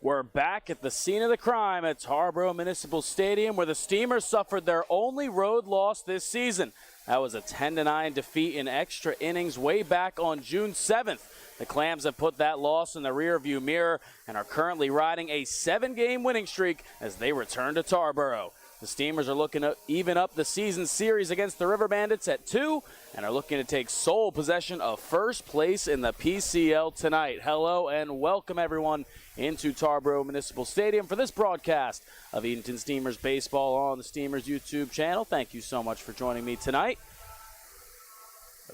We're back at the scene of the crime at Tarboro Municipal Stadium, where the Steamers suffered their only road loss this season. That was a 10-9 defeat in extra innings way back on June 7th. The Clams have put that loss in the rearview mirror and are currently riding a 7-game winning streak as they return to Tarboro. The Steamers are looking to even up the season series against the River Bandits at 2 and are looking to take sole possession of first place in the PCL tonight. Hello and welcome everyone into Tarboro Municipal Stadium for this broadcast of Edenton Steamers baseball on the Steamers YouTube channel. Thank you so much for joining me tonight.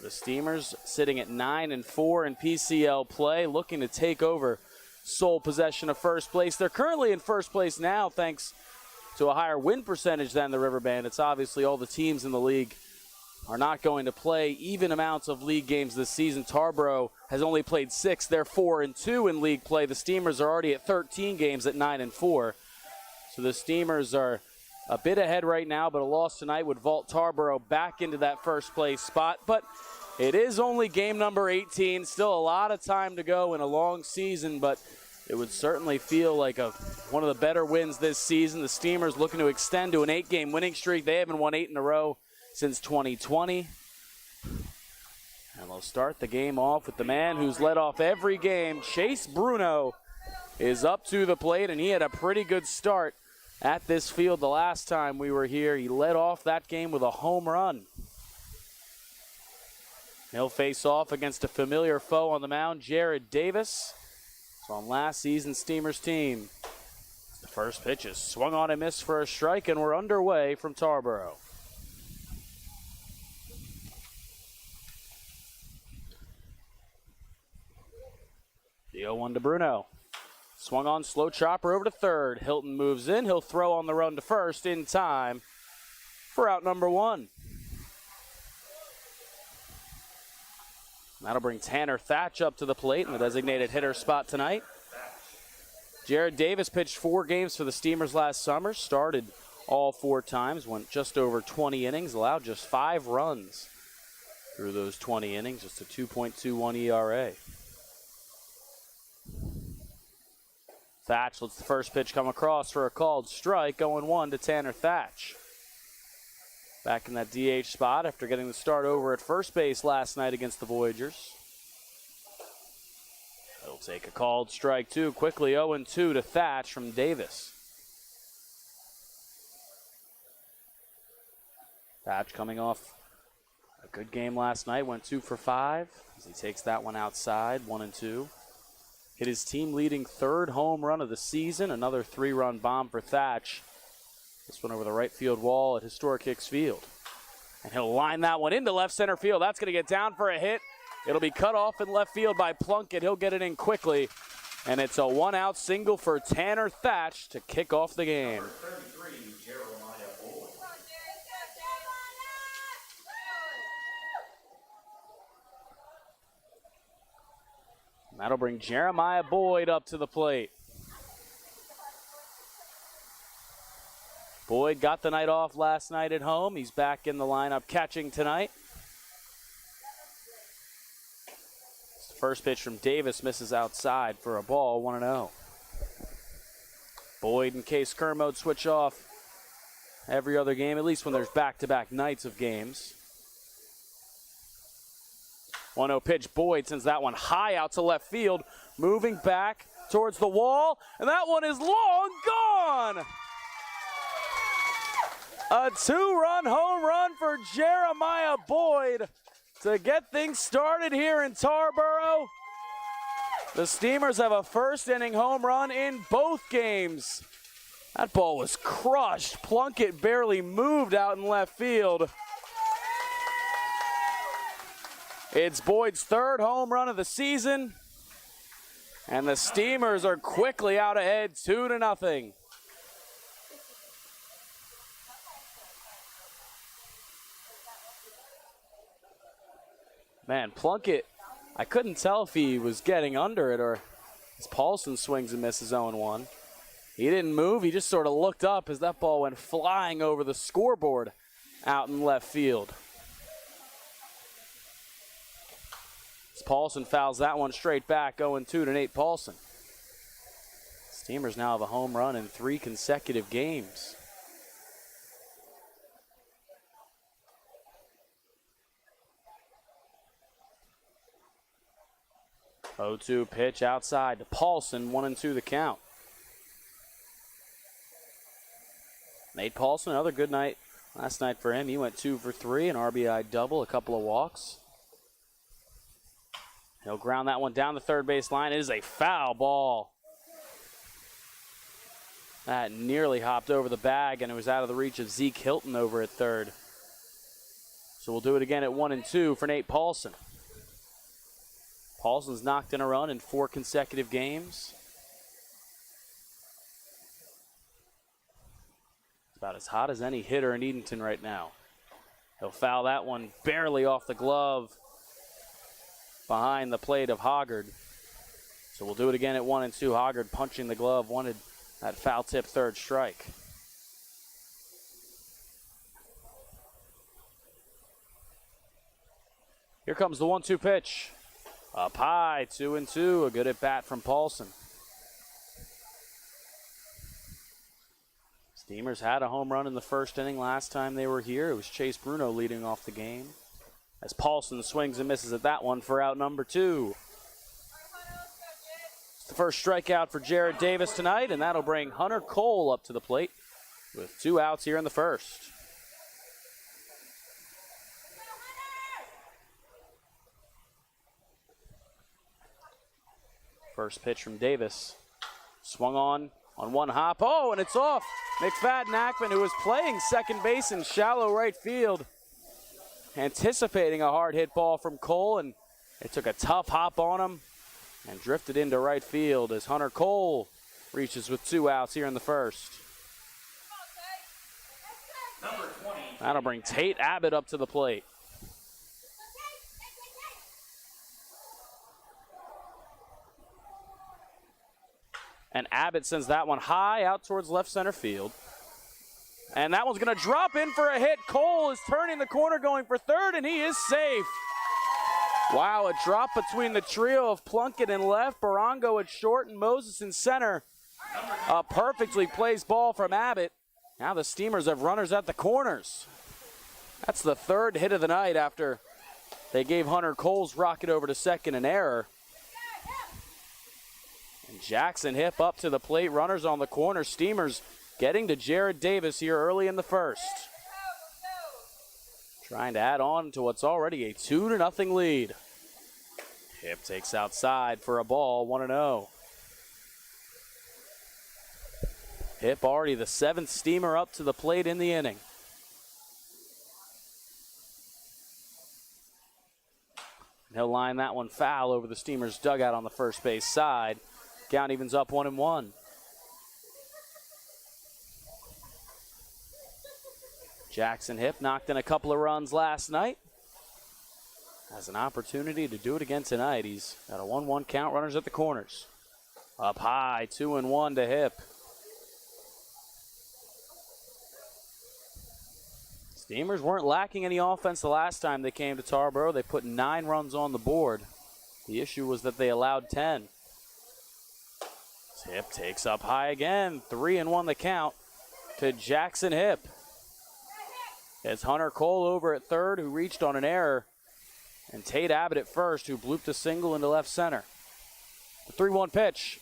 The Steamers sitting at 9-4 in PCL play, looking to take over sole possession of first place. They're currently in first place now thanks to a higher win percentage than the River Bandits. Obviously, all the teams in the league are not going to play even amounts of league games this season. Tarboro has only played 6. They're 4-2 in league play. The Steamers are already at 13 games at 9-4. So the Steamers are a bit ahead right now, but a loss tonight would vault Tarboro back into that first place spot. But it is only game number 18. Still a lot of time to go in a long season, but it would certainly feel like one of the better wins this season. The Steamers looking to extend to an 8-game winning streak. They haven't won 8 in a row since 2020. And they'll start the game off with the man who's led off every game. Chase Bruno is up to the plate, and he had a pretty good start at this field the last time we were here. He led off that game with a home run. He'll face off against a familiar foe on the mound, Jared Davis. It's on last season's Steamers team. The first pitch is swung on and missed for a strike, and we're underway from Tarboro. The 0-1 to Bruno. Swung on, slow chopper over to third. Hilton moves in. He'll throw on the run to first in time for out number 1. That'll bring Tanner Thatch up to the plate in the designated hitter spot tonight. Jared Davis pitched 4 games for the Steamers last summer, started all 4 times, went just over 20 innings, allowed just 5 runs through those 20 innings, just a 2.21 ERA. Thatch lets the first pitch come across for a called strike, 0-1 to Tanner Thatch. Back in that DH spot after getting the start over at first base last night against the Voyagers. He'll take a called strike 2, quickly 0-2 to Thatch from Davis. Thatch coming off a good game last night, went 2 for 5 as he takes that one outside, 1-2. Hit his team-leading 3rd home run of the season, another 3-run bomb for Thatch. This one over the right field wall at historic Hicks Field. And he'll line that one into left center field. That's going to get down for a hit. It'll be cut off in left field by Plunkett. He'll get it in quickly. And it's a 1-out single for Tanner Thatch to kick off the game. And that'll bring Jeremiah Boyd up to the plate. Boyd got the night off last night at home. He's back in the lineup catching tonight. The first pitch from Davis misses outside for a ball, 1-0. Boyd and Case Kermode switch off every other game, at least when there's back-to-back nights of games. 1-0 pitch. Boyd sends that one high out to left field, moving back towards the wall, and that one is long gone! A 2-run home run for Jeremiah Boyd to get things started here in Tarboro. The Steamers have a first-inning home run in both games. That ball was crushed. Plunkett barely moved out in left field. It's Boyd's 3rd home run of the season, and the Steamers are quickly out ahead 2-0. Man, Plunkett, I couldn't tell if he was getting under it or as Paulson swings and misses 0-1. He didn't move. He just sort of looked up as that ball went flying over the scoreboard out in left field. As Paulson fouls that one straight back, 0-2 to Nate Paulson. Steamers now have a home run in 3 consecutive games. Oh, 2 pitch outside to Paulson, 1-2 the count. Nate Paulson, another good night last night for him. He went 2 for 3, an RBI double, a couple of walks. He'll ground that one down the third base line. It is a foul ball. That nearly hopped over the bag, and it was out of the reach of Zeke Hilton over at third. So we'll do it again at 1-2 for Nate Paulson. Paulson's knocked in a run in 4 consecutive games. It's about as hot as any hitter in Edenton right now. He'll foul that one barely off the glove behind the plate of Hoggard. So we'll do it again at 1-2. Hoggard punching the glove, wanted that foul tip third strike. Here comes the 1-2 pitch. Up high, 2-2, a good at bat from Paulson. Steamers had a home run in the first inning last time they were here. It was Chase Bruno leading off the game, as Paulson swings and misses at that one for out number 2. It's the first strikeout for Jared Davis tonight, and that'll bring Hunter Cole up to the plate with 2 outs here in the first. First pitch from Davis. Swung on one hop. Oh, and it's off. McFadden Ackman, who was playing second base in shallow right field, anticipating a hard hit ball from Cole, and it took a tough hop on him and drifted into right field as Hunter Cole reaches with 2 outs here in the first. That'll bring Tate Abbott up to the plate. And Abbott sends that one high out towards left center field. And that one's going to drop in for a hit. Cole is turning the corner going for third, and he is safe. Wow, a drop between the trio of Plunkett in left, Barango at short, and Moses in center. A perfectly placed ball from Abbott. Now the Steamers have runners at the corners. That's the 3rd hit of the night after they gave Hunter Cole's rocket over to second an error. And Jackson Hipp up to the plate, runners on the corner. Steamers getting to Jared Davis here early in the first. Trying to add on to what's already a 2-0 lead. Hipp takes outside for a ball, 1-0. Hipp already the 7th Steamer up to the plate in the inning. He'll line that one foul over the Steamers' dugout on the first base side. Count evens up 1-1. Jackson Hipp knocked in a couple of runs last night. Has an opportunity to do it again tonight. He's got a 1-1 count, runners at the corners. Up high, 2-1 to Hipp. Steamers weren't lacking any offense the last time they came to Tarboro. They put 9 runs on the board. The issue was that they allowed 10. Hipp takes up high again. 3-1 the count to Jackson Hipp. It's Hunter Cole over at third, who reached on an error, and Tate Abbott at first, who blooped a single into left center. The 3-1 pitch.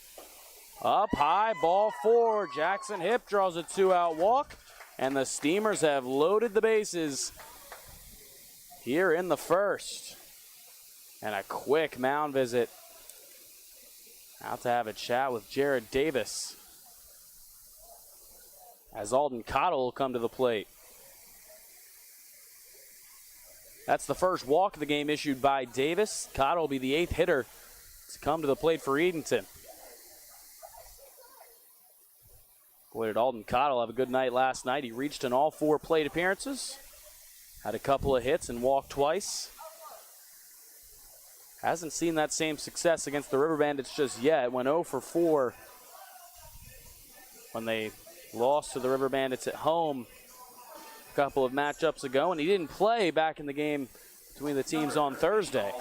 Up high, ball 4. Jackson Hipp draws a 2-out walk, and the Steamers have loaded the bases here in the first. And a quick mound visit. Out to have a chat with Jared Davis, as Alden Cottle will come to the plate. That's the first walk of the game issued by Davis. Cottle will be the 8th hitter to come to the plate for Edenton. Boy, did Alden Cottle have a good night last night. He reached in all 4 plate appearances, had a couple of hits and walked twice. Hasn't seen that same success against the River Bandits just yet. Went 0 for 4 when they lost to the River Bandits at home a couple of matchups ago, and he didn't play back in the game between the teams on Thursday.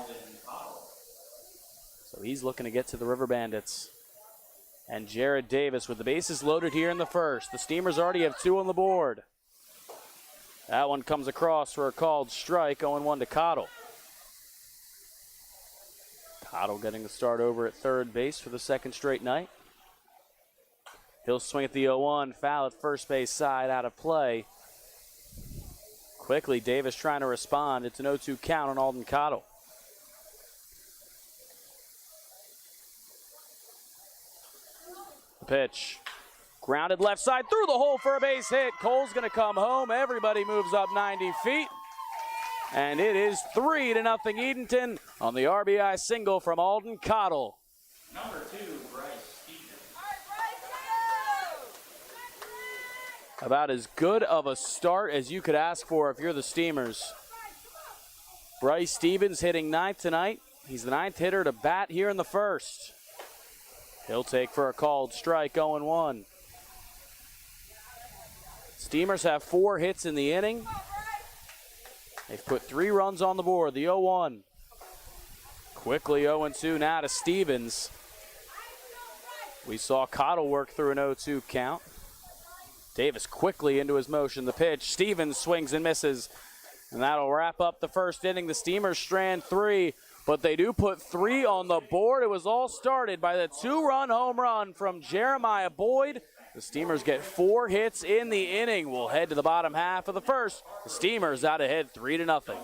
So he's looking to get to the River Bandits and Jared Davis with the bases loaded here in the first. The Steamers already have 2 on the board. That one comes across for a called strike, 0-1 to Cottle. Cottle getting the start over at third base for the second straight night. He'll swing at the 0-1, foul at first base side, out of play. Quickly, Davis trying to respond. It's an 0-2 count on Alden Cottle. The pitch. Grounded left side through the hole for a base hit. Cole's going to come home. Everybody moves up 90 feet. And it is 3-0 Edenton on the RBI single from Alden Cottle. Number 2, Bryce Stevens. About as good of a start as you could ask for if you're the Steamers. Bryce Stevens hitting 9th tonight. He's the 9th hitter to bat here in the first. He'll take for a called strike, 0-1. Steamers have 4 hits in the inning. They've put 3 runs on the board. The 0-1. Quickly 0-2 now to Stevens. We saw Cottle work through an 0-2 count. Davis quickly into his motion. The pitch. Stevens swings and misses. And that'll wrap up the first inning. The Steamers strand 3, but they do put 3 on the board. It was all started by the 2-run home run from Jeremiah Boyd. The Steamers get 4 hits in the inning. We'll head to the bottom half of the first. The Steamers out ahead 3-0.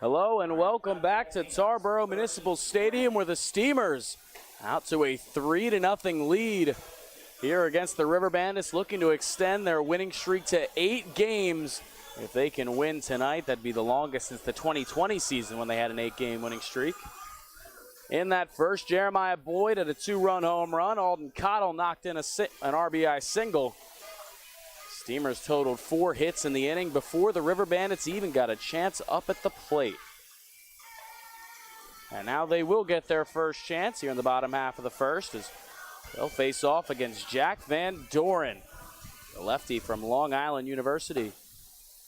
Hello and welcome back to Tarboro Municipal Stadium, where the Steamers out to a 3-0 lead here against the River Bandits, looking to extend their winning streak to 8 games. If they can win tonight, that'd be the longest since the 2020 season when they had an 8-game winning streak. In that first, Jeremiah Boyd had a 2-run home run. Alden Cottle knocked in an RBI single. Steamers totaled 4 hits in the inning before the River Bandits even got a chance up at the plate. And now they will get their first chance here in the bottom half of the first as they'll face off against Jack Van Doren, the lefty from Long Island University.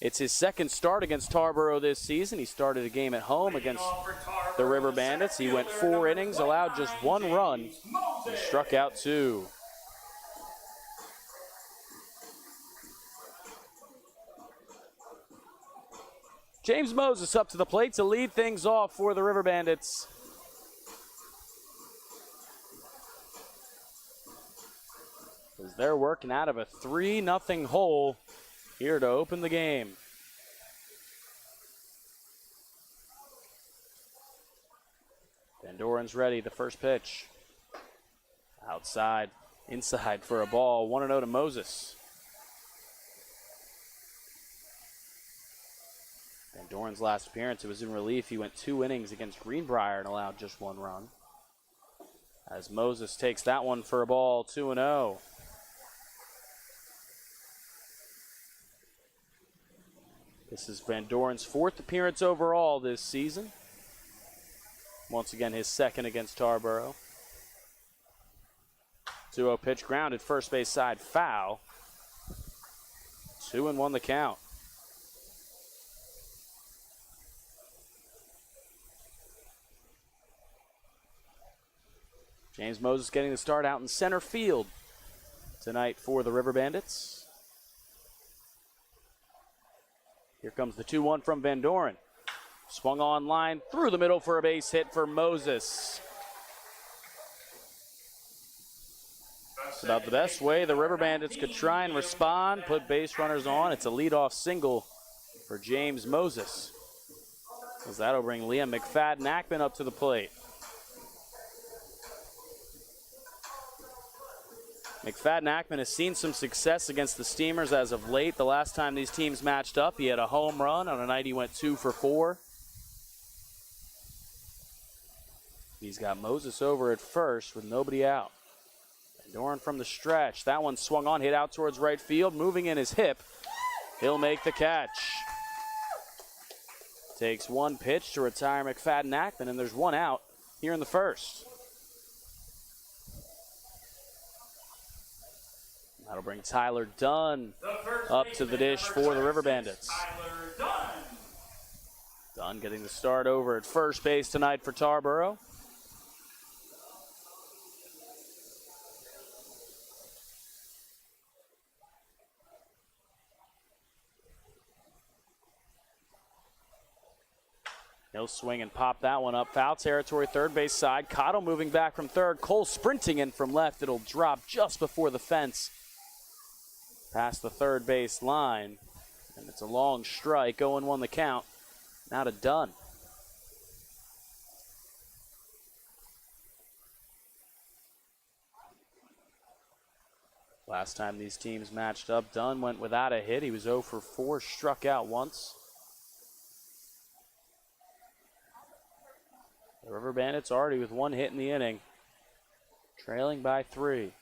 It's his second start against Tarboro this season. He started a game at home against the River Bandits. He went 4 innings, allowed just 1 run, and struck out 2. James Moses up to the plate to lead things off for the River Bandits. As they're working out of a 3-0 hole here to open the game. Van Doren's ready, the first pitch. Outside, inside for a ball, 1-0 to Moses. Van Doren's last appearance, it was in relief. He went 2 innings against Greenbrier and allowed just 1 run. As Moses takes that one for a ball, 2-0. This is Van Doren's 4th appearance overall this season. Once again, his 2nd against Tarboro. 2-0 pitch grounded, first base side, foul. 2-1 the count. James Moses getting the start out in center field tonight for the River Bandits. Here comes the 2-1 from Van Doren. Swung on line through the middle for a base hit for Moses. It's about the best way the River Bandits could try and respond, put base runners on. It's a leadoff single for James Moses, as that'll bring Liam McFadden-Ackman up to the plate. McFadden-Ackman has seen some success against the Steamers as of late. The last time these teams matched up, he had a home run on a night he went 2 for 4. He's got Moses over at first with nobody out. Van Doren from the stretch. That one swung on, hit out towards right field. Moving in his hip. He'll make the catch. Takes one pitch to retire McFadden-Ackman, and there's one out here in the first. That'll bring Tyler Dunn up to the dish for the River Bandits. Dunn getting the start over at first base tonight for Tarboro. He'll swing and pop that one up. Foul territory, third base side. Cottle moving back from third. Cole sprinting in from left. It'll drop just before the fence, past the third base line. And it's a long strike. 0-1 the count. Now to Dunn. Last time these teams matched up, Dunn went without a hit. He was 0 for 4, struck out once. The River Bandits already with one hit in the inning, trailing by 3.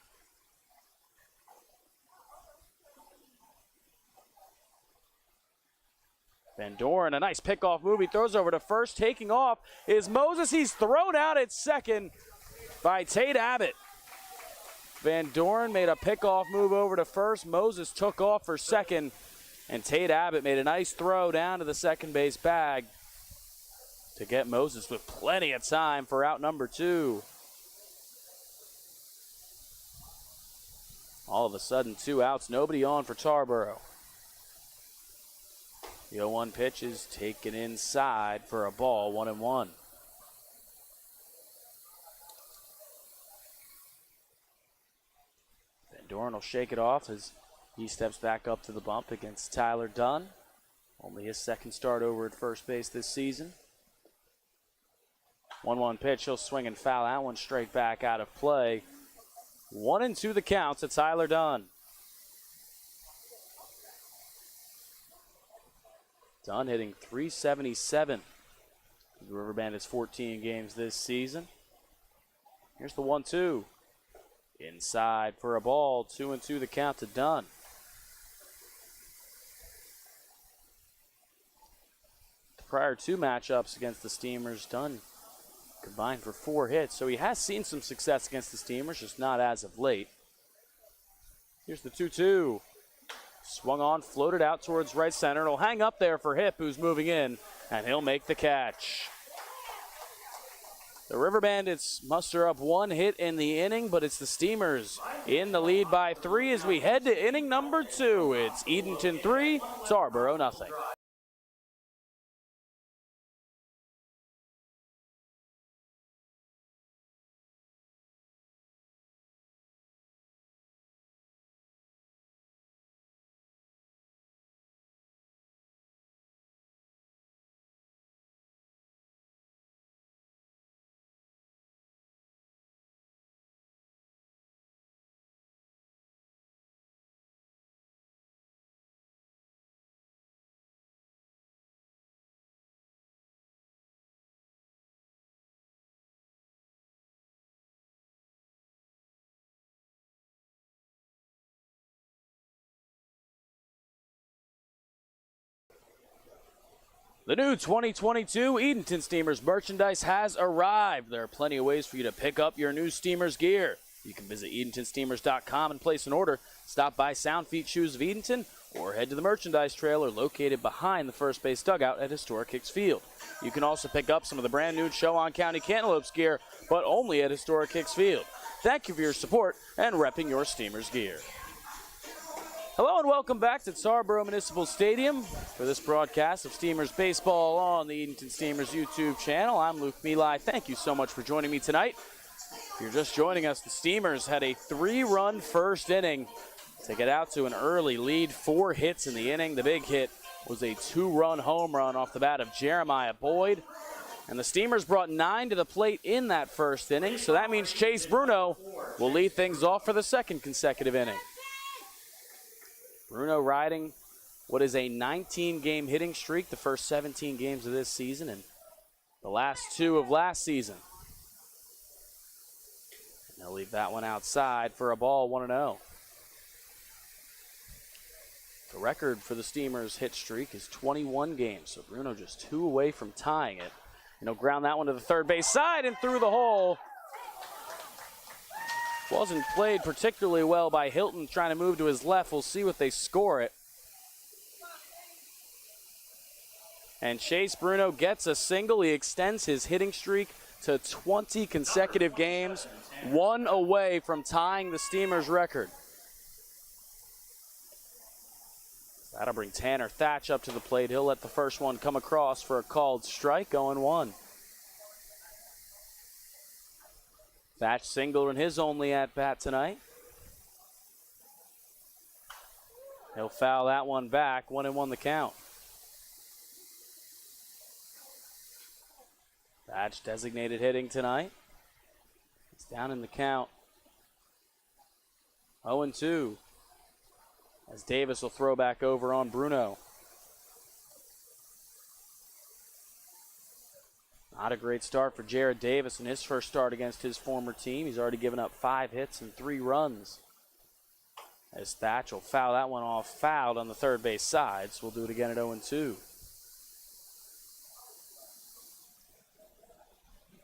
Van Doren, a nice pickoff move. He throws over to first. Taking off is Moses. He's thrown out at second by Tate Abbott. Van Doren made a pickoff move over to first. Moses took off for second, and Tate Abbott made a nice throw down to the second base bag to get Moses with plenty of time for out number 2. All of a sudden, 2 outs, nobody on for Tarboro. The 0-1 pitch is taken inside for a ball, 1-1. Van Doren will shake it off as he steps back up to the bump against Tyler Dunn. Only his second start over at first base this season. 1-1 pitch, he'll swing and foul that one straight back out of play. 1-2 the count to Tyler Dunn. Dunn hitting .377. The River Bandits 14 games this season. Here's the 1-2. Inside for a ball, 2-2 the count to Dunn. The prior 2 matchups against the Steamers, Dunn combined for 4 hits, so he has seen some success against the Steamers, just not as of late. Here's the 2-2. Swung on, floated out towards right center. It'll hang up there for Hip, who's moving in, and he'll make the catch. The River Bandits muster up 1 hit in the inning, but it's the Steamers in the lead by 3 as we head to inning number 2. It's Edenton 3, Tarboro nothing. The new 2022 Edenton Steamers merchandise has arrived. There are plenty of ways for you to pick up your new Steamers gear. You can visit EdentonSteamers.com and place an order. Stop by Sound Feet Shoes of Edenton or head to the merchandise trailer located behind the first base dugout at Historic Hicks Field. You can also pick up some of the brand new Show on County Cantaloupes gear, but only at Historic Hicks Field. Thank you for your support and repping your Steamers gear. Hello and welcome back to Tarboro Municipal Stadium for this broadcast of Steamers baseball on the Edenton Steamers YouTube channel. I'm Luke Mealy. Thank you so much for joining me tonight. If you're just joining us, the Steamers had a 3-run first inning to get out to an early lead, 4 hits in the inning. The big hit was a 2-run home run off the bat of Jeremiah Boyd. And the Steamers brought 9 to the plate in that first inning, so that means Chase Bruno will lead things off for the second consecutive inning. Bruno riding what is a 19-game hitting streak, the first 17 games of this season and the last 2 of last season. And they'll leave that one outside for a ball, 1-0. The record for the Steamers' hit streak is 21 games, so Bruno just 2 away from tying it. And he'll ground that one to the third base side and through the hole. Wasn't played particularly well by Hilton, trying to move to his left. We'll see what they score it. And Chase Bruno gets a single. He extends his hitting streak to 20 consecutive games, 1 away from tying the Steamers' record. That'll bring Tanner Thatch up to the plate. He'll let the first one come across for a called strike, 0-1. Thatch singled in his only at-bat tonight. He'll foul that one back, 1-1 the count. Thatch designated hitting tonight. He's down in the count. 0-2. As Davis will throw back over on Bruno. Not a great start for Jared Davis in his first start against his former team. He's already given up 5 hits and 3 runs. As Thatch will foul that one off, fouled on the third base side, so we'll do it again at 0-2.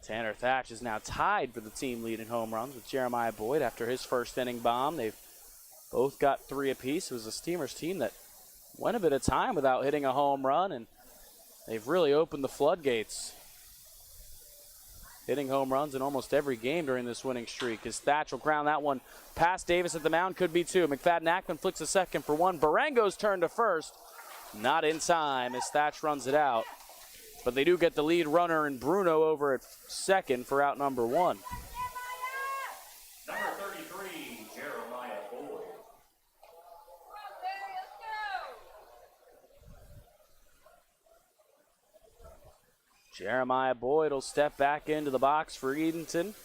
Tanner Thatch is now tied for the team lead in home runs with Jeremiah Boyd after his first inning bomb. They've both got 3 apiece. It was a Steamers team that went a bit of time without hitting a home run, and they've really opened the floodgates, hitting home runs in almost every game during this winning streak. As Thatch will ground that one past Davis at the mound, could be 2. McFadden-Ackman flicks a second for 1. Barango's turn to first, not in time as Thatch runs it out. But they do get the lead runner and Bruno over at second for out number 1. Number 33, Jeremiah Boyd. Jeremiah Boyd will step back into the box for Edenton.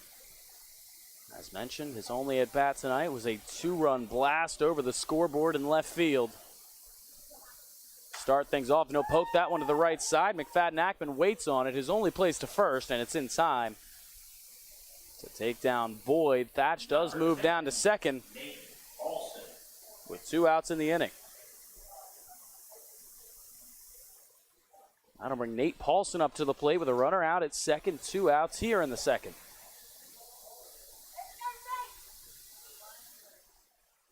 As mentioned, his only at-bat tonight was a 2-run blast over the scoreboard in left field. Start things off, and he'll poke that one to the right side. McFadden-Ackman waits on it. His only place to first, and it's in time to take down Boyd. Thatch does move down to second with 2 outs in the inning. That'll bring Nate Paulson up to the plate with a runner out at second. 2 outs here in the second.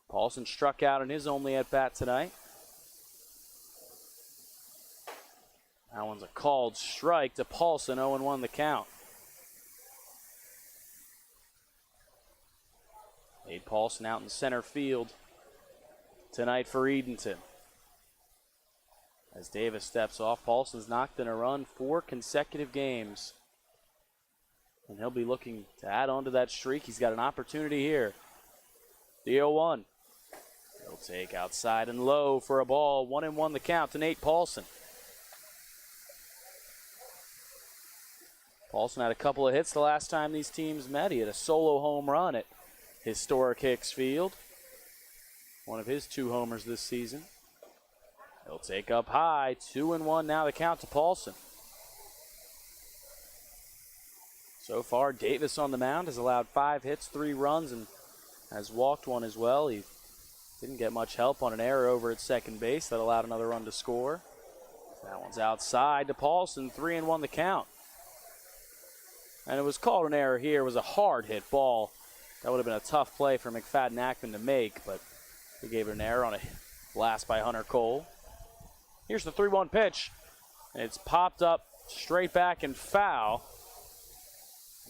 Paulson struck out in his only at-bat tonight. That one's a called strike to Paulson, 0-1 the count. Nate Paulson out in center field tonight for Edenton. As Davis steps off, Paulson's knocked in a run 4 consecutive games. And he'll be looking to add on to that streak. He's got an opportunity here. The 0-1. He'll take outside and low for a ball. 1-1 the count to Nate Paulson. Paulson had a couple of hits the last time these teams met. He had a solo home run at Historic Hicks Field. One of his 2 homers this season. He'll take up high. 2-1 now the count to Paulson. So far, Davis on the mound has allowed 5 hits, 3 runs, and has walked 1 as well. He didn't get much help on an error over at second base that allowed another run to score. That one's outside to Paulson. 3-1 the count. And it was called an error here. It was a hard hit ball. That would have been a tough play for McFadden-Ackman to make, but he gave it an error on a Blast by Hunter Cole. Here's the 3-1 pitch. It's popped up straight back and foul.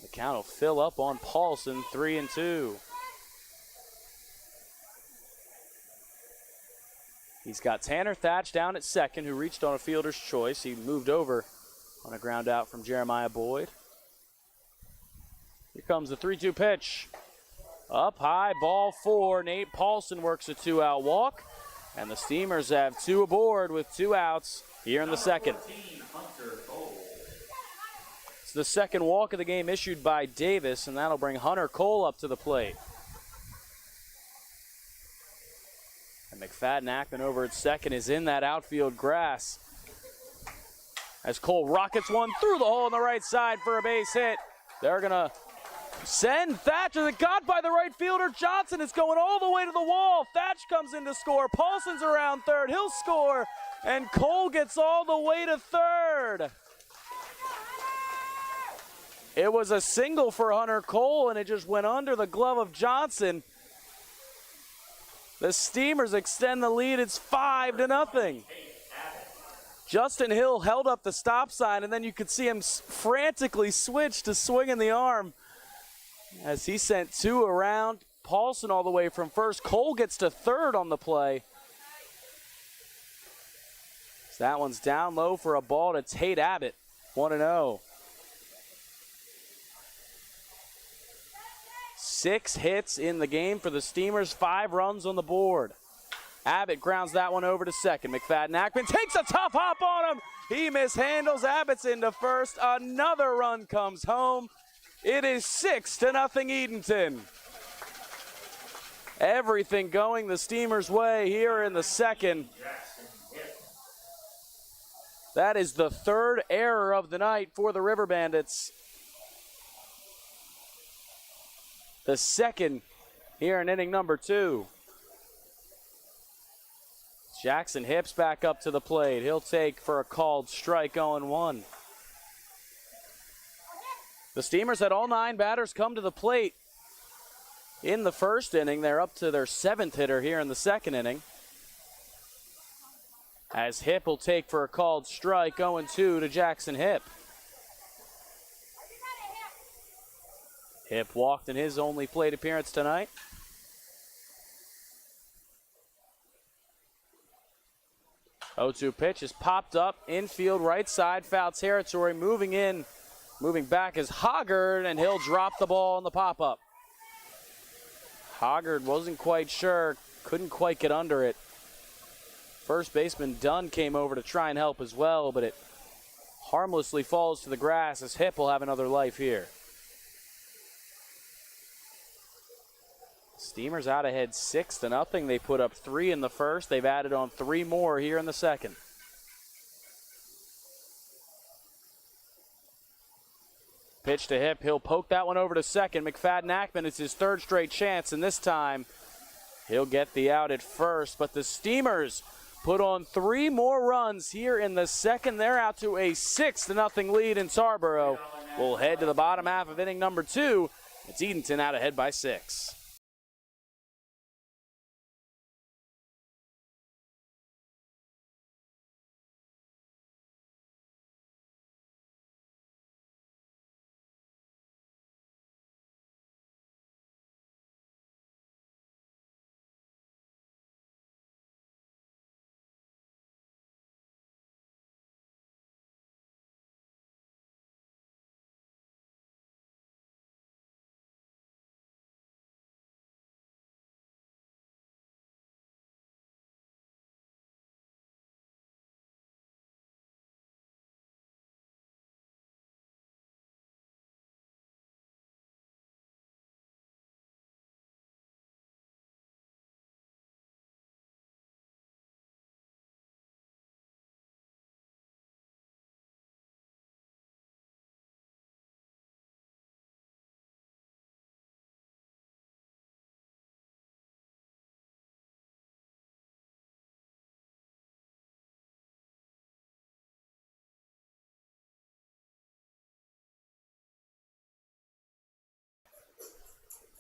The count will fill up on Paulson, 3-2. He's got Tanner Thatch down at second, who reached on a fielder's choice. He moved over on a ground out from Jeremiah Boyd. Here comes the 3-2 pitch. Up high, ball 4. Nate Paulson works a 2-out walk. And the Steamers have 2 aboard with 2 outs here in the second. It's the second walk of the game issued by Davis, and that'll bring Hunter Cole up to the plate. And McFadden Ackman over at second is in that outfield grass. As Cole rockets one through the hole on the right side for a base hit. They're going to send Thatcher, that got by the right fielder. Johnson is going all the way to the wall. Thatch comes in to score. Paulson's around third. He'll score. And Cole gets all the way to third. It was a single for Hunter Cole, and it just went under the glove of Johnson. The Steamers extend the lead. It's 5-0. Justin Hill held up the stop sign, and then you could see him frantically switch to swinging the arm as he sent 2 around. Paulson all the way from first. Cole gets to third on the play. So that one's down low for a ball to Tate Abbott, 1-0. 6 hits in the game for the Steamers, 5 runs on the board. Abbott grounds that one over to second. McFadden Ackman takes a tough hop on him. He mishandles. Abbott's into first. Another run comes home. It is 6-0 Edenton. Everything going the Steamers' way here in the second. That is the 3rd error of the night for the River Bandits. The second here in inning number 2. Jackson Hips back up to the plate. He'll take for a called strike, 0-1. The Steamers had all 9 batters come to the plate in the first inning. They're up to their 7th hitter here in the second inning. As Hip will take for a called strike, 0-2 to Jackson Hip. Hip walked in his only plate appearance tonight. Oh-2 pitch is popped up, infield, right side, foul territory, moving back is Hoggard, and he'll drop the ball on the pop-up. Hoggard wasn't quite sure, couldn't quite get under it. First baseman Dunn came over to try and help as well, but it harmlessly falls to the grass as Hip will have another life here. Steamers out ahead 6-0. They put up 3 in the first. They've added on 3 more here in the second. Pitch to Hip. He'll poke that one over to second. McFadden Ackman, it's his 3rd straight chance, and this time he'll get the out at first. But the Steamers put on 3 more runs here in the second. They're out to a 6-0 lead in Tarboro. We'll head to the bottom half of inning number 2. It's Edenton out ahead by 6.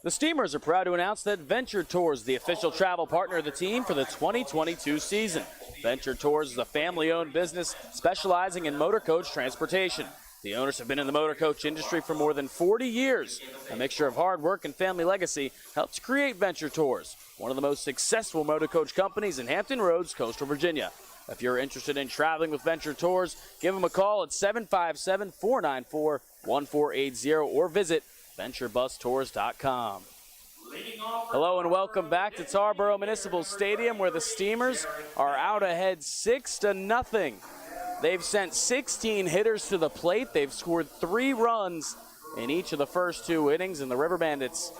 The Steamers are proud to announce that Venture Tours, the official travel partner of the team for the 2022 season. Venture Tours is a family-owned business specializing in motor coach transportation. The owners have been in the motor coach industry for more than 40 years. A mixture of hard work and family legacy helped create Venture Tours, one of the most successful motor coach companies in Hampton Roads, coastal Virginia. If you're interested in traveling with Venture Tours, give them a call at 757-494-1480 or visit VentureBusTours.com. Hello and welcome back to Tarboro Municipal Stadium, where the Steamers are out ahead 6-0. They've sent 16 hitters to the plate. They've scored 3 runs in each of the first 2 innings, and the River Bandits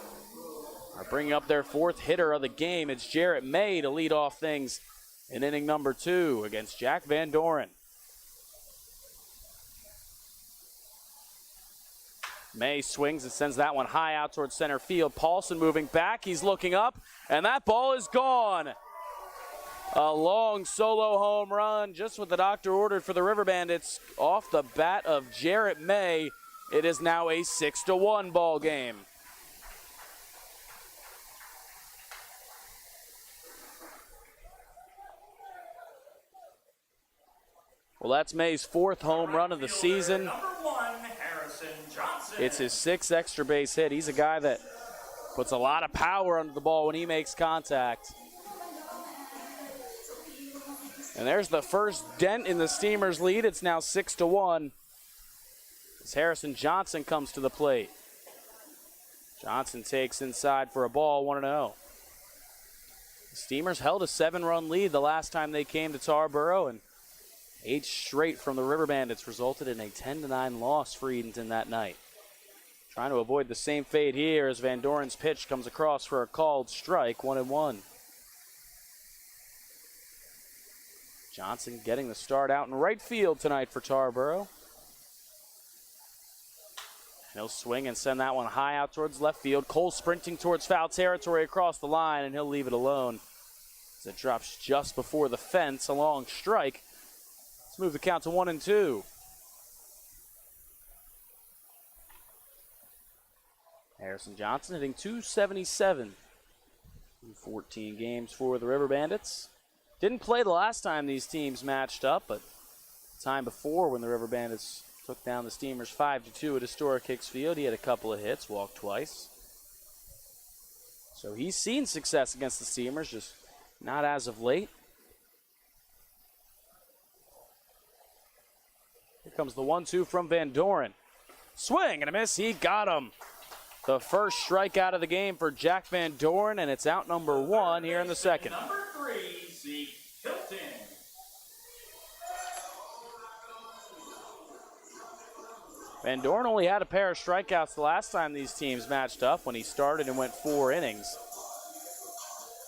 are bringing up their 4th hitter of the game. It's Jarrett May to lead off things in inning number 2 against Jack Van Doren. May swings and sends that one high out towards center field. Paulson moving back. He's looking up, and that ball is gone. A long solo home run, just what the doctor ordered for the River Bandits, off the bat of Jarrett May. It is now a 6-1 ball game. Well, that's May's 4th home run of the season. It's his 6th extra base hit. He's a guy that puts a lot of power under the ball when he makes contact. And there's the first dent in the Steamers' lead. It's now 6-1 as Harrison Johnson comes to the plate. Johnson takes inside for a ball, 1-0. The Steamers held a 7-run lead the last time they came to Tarboro, and 8 straight from the River Bandits resulted in a 10-9 loss for Edenton that night. Trying to avoid the same fate here as Van Doren's pitch comes across for a called strike, 1-1. Johnson getting the start out in right field tonight for Tarboro. He'll swing and send that one high out towards left field. Cole sprinting towards foul territory across the line, and he'll leave it alone as it drops just before the fence, a long strike. Let's move the count to 1-2. Harrison Johnson hitting .277 in 14 games for the River Bandits. Didn't play the last time these teams matched up, but the time before when the River Bandits took down the Steamers 5-2 at historic Hicks Field, he had a couple of hits, walked twice. So he's seen success against the Steamers, just not as of late. Here comes the 1-2 from Van Doren. Swing and a miss, he got him. The first strikeout of the game for Jack Van Doren, and it's out number 1 here in the second. Number 3, Zeke Hilton. Van Doren only had a pair of strikeouts the last time these teams matched up when he started and went 4 innings.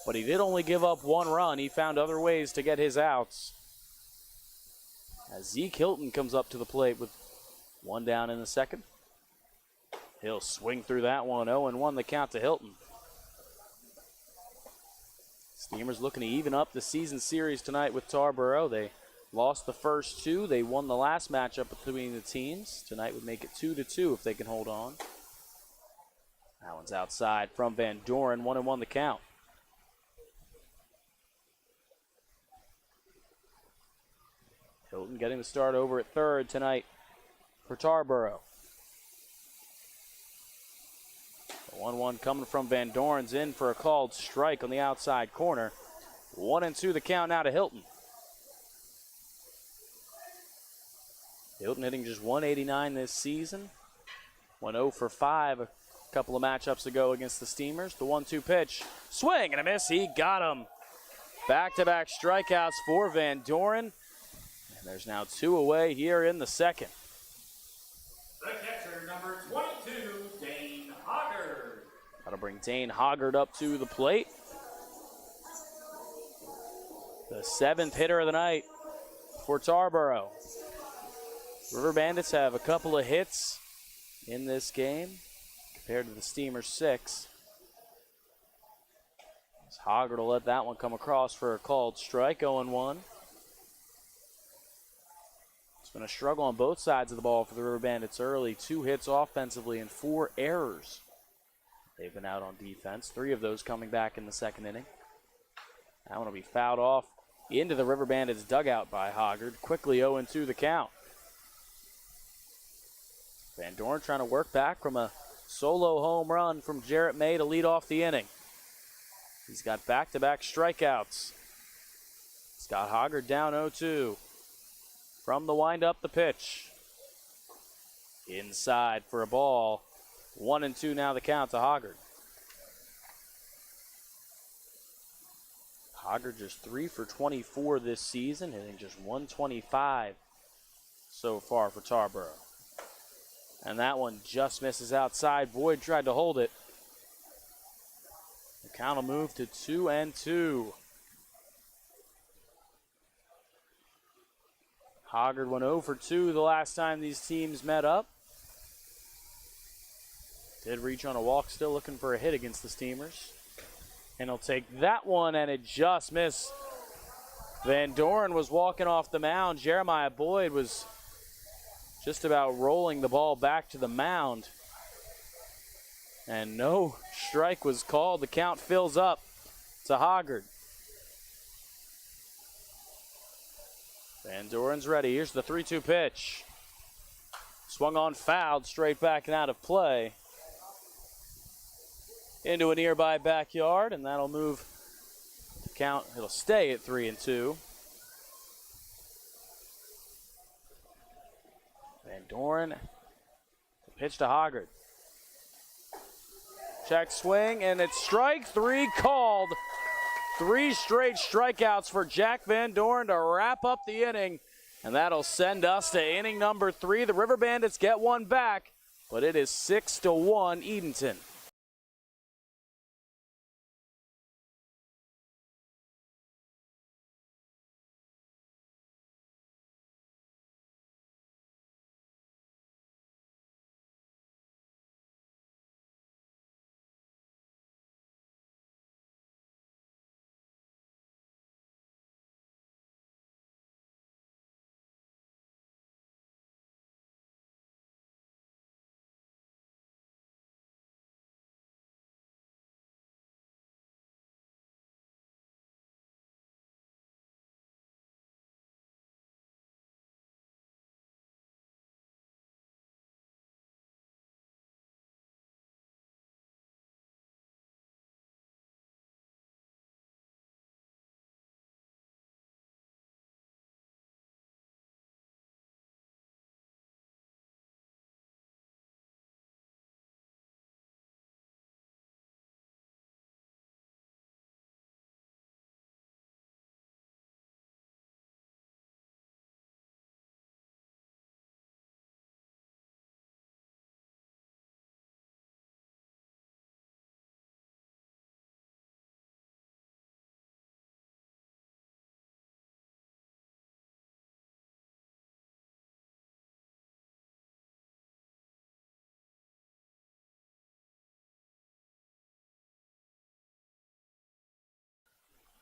But he did only give up 1 run. He found other ways to get his outs. As Zeke Hilton comes up to the plate with 1 down in the second. He'll swing through that one, 0-1 the count to Hilton. Steamers looking to even up the season series tonight with Tarboro. They lost the first 2. They won the last matchup between the teams. Tonight would make it 2-2 if they can hold on. That one's outside from Van Doren, 1-1 the count. Hilton getting the start over at third tonight for Tarboro. 1-1 coming from Van Doren's in for a called strike on the outside corner. 1-2 the count now to Hilton. Hilton hitting just .189 this season. 1-0 for 5 a couple of matchups ago against the Steamers. The 1-2 pitch. Swing and a miss. He got him. Back-to-back strikeouts for Van Doren. And there's now 2 away here in the second. The catcher, number 22, Dane Hoggard. That'll bring Dane Hoggard up to the plate. The 7th hitter of the night for Tarboro. River Bandits have a couple of hits in this game compared to the Steamers' 6. As Hoggard will let that one come across for a called strike, 0-1. It's been a struggle on both sides of the ball for the River Bandits early. 2 hits offensively and 4 errors They've been out on defense. 3 of those coming back in the second inning. That one will be fouled off into the River Bandits dugout by Hoggard. Quickly 0-2 the count. Van Dorn trying to work back from a solo home run from Jarrett May to lead off the inning. He's got back-to-back strikeouts. Scott Hoggard down 0-2. From the windup, the pitch. Inside for a ball. 1-2 now the count to Hoggard. Hoggard just 3 for 24 this season, hitting just 125 so far for Tarboro. And that one just misses outside. Boyd tried to hold it. The count will move to 2-2. Hoggard went 0 for 2 the last time these teams met up. Did reach on a walk, still looking for a hit against the Steamers. And he'll take that one, and it just missed. Van Dorn was walking off the mound. Jeremiah Boyd was just about rolling the ball back to the mound. And no strike was called. The count fills up to Hoggard. Van Doren's ready. Here's the 3-2 pitch. Swung on, fouled, straight back and out of play. Into a nearby backyard, and that'll move the count. It'll stay at 3-2. Van Doren, the pitch to Hoggard. Check swing, and it's strike 3 called. 3 straight strikeouts for Jack Van Dorn to wrap up the inning, and that'll send us to inning number 3. The River Bandits get one back, but it is 6-1 Edenton.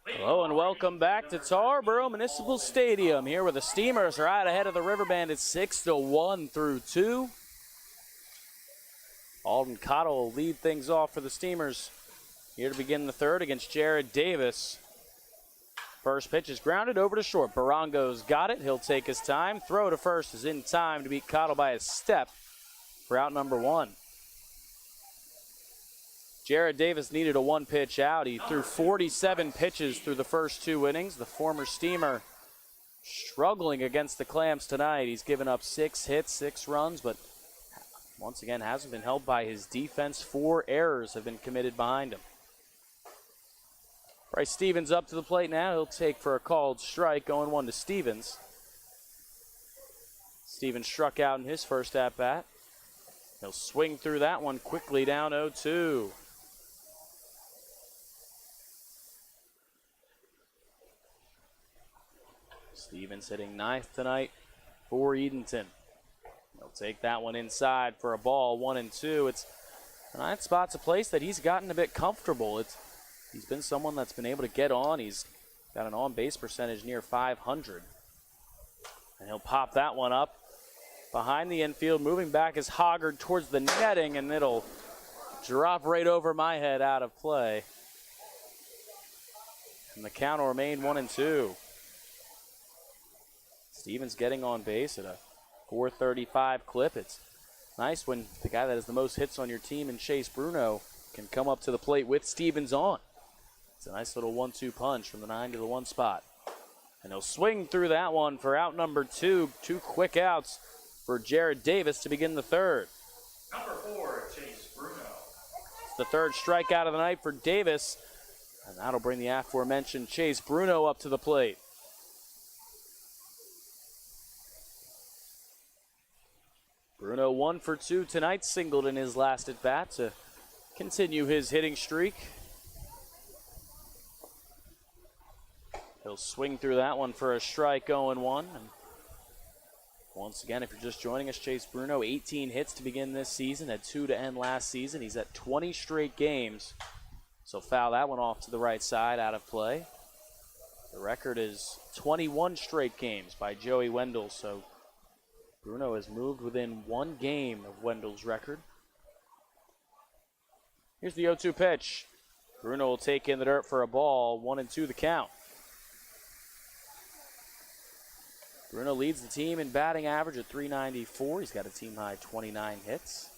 Hello and welcome back to Tarboro Municipal Stadium, here where the Steamers are out ahead of the River Bandits 6-1 through 2. Alden Cottle will lead things off for the Steamers here to begin the third against Jared Davis. First pitch is grounded over to short. Barango's got it. He'll take his time. Throw to first is in time to beat Cottle by a step for out number 1. Jared Davis needed a 1-pitch out. He threw 47 pitches through the first 2 innings. The former Steamer struggling against the Clams tonight. He's given up 6 hits, 6 runs, but once again hasn't been helped by his defense. 4 errors have been committed behind him. Bryce Stevens up to the plate now. He'll take for a called strike, 0-1 to Stevens. Stevens struck out in his first at-bat. He'll swing through that one quickly down 0-2. Stevens hitting 9th tonight for Edenton. He'll take that one inside for a ball, 1-2. Tonight's spot's a place that he's gotten a bit comfortable. He's been someone that's been able to get on. He's got an on-base percentage near 500. And he'll pop that one up behind the infield. Moving back is Hoggard towards the netting, and it'll drop right over my head out of play. And the count will remain 1-2. Stevens getting on base at a .435 clip. It's nice when the guy that has the most hits on your team and Chase Bruno can come up to the plate with Stevens on. It's a nice little 1-2 punch from the 9 to the 1 spot. And he'll swing through that one for out number 2. 2 quick outs for Jared Davis to begin the third. Number 4, Chase Bruno. It's the third strikeout of the night for Davis. And that'll bring the aforementioned Chase Bruno up to the plate. Bruno 1 for 2 tonight, singled in his last at bat to continue his hitting streak. He'll swing through that one for a strike, 0-1. And once again, if you're just joining us, Chase Bruno, 18 hits to begin this season, had 2 to end last season. He's at 20 straight games. So foul that one off to the right side, out of play. The record is 21 straight games by Joey Wendell, so Bruno has moved within 1 game of Wendell's record. Here's the 0-2 pitch. Bruno will take in the dirt for a ball, 1-2 the count. Bruno leads the team in batting average at .394. He's got a team-high 29 hits.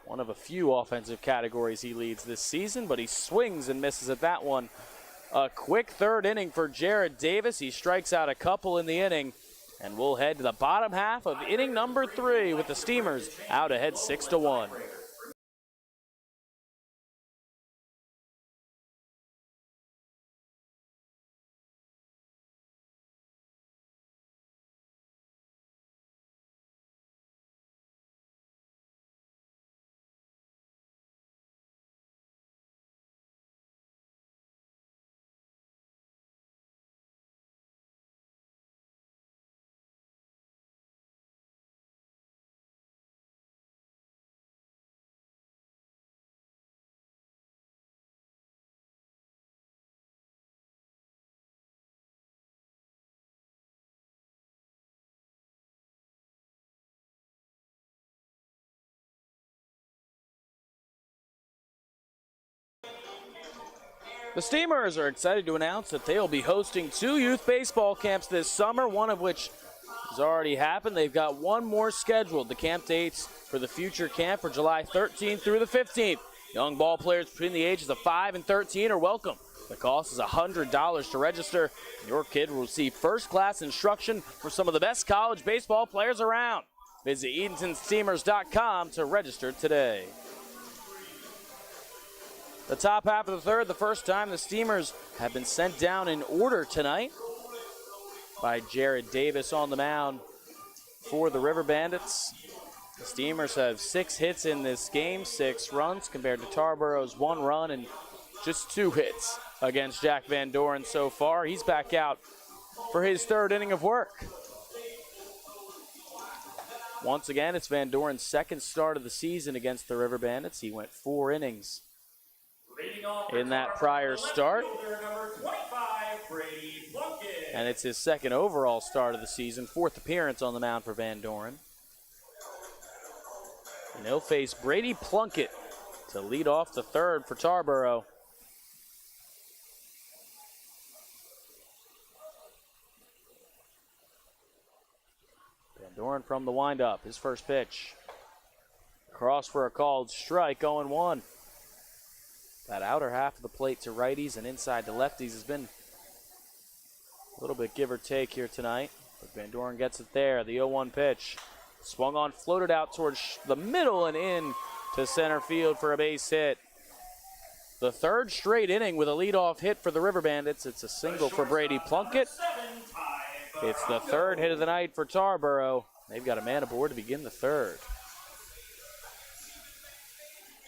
One of a few offensive categories he leads this season, but he swings and misses at that one. A quick third inning for Jared Davis. He strikes out a couple in the inning, and we'll head to the bottom half of inning number 3 with the Steamers out ahead 6-1. The Steamers are excited to announce that they'll be hosting 2 youth baseball camps this summer, one of which has already happened. They've got 1 more scheduled. The camp dates for the future camp are July 13th through the 15th. Young ball players between the ages of 5 and 13 are welcome. The cost is $100 to register. Your kid will receive first-class instruction from some of the best college baseball players around. Visit EdentonSteamers.com to register today. The top half of the third, the first time the Steamers have been sent down in order tonight by Jared Davis on the mound for the River Bandits. The Steamers have 6 hits in this game, 6 runs compared to Tarboro's 1 run and just 2 hits against Jack Van Doren so far. He's back out for his 3rd inning of work. Once again, it's Van Doren's 2nd start of the season against the River Bandits. He went 4 innings in that prior start. And it's his 2nd overall start of the season, 4th appearance on the mound for Van Doren. And he'll face Brady Plunkett to lead off the 3rd for Tarboro. Van Doren from the windup, his first pitch. Cross for a called strike, 0-1. That outer half of the plate to righties and inside to lefties has been a little bit give or take here tonight. But Van Doren gets it there. The 0-1 pitch. Swung on, floated out towards the middle and in to center field for a base hit. The 3rd straight inning with a leadoff hit for the River Bandits. It's a single for Brady Plunkett. It's the 3rd hit of the night for Tarboro. They've got a man aboard to begin the 3rd.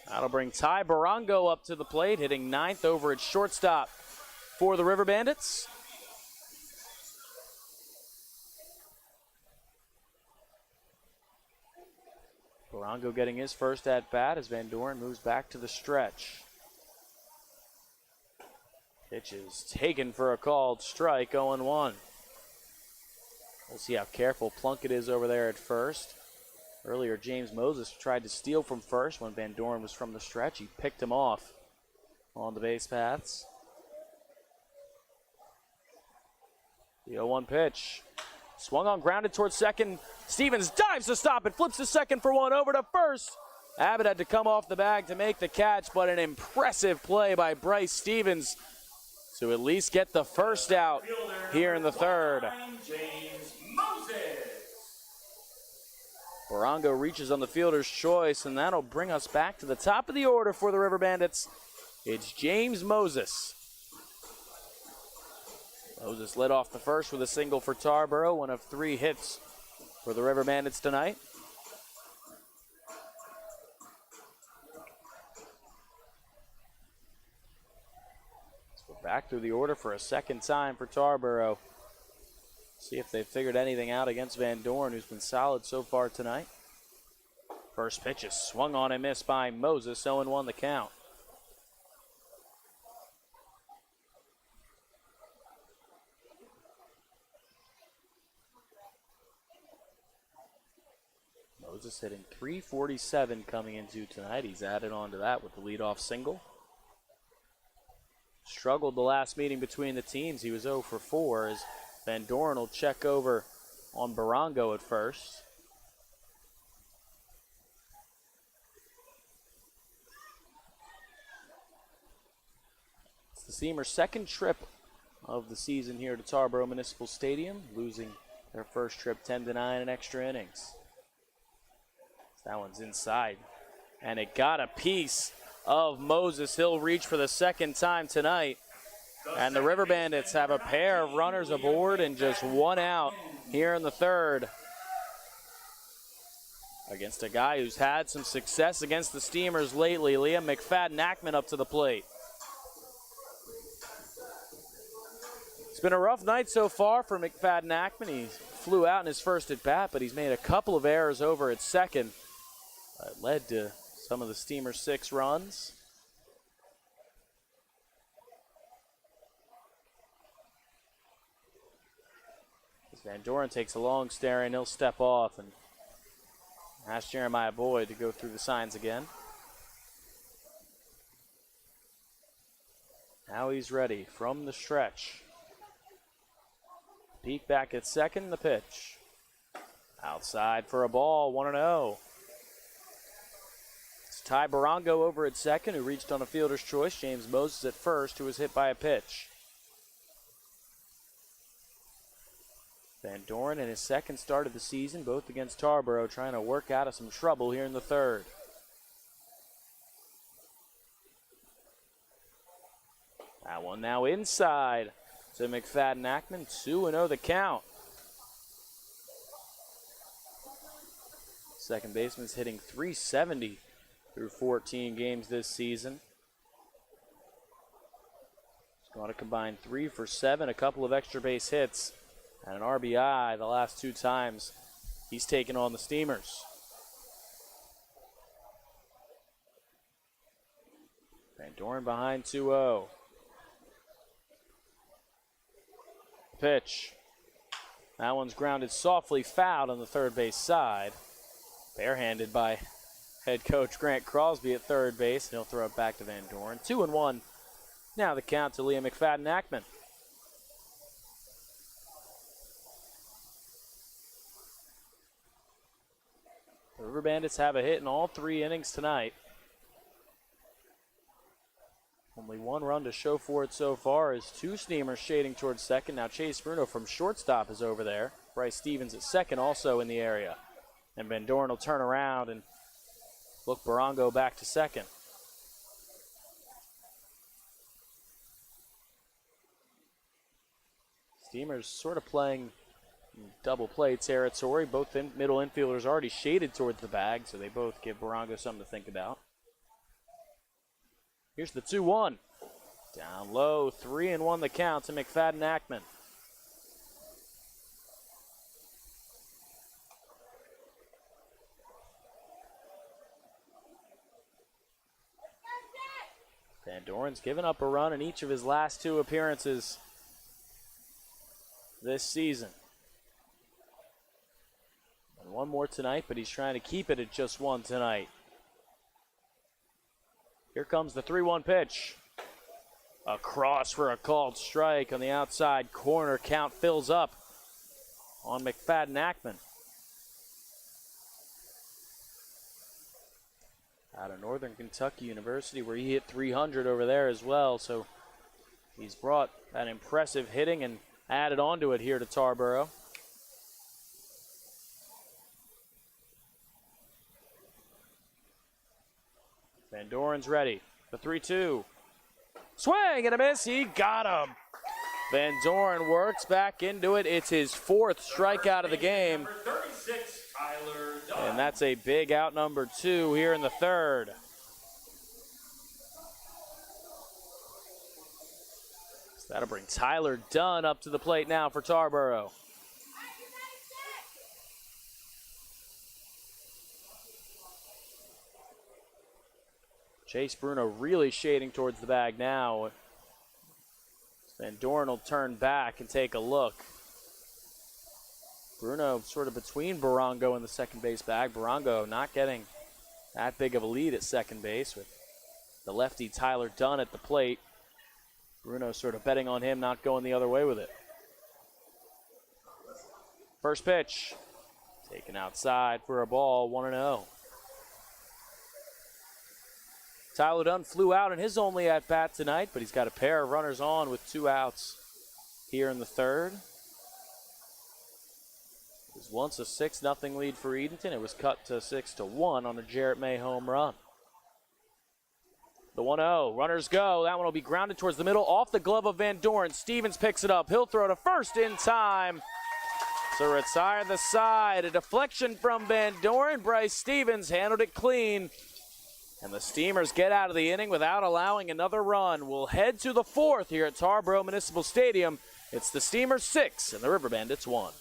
That'll bring Ty Barango up to the plate, hitting 9th over at shortstop for the River Bandits. Barango getting his first at-bat as Van Doren moves back to the stretch. Pitch is taken for a called strike, 0-1. We'll see how careful Plunkett is over there at first. Earlier, James Moses tried to steal from first when Van Doren was from the stretch. He picked him off on the base paths. The 0-1 pitch. Swung on, grounded towards second. Stevens dives to stop it, flips to second for one, over to first. Abbott had to come off the bag to make the catch, but an impressive play by Bryce Stevens to at least get the first out here in the third. James Moses. Barango reaches on the fielder's choice, and that'll bring us back to the top of the order for the River Bandits. It's James Moses. Moses led off the first with a single for Tarboro, one of 3 hits for the River Bandits tonight. So we're back through the order for a second time for Tarboro. See if they've figured anything out against Van Doren, who's been solid so far tonight. First pitch is swung on and missed by Moses, 0-1 the count. Moses hitting .347 coming into tonight. He's added on to that with the leadoff single. Struggled the last meeting between the teams. He was 0 for 4 as Van Doren will check over on Barango at first. It's the Steamers' second trip of the season here to Tarboro Municipal Stadium, losing their first trip 10-9 in extra innings. That one's inside, and it got a piece of Moses. He'll reach for the second time tonight, and the River Bandits have a pair of runners aboard and just one out here in the third against a guy who's had some success against the Steamers lately. Liam McFadden-Ackman up to the plate. It's been a rough night so far for McFadden-Ackman. He flew out in his first at bat, but he's made a couple of errors over at second. It led to some of the Steamers' 6 runs. As Van Doren takes a long stare and he'll step off and ask Jeremiah Boyd to go through the signs again. Now he's ready from the stretch. Peek back at second, the pitch. Outside for a ball, 1-0. It's Ty Barango over at second, who reached on a fielder's choice. James Moses at first, who was hit by a pitch. Van Doren in his second start of the season, both against Tarboro, trying to work out of some trouble here in the third. That one now inside to McFadden-Ackman, 2-0 the count. Second baseman's hitting .370 through 14 games this season. He's going to combine 3 for 7, a couple of extra base hits, and an RBI the last 2 times he's taken on the Steamers. Van Doren behind 2-0. Pitch. That one's grounded softly fouled on the third base side. Barehanded by head coach Grant Crosby at third base, and he'll throw it back to Van Doren. 2-1. Now the count to Liam McFadden-Ackman. The River Bandits have a hit in all 3 innings tonight. Only 1 run to show for it so far as 2 Steamers shading towards second. Now Chase Bruno from shortstop is over there. Bryce Stevens at second also in the area. And Van Doren will turn around and look Barango back to second. Steamers sort of playing double play territory. Both middle infielders already shaded towards the bag, so they both give Barango something to think about. Here's the 2-1. Down low, 3-1 the count to McFadden-Ackman. Van Doren's given up a run in each of his last 2 appearances this season. One more tonight, but he's trying to keep it at just one tonight. Here comes the 3-1 pitch. Across for a called strike on the outside corner. Count fills up on McFadden-Ackman. Out of Northern Kentucky University, where he hit 300 over there as well. So he's brought that impressive hitting and added onto it here to Tarboro. Van Doren's ready. The 3-2. Swing and a miss. He got him. Van Doren works back into it. It's his 4th strikeout of the game. Number 36, Tyler Dunn. And that's a big out number 2 here in the 3rd. So that'll bring Tyler Dunn up to the plate now for Tarboro. Chase Bruno really shading towards the bag now. Van Doren will turn back and take a look. Bruno sort of between Barango and the second base bag. Barango not getting that big of a lead at second base with the lefty Tyler Dunn at the plate. Bruno sort of betting on him not going the other way with it. First pitch. Taken outside for a ball, 1-0. Tyler Dunn flew out in his only at-bat tonight, but he's got a pair of runners on with 2 outs here in the 3rd. It was once a 6-0 lead for Edenton. It was cut to 6-1 on a Jarrett May home run. The 1-0, runners go. That one will be grounded towards the middle, off the glove of Van Doren. Stevens picks it up. He'll throw to first in time to retire the side. A deflection from Van Doren. Bryce Stevens handled it clean. And the Steamers get out of the inning without allowing another run. We'll head to the 4th here at Tarboro Municipal Stadium. It's the Steamers 6 and the River Bandits 1.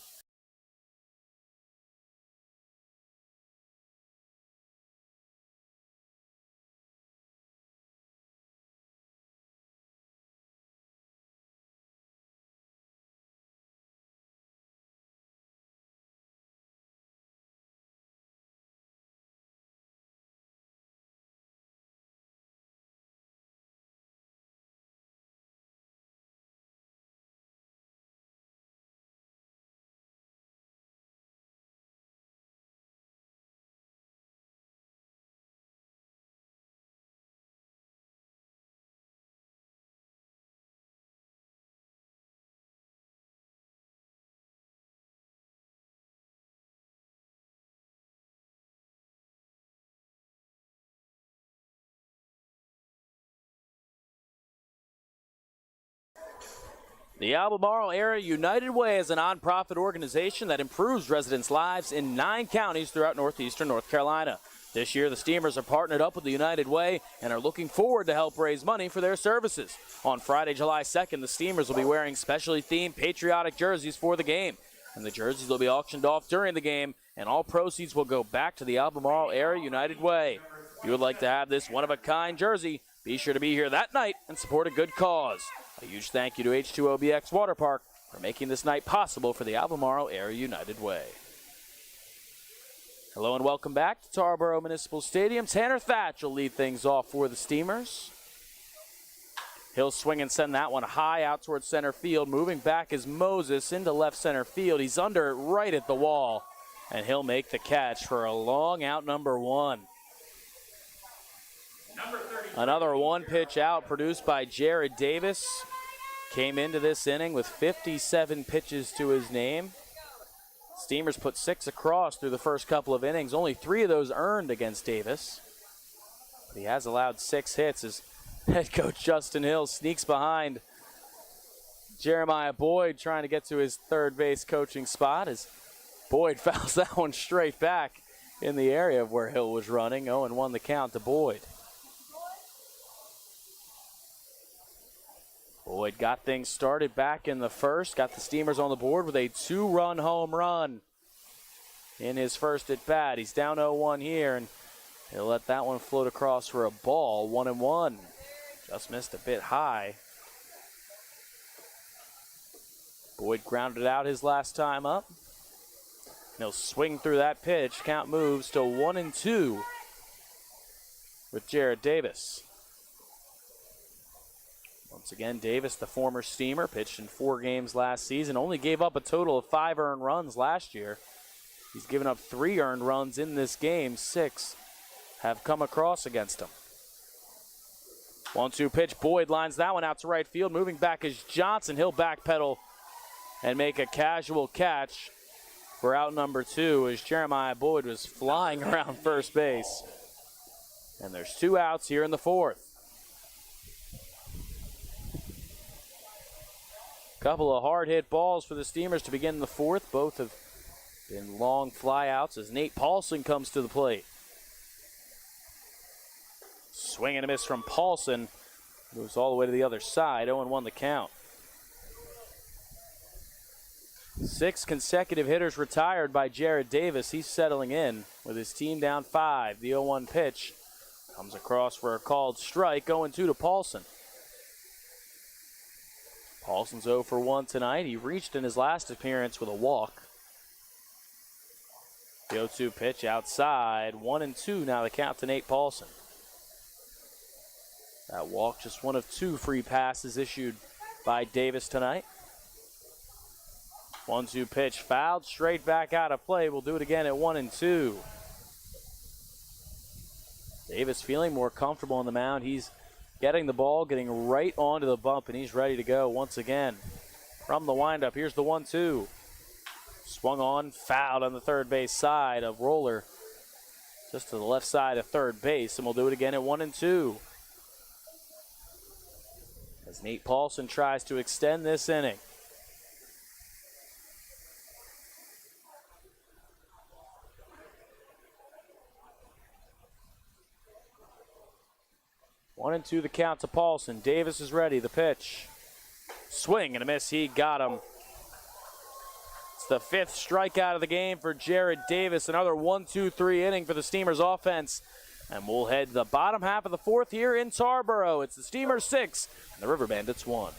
The Albemarle Area United Way is a nonprofit organization that improves residents' lives in 9 counties throughout northeastern North Carolina. This year, the Steamers are partnered up with the United Way and are looking forward to help raise money for their services. On Friday, July 2nd, the Steamers will be wearing specially themed patriotic jerseys for the game. And the jerseys will be auctioned off during the game, and all proceeds will go back to the Albemarle Area United Way. If you would like to have this one-of-a-kind jersey, be sure to be here that night and support a good cause. A huge thank you to H2OBX Water Park for making this night possible for the Albemarle Area United Way. Hello and welcome back to Tarboro Municipal Stadium. Tanner Thatcher will lead things off for the Steamers. He'll swing and send that one high out towards center field. Moving back is Moses into left center field. He's under it right at the wall, and he'll make the catch for a long out number 1. Another 1-pitch out produced by Jared Davis. Came into this inning with 57 pitches to his name. Steamers put 6 across through the first couple of innings. Only 3 of those earned against Davis. But he has allowed 6 hits as head coach Justin Hill sneaks behind Jeremiah Boyd, trying to get to his third base coaching spot as Boyd fouls that one straight back in the area of where Hill was running. 0-1 the count to Boyd. Boyd got things started back in the first, got the Steamers on the board with a 2-run home run in his first at bat. He's down 0-1 here, and he'll let that one float across for a ball, 1-1. Just missed a bit high. Boyd grounded out his last time up. He'll swing through that pitch. Count moves to 1-2 with Jarrett Davis. Once again, Davis, the former Steamer, pitched in 4 games last season. Only gave up a total of 5 earned runs last year. He's given up 3 earned runs in this game. 6 have come across against him. 1-2 pitch. Boyd lines that one out to right field. Moving back is Johnson. He'll backpedal and make a casual catch for out number 2 as Jeremiah Boyd was flying around first base. And there's 2 outs here in the 4th. Couple of hard-hit balls for the Steamers to begin the 4th. Both have been long flyouts as Nate Paulson comes to the plate. Swing and a miss from Paulson. Moves all the way to the other side. 0-1 the count. 6 consecutive hitters retired by Jarrett Davis. He's settling in with his team down 5. The 0-1 pitch comes across for a called strike. 0-2 to Paulson. Paulson's 0 for 1 tonight. He reached in his last appearance with a walk. The 0-2 pitch outside. 1-2 now the count to Nate Paulson. That walk just one of 2 free passes issued by Davis tonight. 1-2 pitch fouled straight back out of play. We'll do it again at 1-2. Davis feeling more comfortable on the mound. He's getting the ball, getting right onto the bump, and he's ready to go once again. From the windup, here's the 1-2. Swung on, fouled on the third base side. A roller just to the left side of third base, and we'll do it again at 1-2. As Nate Paulson tries to extend this inning. One and two the count to Paulson. Davis is ready. The pitch. Swing and a miss. He got him. It's the 5th strikeout of the game for Jarrett Davis. Another 1-2-3 inning for the Steamers offense. And we'll head to the bottom half of the 4th here in Tarboro. It's the Steamers 6 and the River Bandits 1.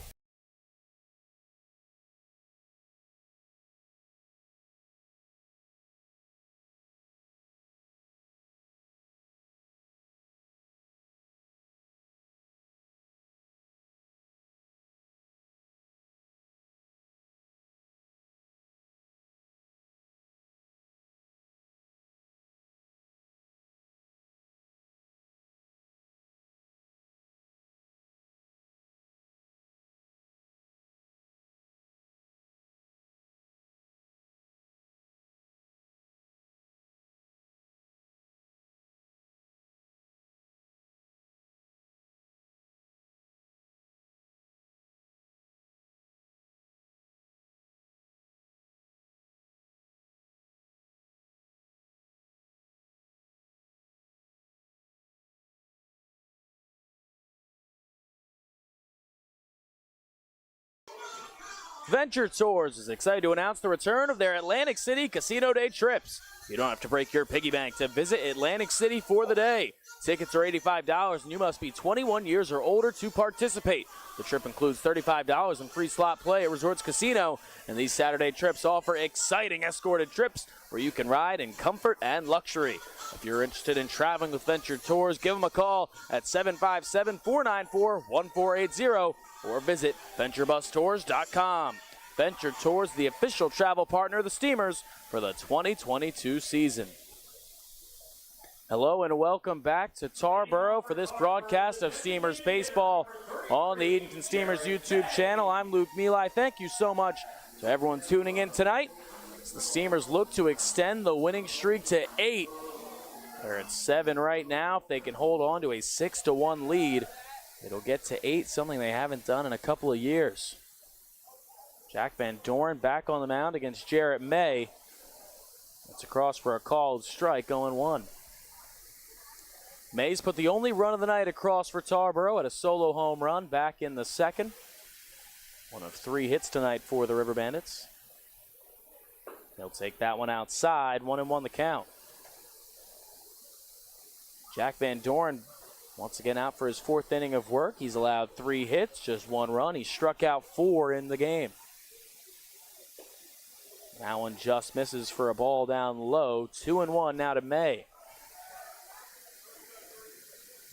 Venture Tours is excited to announce the return of their Atlantic City Casino Day trips. You don't have to break your piggy bank to visit Atlantic City for the day. Tickets are $85 and you must be 21 years or older to participate. The trip includes $35 in free slot play at Resorts Casino, and these Saturday trips offer exciting escorted trips where you can ride in comfort and luxury. If you're interested in traveling with Venture Tours, give them a call at 757-494-1480 or visit VentureBusTours.com. Venture Tours, the official travel partner of the Steamers for the 2022 season. Hello and welcome back to Tarboro for this broadcast of Steamers Baseball on the Edenton Steamers YouTube channel. I'm Luke Mealy. Thank you so much to everyone tuning in tonight as the Steamers look to extend the winning streak to 8. They're at 7 right now. If they can hold on to a 6-1 lead, it'll get to 8, something they haven't done in a couple of years. Jack Van Doren back on the mound against Jarrett May. That's across for a called strike, 0-1. May's put the only run of the night across for Tarboro at a solo home run back in the 2nd. One of 3 hits tonight for the River Bandits. They'll take that one outside, 1-1 the count. Jack Van Doren once again out for his 4th inning of work. He's allowed 3 hits, just 1 run. He struck out 4 in the game. That one just misses for a ball down low. 2-1 now to May.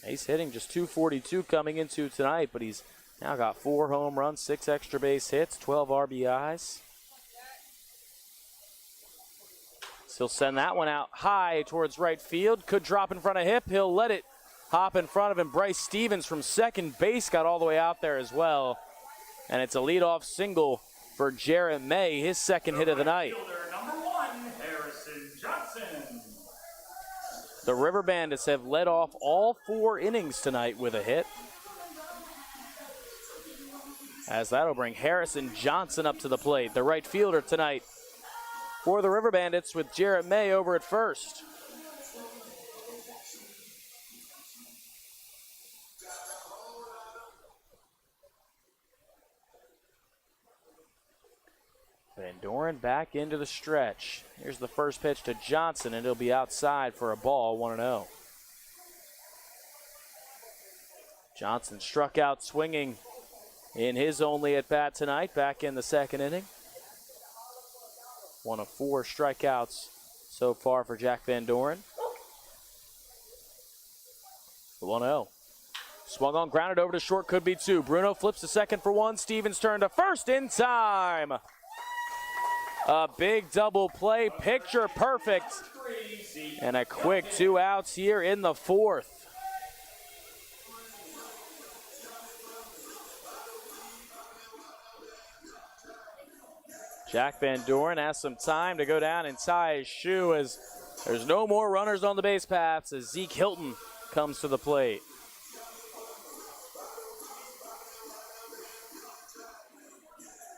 May's hitting just .242 coming into tonight, but he's now got 4 home runs, 6 extra base hits, 12 RBIs. He'll send that one out high towards right field. Could drop in front of Hip. He'll let it hop in front of him. Bryce Stevens from second base got all the way out there as well. And it's a leadoff single for Jarrett May, his second hit of the night. Number 1, Harrison Johnson. The River Bandits have led off all 4 innings tonight with a hit. As that'll bring Harrison Johnson up to the plate, the right fielder tonight for the River Bandits, with Jarrett May over at first. Van Doren back into the stretch. Here's the first pitch to Johnson, and he'll be outside for a ball, 1-0. Johnson struck out swinging in his only at-bat tonight, back in the second inning. One of 4 strikeouts so far for Jack Van Doren. 1-0. Swung on, grounded over to short, could be 2. Bruno flips to second for 1. Stevens turn to first in time. A big double play, picture perfect. And a quick 2 outs here in the 4th. Jack Van Doren has some time to go down and tie his shoe as there's no more runners on the base paths as Zeke Hilton comes to the plate.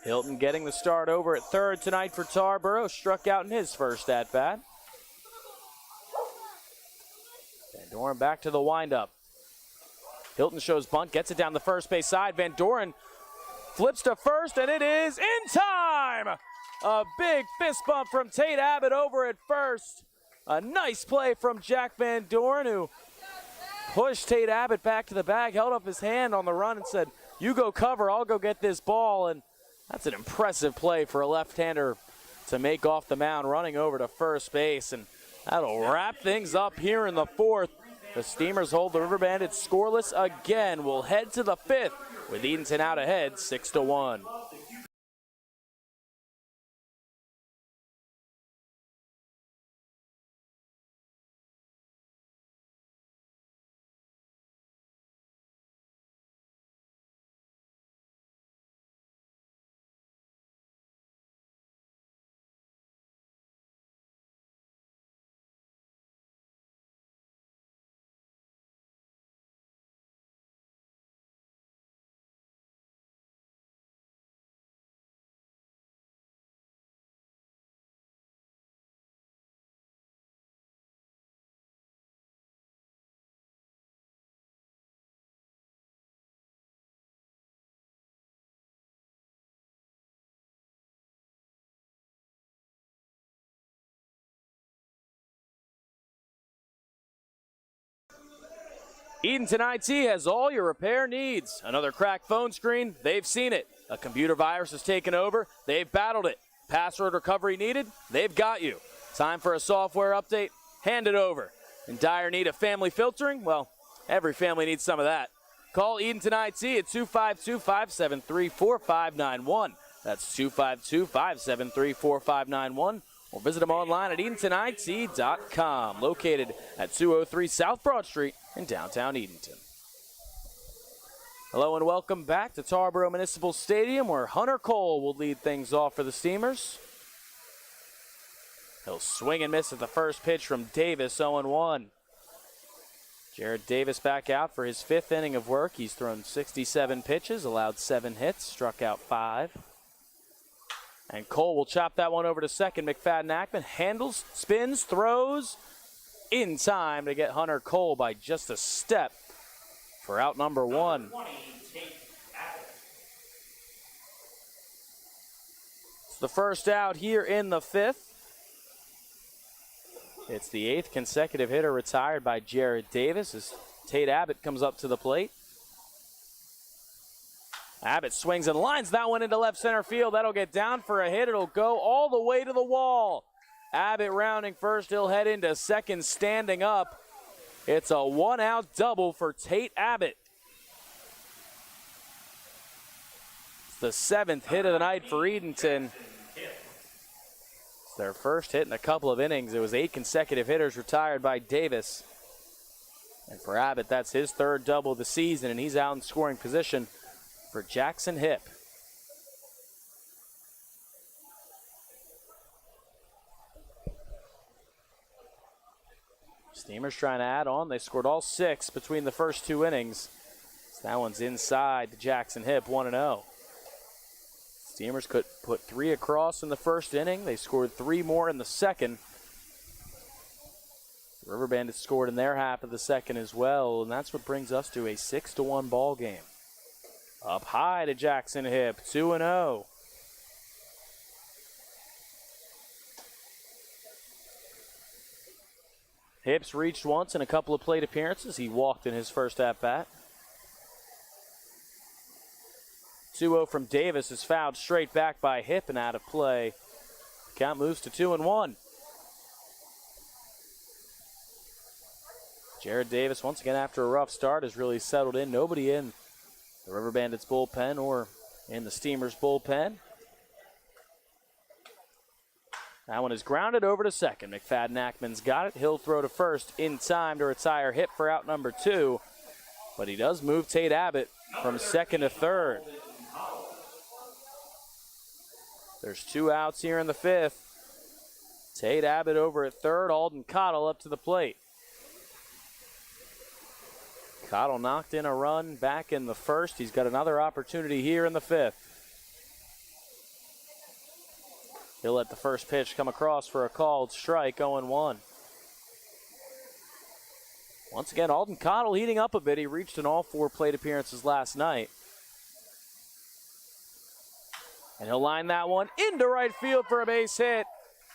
Hilton getting the start over at third tonight for Tarboro. Struck out in his first at-bat. Van Doren back to the windup. Hilton shows bunt, gets it down the first base side. Van Doren flips to first, and it is in time! A big fist bump from Tate Abbott over at first. A nice play from Jack Van Doren, who pushed Tate Abbott back to the bag, held up his hand on the run and said, "You go cover, I'll go get this ball." And that's an impressive play for a left-hander to make off the mound, running over to first base. And that'll wrap things up here in the 4th. The Steamers hold the River Bandits scoreless again. We'll head to the 5th with Edenton out ahead, 6-1. Edenton IT has all your repair needs. Another cracked phone screen? They've seen it. A computer virus has taken over? They've battled it. Password recovery needed? They've got you. Time for a software update? Hand it over. In dire need of family filtering? Well, every family needs some of that. Call Edenton IT at 252-573-4591. That's 252-573-4591. Or visit them online at EdentonIT.com, located at 203 South Broad Street in downtown Edenton. Hello and welcome back to Tarboro Municipal Stadium, where Hunter Cole will lead things off for the Steamers. He'll swing and miss at the first pitch from Davis, 0-1. Jared Davis back out for his 5th inning of work. He's thrown 67 pitches, allowed 7 hits, struck out 5. And Cole will chop that one over to second. McFadden-Ackman handles, spins, throws in time to get Hunter Cole by just a step for out number 1. 20, Tate Abbott. It's the first out here in the 5th. It's the 8th consecutive hitter retired by Jared Davis as Tate Abbott comes up to the plate. Abbott swings and lines that one into left center field. That'll get down for a hit. It'll go all the way to the wall. Abbott rounding first. He'll head into second standing up. It's a one-out double for Tate Abbott. It's the 7th hit of the night for Edenton. It's their first hit in a couple of innings. It was 8 consecutive hitters retired by Davis. And for Abbott, that's his 3rd double of the season, and he's out in scoring position for Jackson Hipp. Steamers trying to add on. They scored all 6 between the first 2 innings. So that one's inside to Jackson Hipp, 1-0. Steamers could put 3 across in the first inning. They scored 3 more in the second. The River Bandits scored in their half of the second as well, and that's what brings us to a 6-1 ball game. Up high to Jackson Hipp, 2-0. Hipp's reached once in a couple of plate appearances. He walked in his first at-bat. 2-0 from Davis is fouled straight back by Hipp and out of play. Count moves to 2-1. Jared Davis, once again after a rough start, has really settled in. Nobody in the River Bandits bullpen or in the Steamers bullpen. That one is grounded over to second. McFadden Ackman's got it. He'll throw to first in time to retire Hipp for out number 2. But he does move Tate Abbott from second to third. There's 2 outs here in the 5th. Tate Abbott over at third. Alden Cottle up to the plate. Cottle knocked in a run back in the first. He's got another opportunity here in the 5th. He'll let the first pitch come across for a called strike, 0-1. Once again, Alden Cottle heating up a bit. He reached in all 4 plate appearances last night. And he'll line that one into right field for a base hit.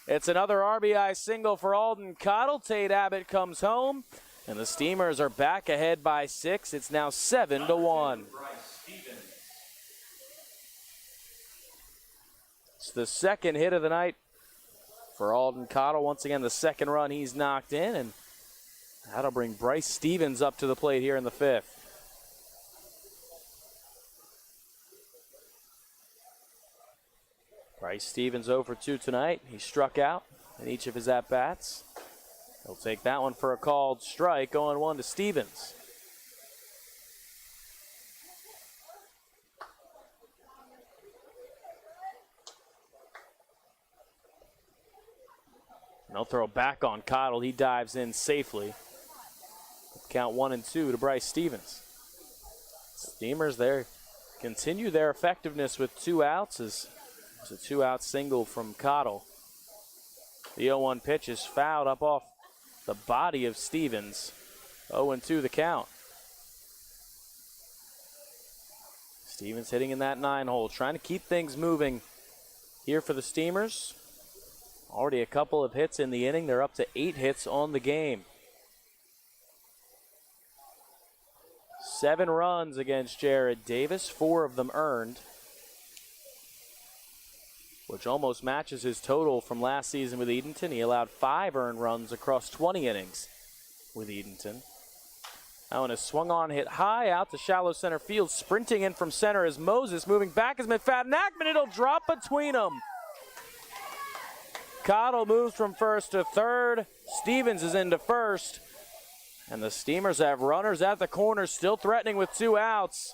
It's another RBI single for Alden Cottle. Tate Abbott comes home. And the Steamers are back ahead by 6. It's now 7-1. It's the 2nd hit of the night for Alden Cottle. Once again, the 2nd run he's knocked in. And that'll bring Bryce Stevens up to the plate here in the 5th. Bryce Stevens 0 for 2 tonight. He struck out in each of his at-bats. He'll take that one for a called strike, 0-1 to Stevens. And they'll throw back on Cottle. He dives in safely. Count 1-2 to Bryce Stevens. Steamers there continue their effectiveness with 2 outs as it's a 2-out single from Cottle. The 0-1 pitch is fouled up off the body of Stevens. 0-2 the count. Stevens hitting in that 9-hole, trying to keep things moving here for the Steamers. Already a couple of hits in the inning. They're up to 8 hits on the game. 7 runs against Jared Davis, 4 of them earned, which almost matches his total from last season with Edenton. He allowed 5 earned runs across 20 innings with Edenton. That one is swung on, hit high out to shallow center field. Sprinting in from center is Moses. Moving back is McFadden Ackman. It'll drop between them. Cottle moves from first to third. Stevens is into first. And the Steamers have runners at the corner, still threatening with 2 outs.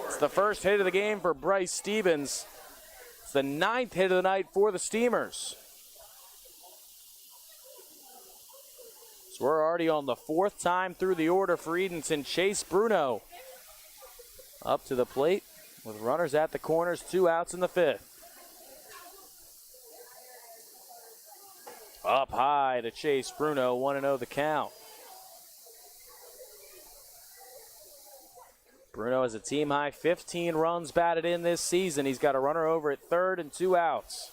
It's the first hit of the game for Bryce Stevens. It's the 9th hit of the night for the Steamers. So we're already on the 4th time through the order for Edenton. Chase Bruno up to the plate with runners at the corners, 2 outs in the 5th. Up high to Chase Bruno, 1-0 the count. Bruno has a team-high 15 runs batted in this season. He's got a runner over at third and 2 outs.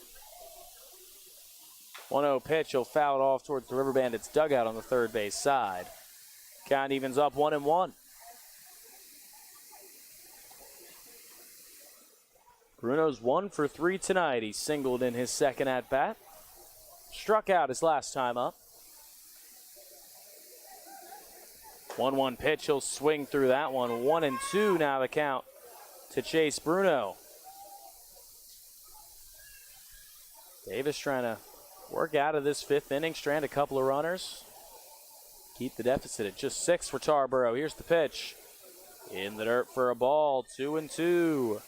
1-0 pitch. He'll foul it off towards the River Bandits dugout on the third base side. Count evens up 1-1. Bruno's 1 for 3 tonight. He singled in his second at-bat. Struck out his last time up. 1-1 pitch. He'll swing through that one. 1-2 now the count to Chase Bruno. Davis trying to work out of this fifth inning, strand a couple of runners. Keep the deficit at just 6 for Tarboro. Here's the pitch. In the dirt for a ball. 2-2.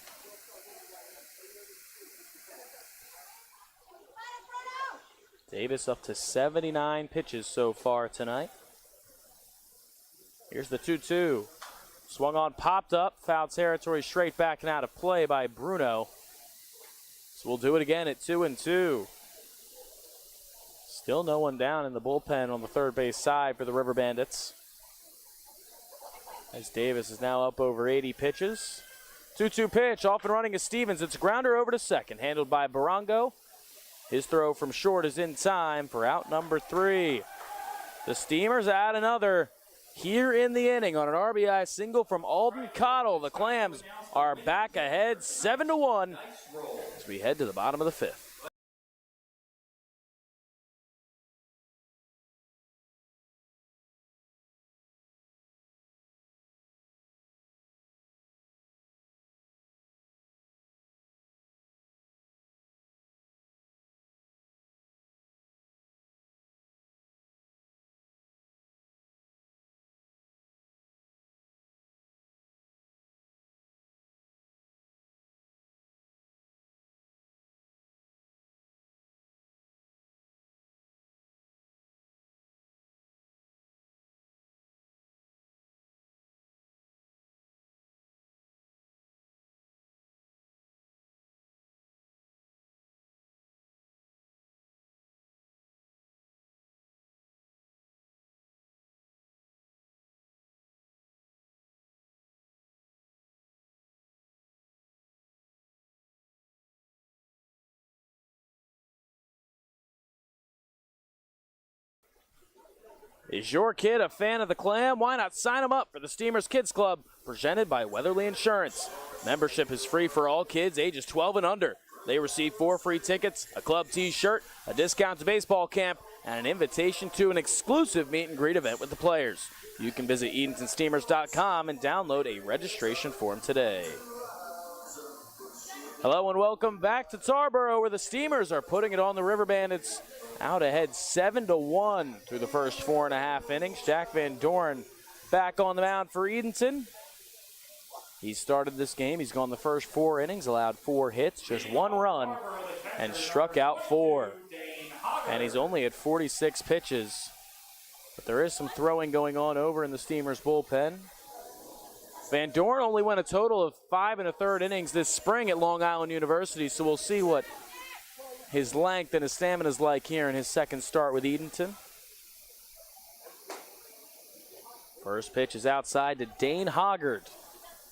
Davis up to 79 pitches so far tonight. Here's the 2-2. Swung on, popped up. Foul territory, straight back and out of play by Bruno. So we'll do it again at 2-2. Still no one down in the bullpen on the third base side for the River Bandits, as Davis is now up over 80 pitches. 2-2 pitch, off and running is Stevens. It's a grounder over to second, handled by Barango. His throw from short is in time for out number 3. The Steamers add another here in the inning on an RBI single from Alden Cottle. The Clams are back ahead 7-1 as we head to the bottom of the fifth. Is your kid a fan of the Clam? Why not sign him up for the Steamers Kids Club, presented by Weatherly Insurance. Membership is free for all kids ages 12 and under. They receive 4 free tickets, a club t-shirt, a discount to baseball camp, and an invitation to an exclusive meet and greet event with the players. You can visit EdentonSteamers.com and download a registration form today. Hello and welcome back to Tarboro, where the Steamers are putting it on the River Bandits. Out ahead 7-1 through the first 4.5 innings. Jack Van Doren back on the mound for Edenton. He started this game. He's gone the first 4 innings, allowed 4 hits, just 1 run, and struck out 4. And he's only at 46 pitches. But there is some throwing going on over in the Steamers bullpen. Van Doren only went a total of 5 1/3 innings this spring at Long Island University, so we'll see what his length and his stamina is like here in his second start with Edenton. First pitch is outside to Dane Hoggard,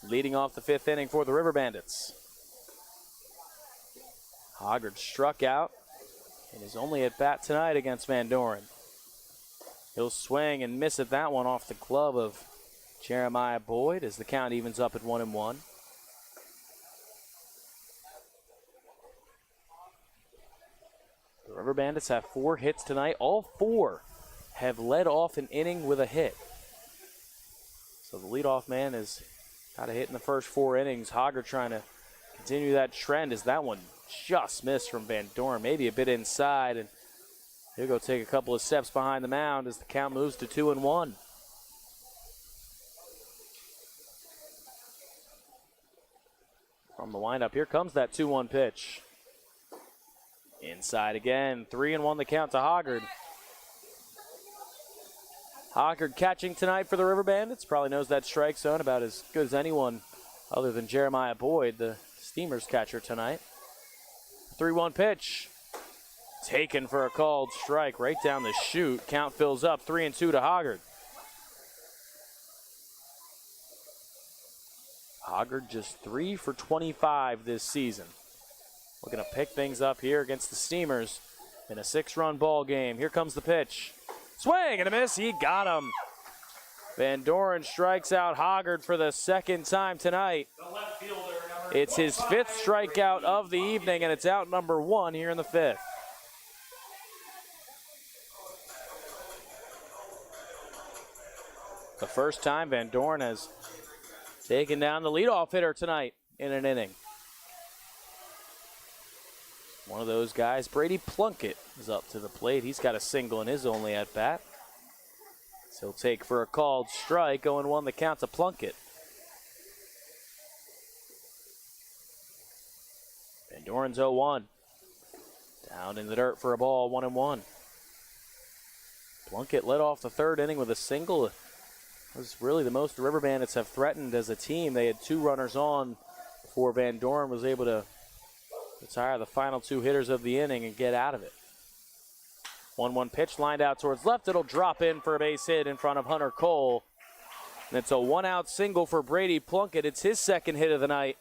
leading off the 5th inning for the River Bandits. Hoggard struck out and is only at bat tonight against Van Doren. He'll swing and miss at that one off the glove of Jeremiah Boyd as the count evens up at 1-1. The River Bandits have 4 hits tonight. All 4 have led off an inning with a hit. So the leadoff man has got a hit in the first 4 innings. Hoggard trying to continue that trend as that one just missed from Van Doren, maybe a bit inside, and he'll go take a couple of steps behind the mound as the count moves to 2-1. From the windup, here comes that 2-1 pitch. Inside again, 3-1 the count to Hoggard. Hoggard catching tonight for the River Bandits. Probably knows that strike zone about as good as anyone other than Jeremiah Boyd, the Steamers catcher tonight. 3-1 pitch. Taken for a called strike right down the chute. Count fills up, 3-2 to Hoggard. Hoggard just 3 for 25 this season. Looking to pick things up here against the Steamers in a 6-run ball game. Here comes the pitch. Swing and a miss. He got him. Van Doren strikes out Hoggard for the second time tonight. The left fielder, number It's his 5th strikeout of the evening, and it's out number 1 here in the 5th. The first time Van Dorn has taken down the leadoff hitter tonight in an inning. One of those guys, Brady Plunkett, is up to the plate. He's got a single in his only at-bat. So he'll take for a called strike. 0-1 the count to Plunkett. Van Dorn's 0-1. Down in the dirt for a ball, 1-1. Plunkett led off the 3rd inning with a single. It was really the most the River Bandits have threatened as a team. They had 2 runners on before Van Dorn was able to retire the final 2 hitters of the inning and get out of it. 1-1 pitch lined out towards left. It'll drop in for a base hit in front of Hunter Cole. And it's a 1-out single for Brady Plunkett. It's his 2nd hit of the night.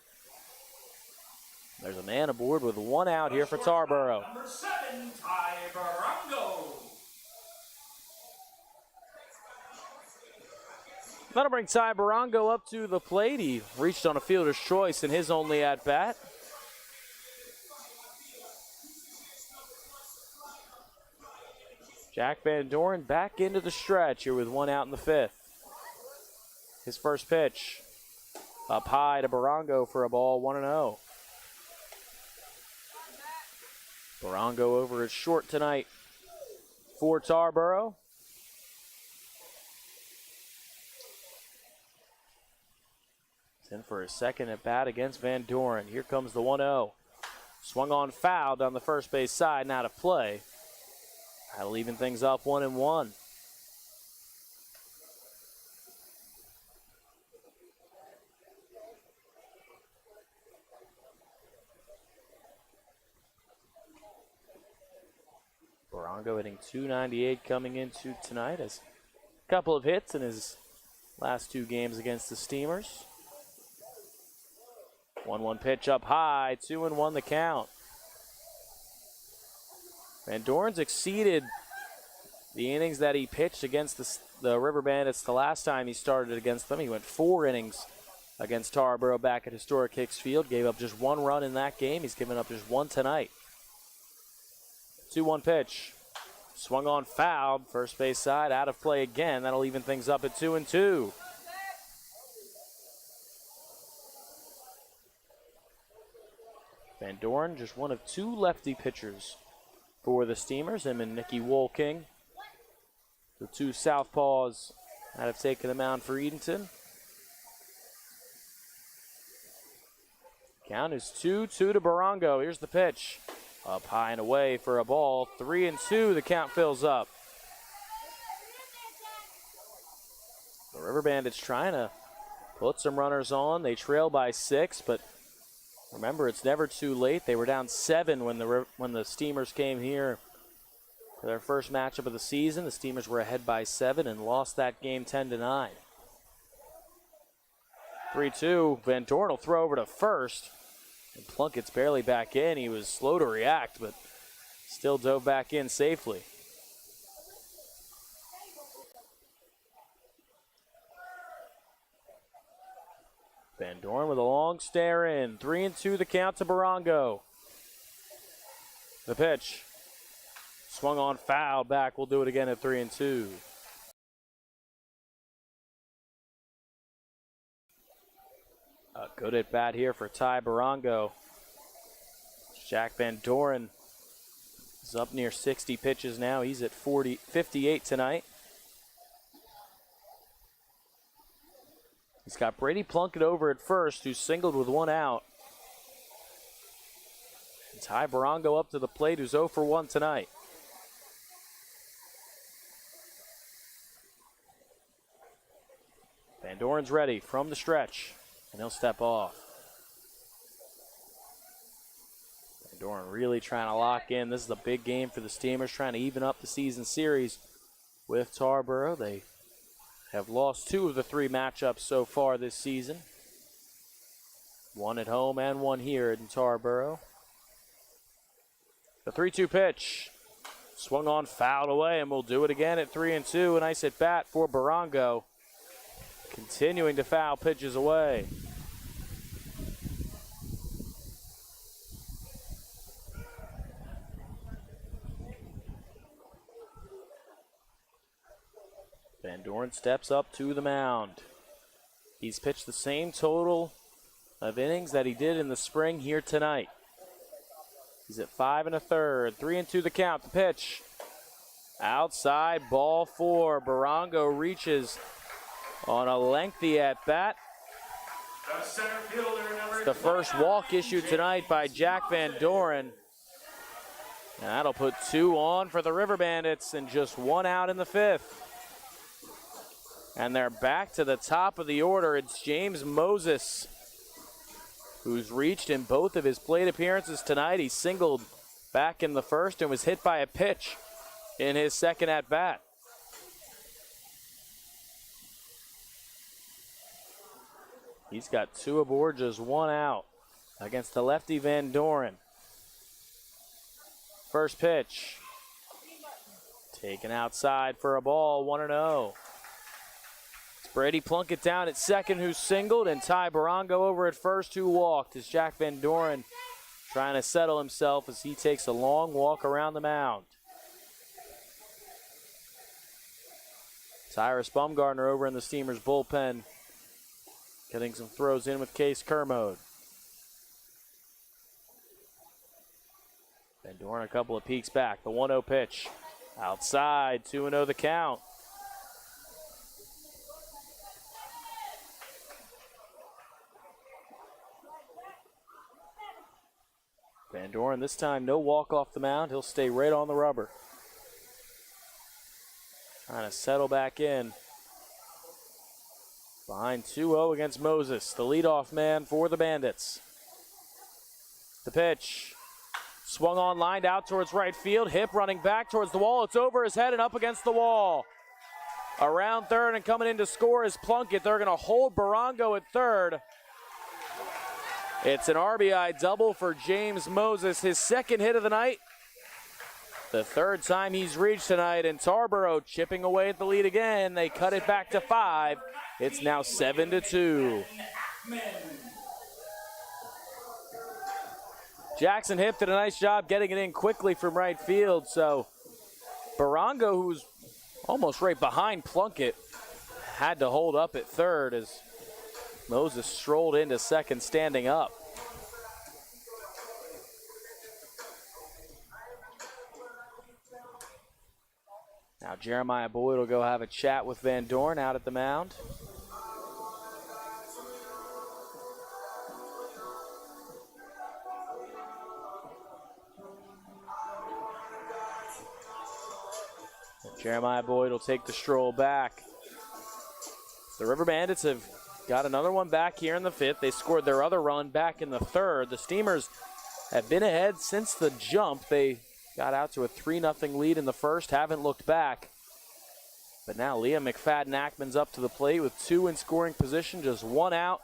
There's a man aboard with 1 out here for Tarboro. Number 7, Tarboro. That'll bring Ty Barongo up to the plate. He reached on a fielder's choice in his only at-bat. Jack Van Dorn back into the stretch here with 1 out in the 5th. His first pitch up high to Barongo for a ball, 1-0. Barongo over his short tonight for Tarboro. In for his 2nd at bat against Van Dorn. Here comes the 1-0. Swung on foul down the first base side, and out of play. That'll even things up 1-1. Barongo hitting .298 coming into tonight. Has a couple of hits in his last 2 games against the Steamers. 1-1 pitch up high, 2-1 the count. Van Dorn's exceeded the innings that he pitched against the River Bandits the last time he started against them. He went 4 innings against Tarboro back at historic Hicks Field. Gave up just 1 run in that game. He's given up just 1 tonight. 2-1 pitch. Swung on foul, first base side, out of play again. That'll even things up at 2-2. Van Dorn, just one of 2 lefty pitchers for the Steamers, him and Nicky Wolking. The 2 southpaws that have taken the mound for Edenton. Count is 2-2 to Barongo. Here's the pitch. Up high and away for a ball. 3-2, the count fills up. The River Bandits trying to put some runners on. They trail by 6, but remember, it's never too late. They were down 7 when the Steamers came here for their first matchup of the season. The Steamers were ahead by 7 and lost that game 10-9. 3-2. Van Dorn will throw over to first. And Plunkett's barely back in. He was slow to react, but still dove back in safely. Van Dorn with a long stare in. 3-2 the count to Barongo. The pitch. Swung on foul back. We'll do it again at 3-2. A good at bat here for Ty Barongo. Jack Van Dorn is up near 60 pitches now. He's at 58 tonight. He's got Brady Plunkett over at first, who's singled with 1 out. And Ty Barongo up to the plate, who's 0 for 1 tonight. Van Dorn's ready from the stretch, and he'll step off. Van Dorn really trying to lock in. This is a big game for the Steamers, trying to even up the season series with Tarboro. They have lost 2 of the 3 matchups so far this season. 1 at home and 1 here in Tarboro. The 3-2 pitch. Swung on, fouled away, and we'll do it again at 3-2. A nice at bat for Barongo. Continuing to foul pitches away. Van Doren steps up to the mound. He's pitched the same total of innings that he did in the spring here tonight. He's at 5 1/3, 3-2 the count. The pitch. Outside, ball 4. Barango reaches on a lengthy at-bat. It's the first walk issued tonight by Jack Van Doren. And that'll put 2 on for the River Bandits and just 1 out in the 5th. And they're back to the top of the order. It's James Moses, who's reached in both of his plate appearances tonight. He singled back in the first and was hit by a pitch in his second at-bat. He's got 2 aboard, just 1 out against the lefty Van Doren. First pitch. Taken outside for a ball, 1-0. It's Brady Plunkett down at second, who singled, and Ty Barango over at first, who walked, as Jack Van Doren trying to settle himself as he takes a long walk around the mound. Tyrus Bumgardner over in the Steamers bullpen, getting some throws in with Case Kermode. Van Doren a couple of peeks back. The 1-0 pitch. Outside, 2-0 the count. Van Doren this time no walk off the mound. He'll stay right on the rubber. Trying to settle back in. Behind 2-0 against Moses, the leadoff man for the Bandits. The pitch. Swung on, lined out towards right field. Hip running back towards the wall. It's over his head and up against the wall. Around third and coming in to score is Plunkett. They're going to hold Barango at third. It's an RBI double for James Moses, his second hit of the night. The third time he's reached tonight, and Tarboro chipping away at the lead again. They cut it back to 5. It's now 7-2. Jackson Hip did a nice job getting it in quickly from right field, so Barango, who's almost right behind Plunkett, had to hold up at third as Moses strolled into second standing up. Now Jeremiah Boyd will go have a chat with Van Doren out at the mound. Jeremiah Boyd will take the stroll back. The River Bandits have got another one back here in the 5th. They scored their other run back in the 3rd. The Steamers have been ahead since the jump. They got out to a 3-0 lead in the 1st, haven't looked back. But now Liam McFadden-Ackman's up to the plate with 2 in scoring position, just 1 out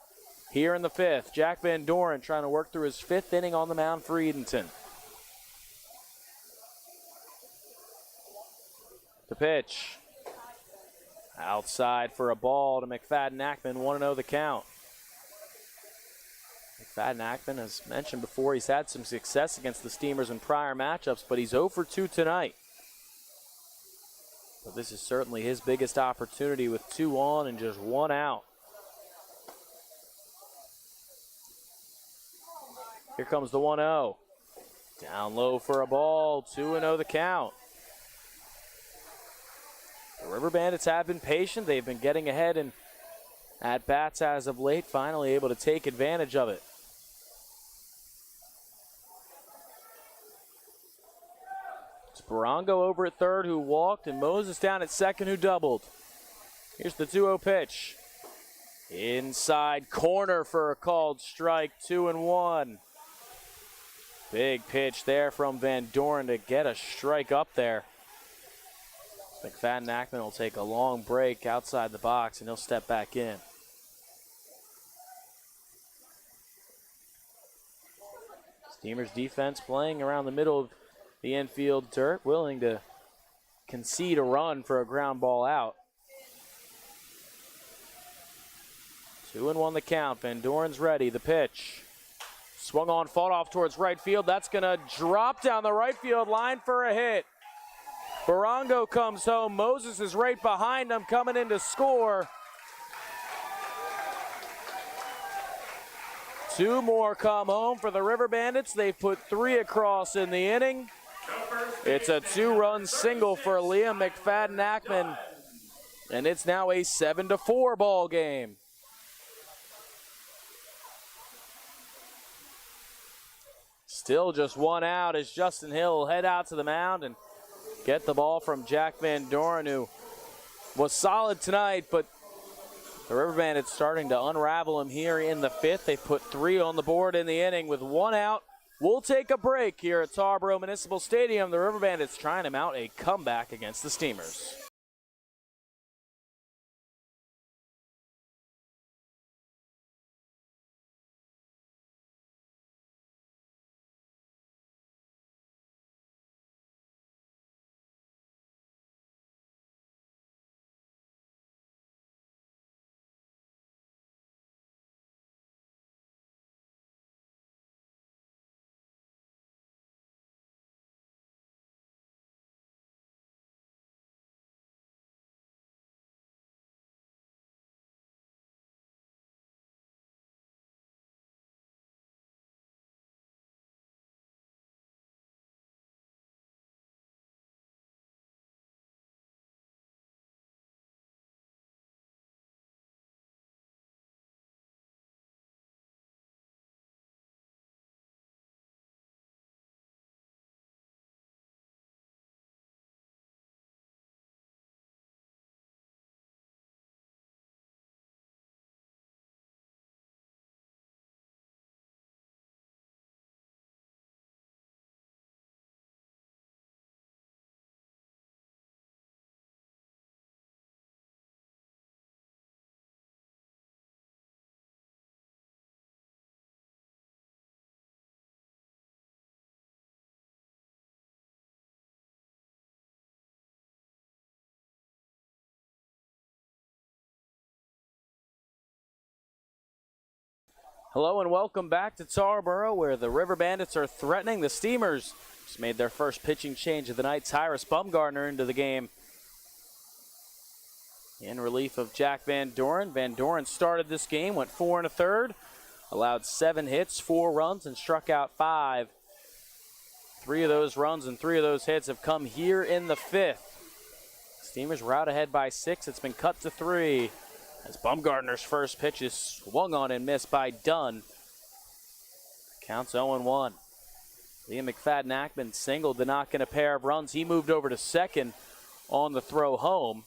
here in the 5th. Jack Van Doren trying to work through his 5th inning on the mound for Edenton. The pitch. Outside for a ball to McFadden-Ackman, 1-0 the count. McFadden-Ackman, as mentioned before, he's had some success against the Steamers in prior matchups, but he's 0 for 2 tonight. But this is certainly his biggest opportunity with 2 on and just 1 out. Here comes the 1-0. Down low for a ball, 2-0 the count. The River Bandits have been patient. They've been getting ahead in at-bats as of late, finally able to take advantage of it. It's Barango over at third, who walked, and Moses down at second, who doubled. Here's the 2-0 pitch. Inside corner for a called strike, 2-1. Big pitch there from Van Doren to get a strike up there. McFadden-Ackman will take a long break outside the box, and he'll step back in. Steamers defense playing around the middle of the infield dirt, willing to concede a run for a ground ball out. 2-1 the count. Van Doren's ready. The pitch. Swung on, fought off towards right field. That's going to drop down the right field line for a hit. Barongo comes home. Moses is right behind him, coming in to score. Two more come home for the River Bandits. They've put 3 across in the inning. It's a 2-run single for Liam McFadden-Ackman, and it's now a 7-4 ball game. Still just 1 out as Justin Hill will head out to the mound and get the ball from Jack Van Doren, who was solid tonight, but the River Bandits starting to unravel him here in the 5th. They put 3 on the board in the inning with 1 out. We'll take a break here at Tarboro Municipal Stadium. The River Bandits trying to mount a comeback against the Steamers. Hello and welcome back to Tarboro, where the River Bandits are threatening. The Steamers just made their first pitching change of the night. Tyrus Bumgardner into the game in relief of Jack Van Doren. Van Doren started this game, went 4 1/3, allowed 7 hits, 4 runs, and struck out 5. 3 of those runs and 3 of those hits have come here in the 5th. Steamers were out ahead by 6. It's been cut to 3. As Bumgardner's first pitch is swung on and missed by Dunn. Counts 0-1. Liam McFadden-Ackman singled to knock in a pair of runs. He moved over to second on the throw home.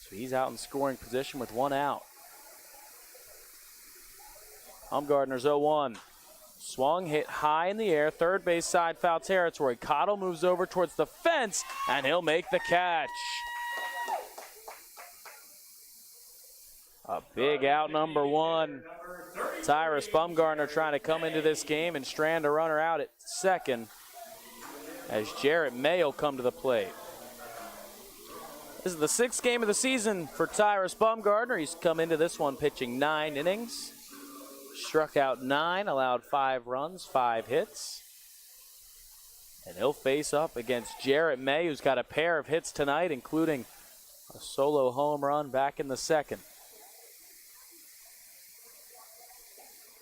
So he's out in scoring position with 1 out. Bumgardner's 0-1. Swung, hit high in the air, third base side foul territory. Cottle moves over towards the fence, and he'll make the catch. A big out, number 1. Tyrus Bumgardner trying to come into this game and strand a runner out at second as Jarrett May will come to the plate. This is the 6th game of the season for Tyrus Bumgardner. He's come into this one pitching 9 innings. Struck out 9, allowed 5 runs, 5 hits. And he'll face up against Jarrett May, who's got a pair of hits tonight, including a solo home run back in the 2nd.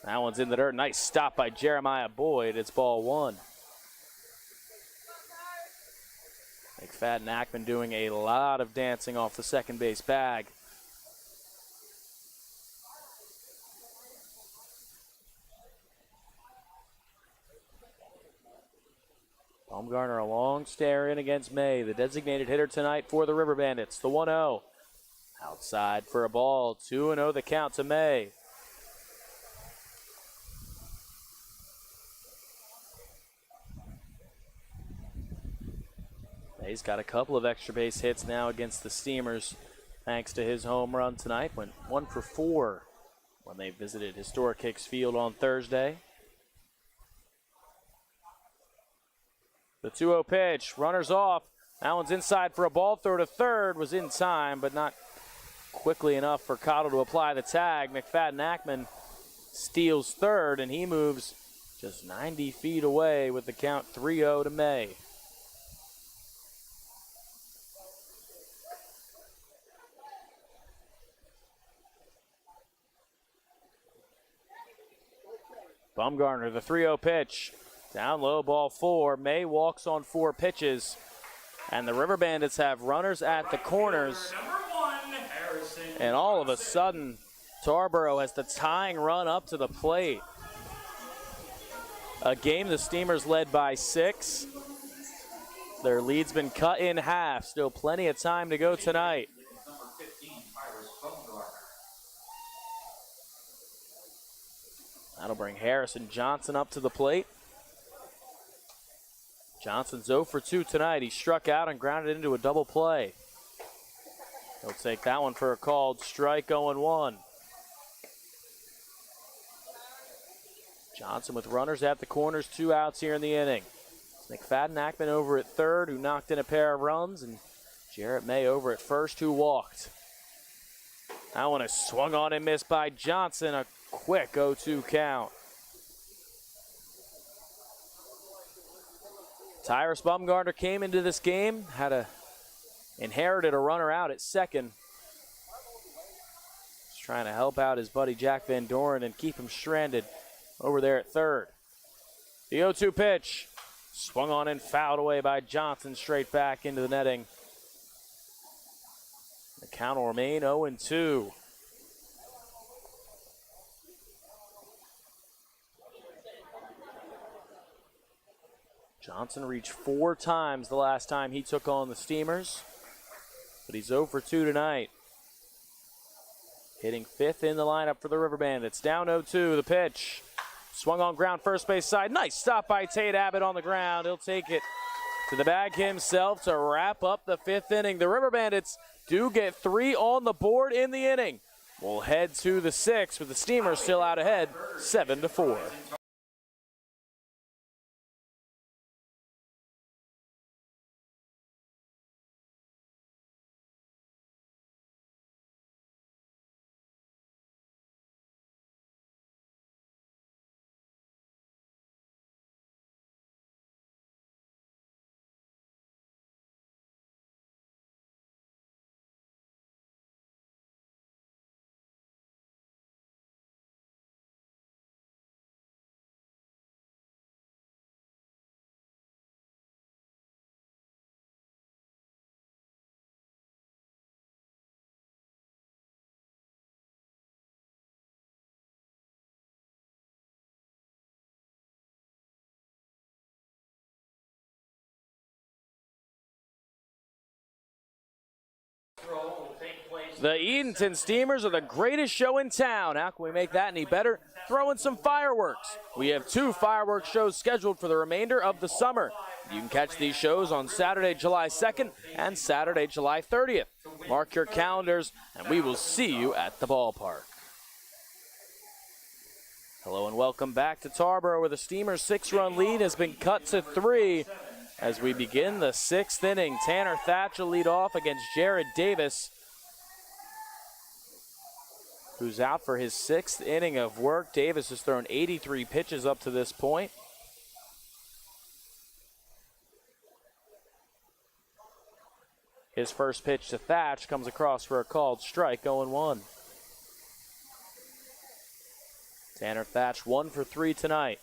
That one's in the dirt. Nice stop by Jeremiah Boyd. It's ball 1. McFadden-Ackman doing a lot of dancing off the second base bag. Bumgardner a long stare in against May, the designated hitter tonight for the River Bandits. The 1-0. Outside for a ball. 2-0 the count to May. He's got a couple of extra base hits now against the Steamers, thanks to his home run tonight. Went 1 for 4 when they visited historic Hicks Field on Thursday. The 2-0 pitch, runners off. That one's inside for a ball throw to third. Was in time, but not quickly enough for Cottle to apply the tag. McFadden-Ackman steals third, and he moves just 90 feet away with the count 3-0 to May. Bumgarner, the 3-0 pitch. Down low, ball 4. May walks on 4 pitches. And the River Bandits have runners at the corners. And all of a sudden, Tarboro has the tying run up to the plate. A game the Steamers led by 6. Their lead's been cut in half. Still plenty of time to go tonight. That'll bring Harrison Johnson up to the plate. Johnson's 0 for 2 tonight. He struck out and grounded into a double play. He'll take that one for a called strike, 0-1. Johnson with runners at the corners, 2 outs here in the inning. McFadden Ackman over at third, who knocked in a pair of runs, and Jarrett May over at first, who walked. That one is swung on and missed by Johnson. A quick 0-2 count. Tyrus Bumgarner came into this game, inherited a runner out at second. He's trying to help out his buddy Jack Van Doren and keep him stranded over there at third. The 0-2 pitch. Swung on and fouled away by Johnson, straight back into the netting. The count will remain 0-2. Johnson reached 4 times the last time he took on the Steamers, but he's 0 for 2 tonight. Hitting 5th in the lineup for the River Bandits. Down 0-2, the pitch. Swung on ground, first base side. Nice stop by Tate Abbott on the ground. He'll take it to the bag himself to wrap up the 5th inning. The River Bandits do get 3 on the board in the inning. We'll head to the 6th with the Steamers still out ahead, 7-4. The Edenton Steamers are the greatest show in town. How can we make that any better? Throw in some fireworks. We have 2 fireworks shows scheduled for the remainder of the summer. You can catch these shows on Saturday, July 2nd and Saturday, July 30th. Mark your calendars, and we will see you at the ballpark. Hello and welcome back to Tarboro, where the Steamers' 6-run lead has been cut to 3 as we begin the 6th inning. Tanner Thatcher lead off against Jared Davis, who's out for his 6th inning of work. Davis has thrown 83 pitches up to this point. His first pitch to Thatch comes across for a called strike, 0-1. Tanner Thatch 1 for 3 tonight.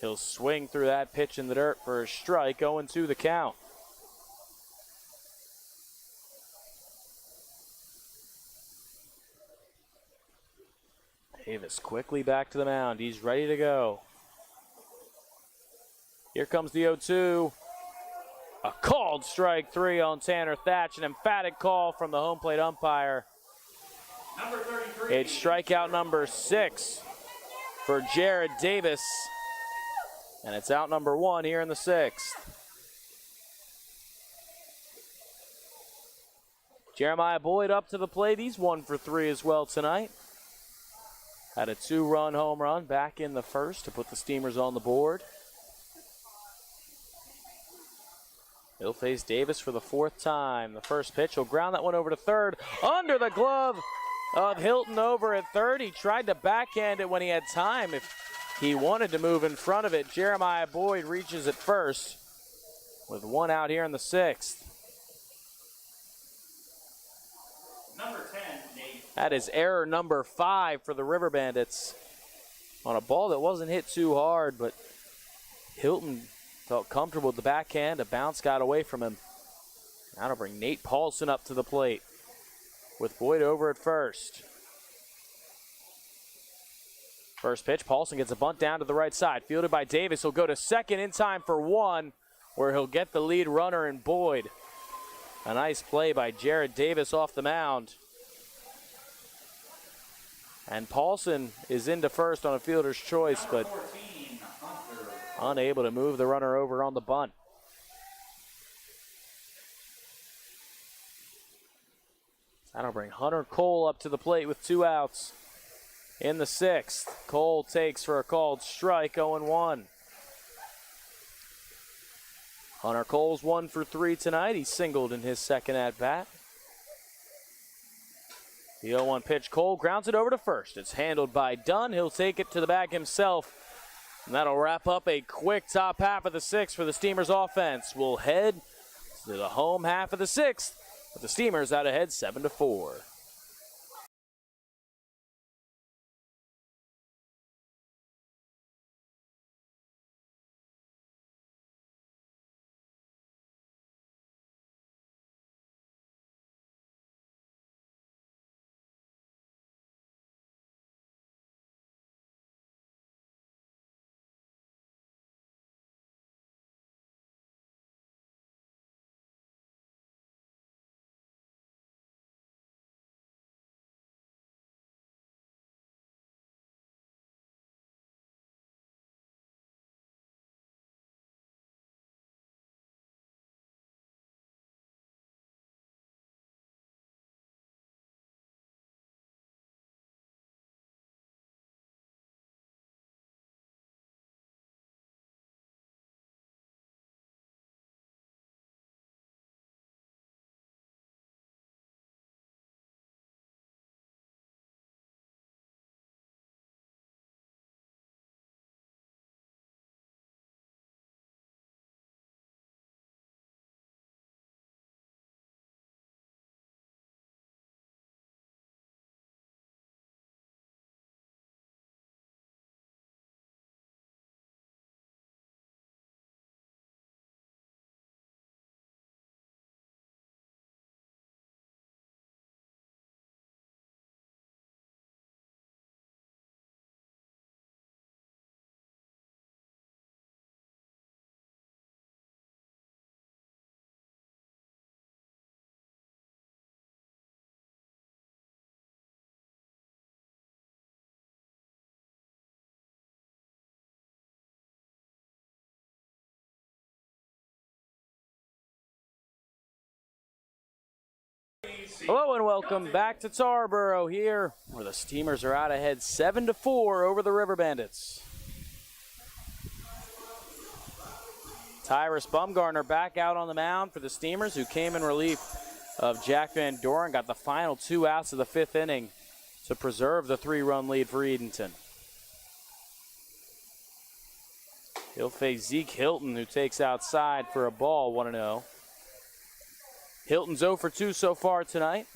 He'll swing through that pitch in the dirt for a strike, 0-2 the count. Davis quickly back to the mound. He's ready to go. Here comes the 0-2. A called strike 3 on Tanner Thatch. An emphatic call from the home plate umpire. It's strikeout number 6 for Jared Davis. And it's out number 1 here in the 6th. Jeremiah Boyd up to the plate. He's 1 for 3 as well tonight. Had a 2-run home run back in the first to put the Steamers on the board. He'll face Davis for the 4th time. The first pitch, he'll ground that one over to third. Under the glove of Hilton over at third. He tried to backhand it when he had time. If he wanted to move in front of it, Jeremiah Boyd reaches at first with 1 out here in the 6th. Number 10, Nate That is error number 5 for the River Bandits on a ball that wasn't hit too hard, but Hilton felt comfortable with the backhand. A bounce got away from him. Now to bring Nate Paulson up to the plate with Boyd over at first. First pitch, Paulson gets a bunt down to the right side. Fielded by Davis. He'll go to second in time for one, where he'll get the lead runner in Boyd. A nice play by Jared Davis off the mound. And Paulson is into first on a fielder's choice, but unable to move the runner over on the bunt. That'll bring Hunter Cole up to the plate with 2 outs. In the 6th, Cole takes for a called strike, 0-1. Hunter Cole's 1 for 3 tonight. He singled in his second at-bat. The 0-1 pitch, Cole grounds it over to first. It's handled by Dunn. He'll take it to the bag himself. And that'll wrap up a quick top half of the 6th for the Steamers offense. We'll head to the home half of the 6th with the Steamers out ahead 7-4. Hello and welcome back to Tarboro here, where the Steamers are out ahead 7-4 over the River Bandits. Tyrus Bumgarner back out on the mound for the Steamers, who came in relief of Jack Van Doren, got the final 2 outs of the 5th inning to preserve the 3-run lead for Edenton. He'll face Zeke Hilton, who takes outside for a ball, 1-0. Hilton's 0 for 2 so far tonight.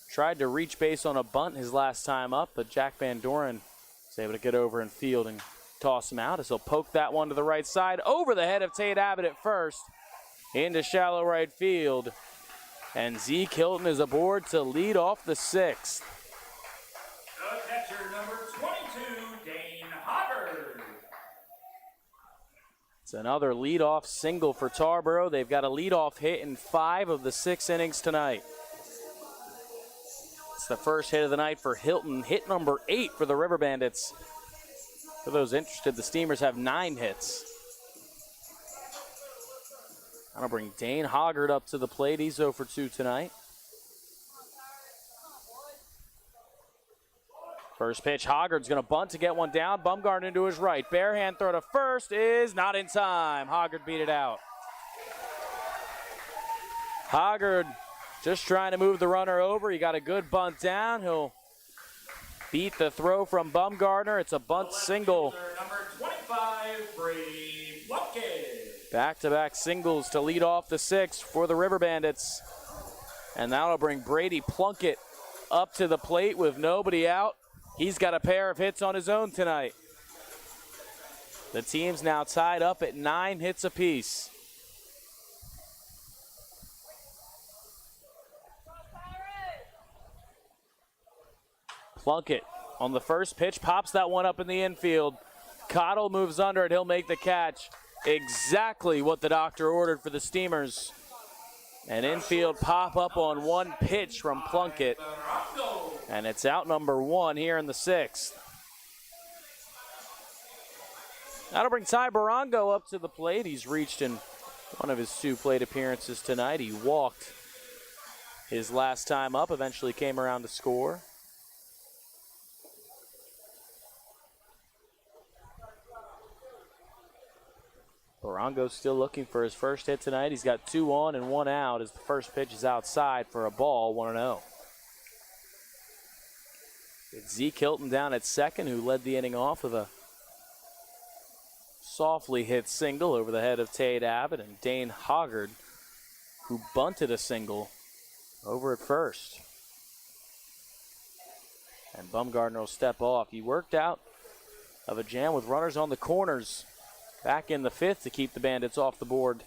Tried to reach base on a bunt his last time up, but Jack Van Doren was able to get over and field and toss him out as he'll poke that one to the right side over the head of Tate Abbott at first into shallow right field. And Zeke Hilton is aboard to lead off the 6th. The catcher, number 22, Dane Hoggard. It's another leadoff single for Tarboro. They've got a leadoff hit in 5 of the 6 innings tonight. It's the first hit of the night for Hilton, hit number 8 for the River Bandits. For those interested, the Steamers have 9 hits. That'll bring Dane Hoggard up to the plate. He's 0 for 2 tonight. First pitch, Hoggard's going to bunt to get one down. Bumgarner into his right. Bare hand throw to first is not in time. Hoggard beat it out. Hoggard just trying to move the runner over. He got a good bunt down. He'll beat the throw from Bumgarner. It's a bunt single. Number 25, Brady Lumpkin. Back-to-back singles to lead off the 6th for the River Bandits. And that'll bring Brady Plunkett up to the plate with nobody out. He's got a pair of hits on his own tonight. The team's now tied up at 9 hits apiece. Plunkett on the first pitch, pops that one up in the infield. Cottle moves under it, he'll make the catch. Exactly what the doctor ordered for the Steamers. An infield pop up on one pitch from Plunkett. And it's out number 1 here in the 6th. That'll bring Tarboro up to the plate. He's reached in one of his 2 plate appearances tonight. He walked his last time up, eventually came around to score. Barongo's still looking for his first hit tonight. He's got 2 on and 1 out as the first pitch is outside for a ball, 1-0. It's Zeke Hilton down at second, who led the inning off with a softly hit single over the head of Tate Abbott, and Dane Hoggard, who bunted a single over at first. And Bumgardner will step off. He worked out of a jam with runners on the corners back in the 5th to keep the Bandits off the board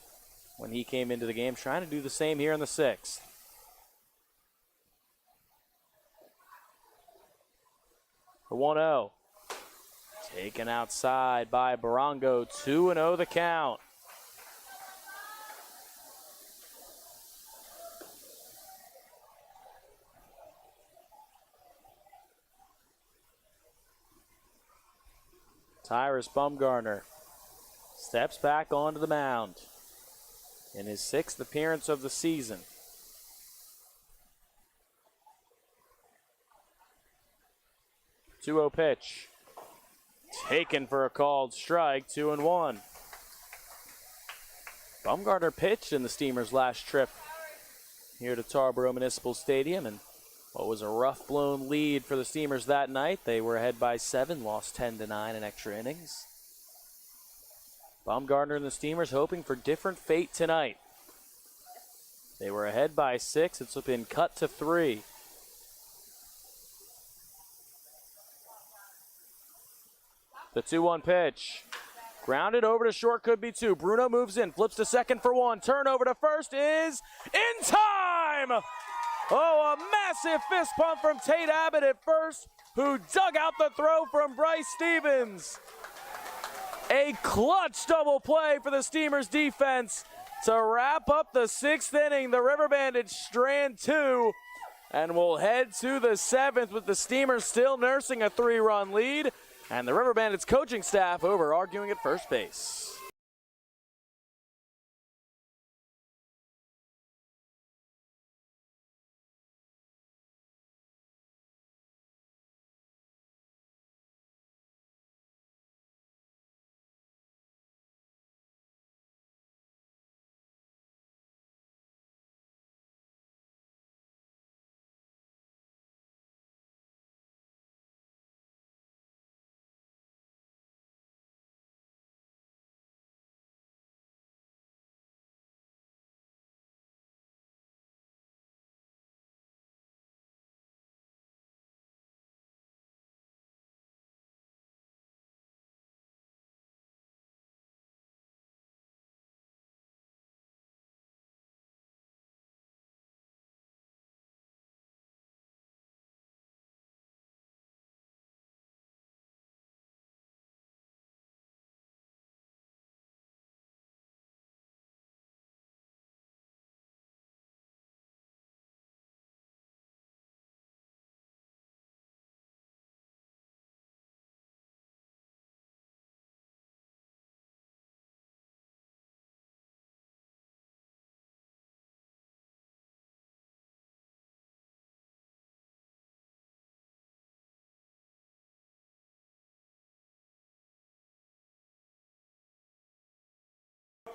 when he came into the game, trying to do the same here in the 6th. The 1-0. Taken outside by Barongo. 2-0 the count. Tyrus Bumgardner steps back onto the mound in his 6th appearance of the season. Two-0 pitch. Taken for a called strike, 2-1. Bumgardner pitched in the Steamers' last trip here to Tarboro Municipal Stadium, and what was a rough blown lead for the Steamers that night. They were ahead by 7, lost 10-9 in extra innings. Bumgardner and the Steamers hoping for different fate tonight. They were ahead by 6. It's been cut to 3. The 2-1 pitch. Grounded over to short, could be 2. Bruno moves in, flips to second for 1. Turnover to first is in time! Oh, a massive fist pump from Tate Abbott at first, who dug out the throw from Bryce Stevens. A clutch double play for the Steamers defense to wrap up the 6th inning. The River Bandits strand 2, and we'll head to the 7th with the Steamers still nursing a 3-run lead, and the River Bandits coaching staff over arguing at first base.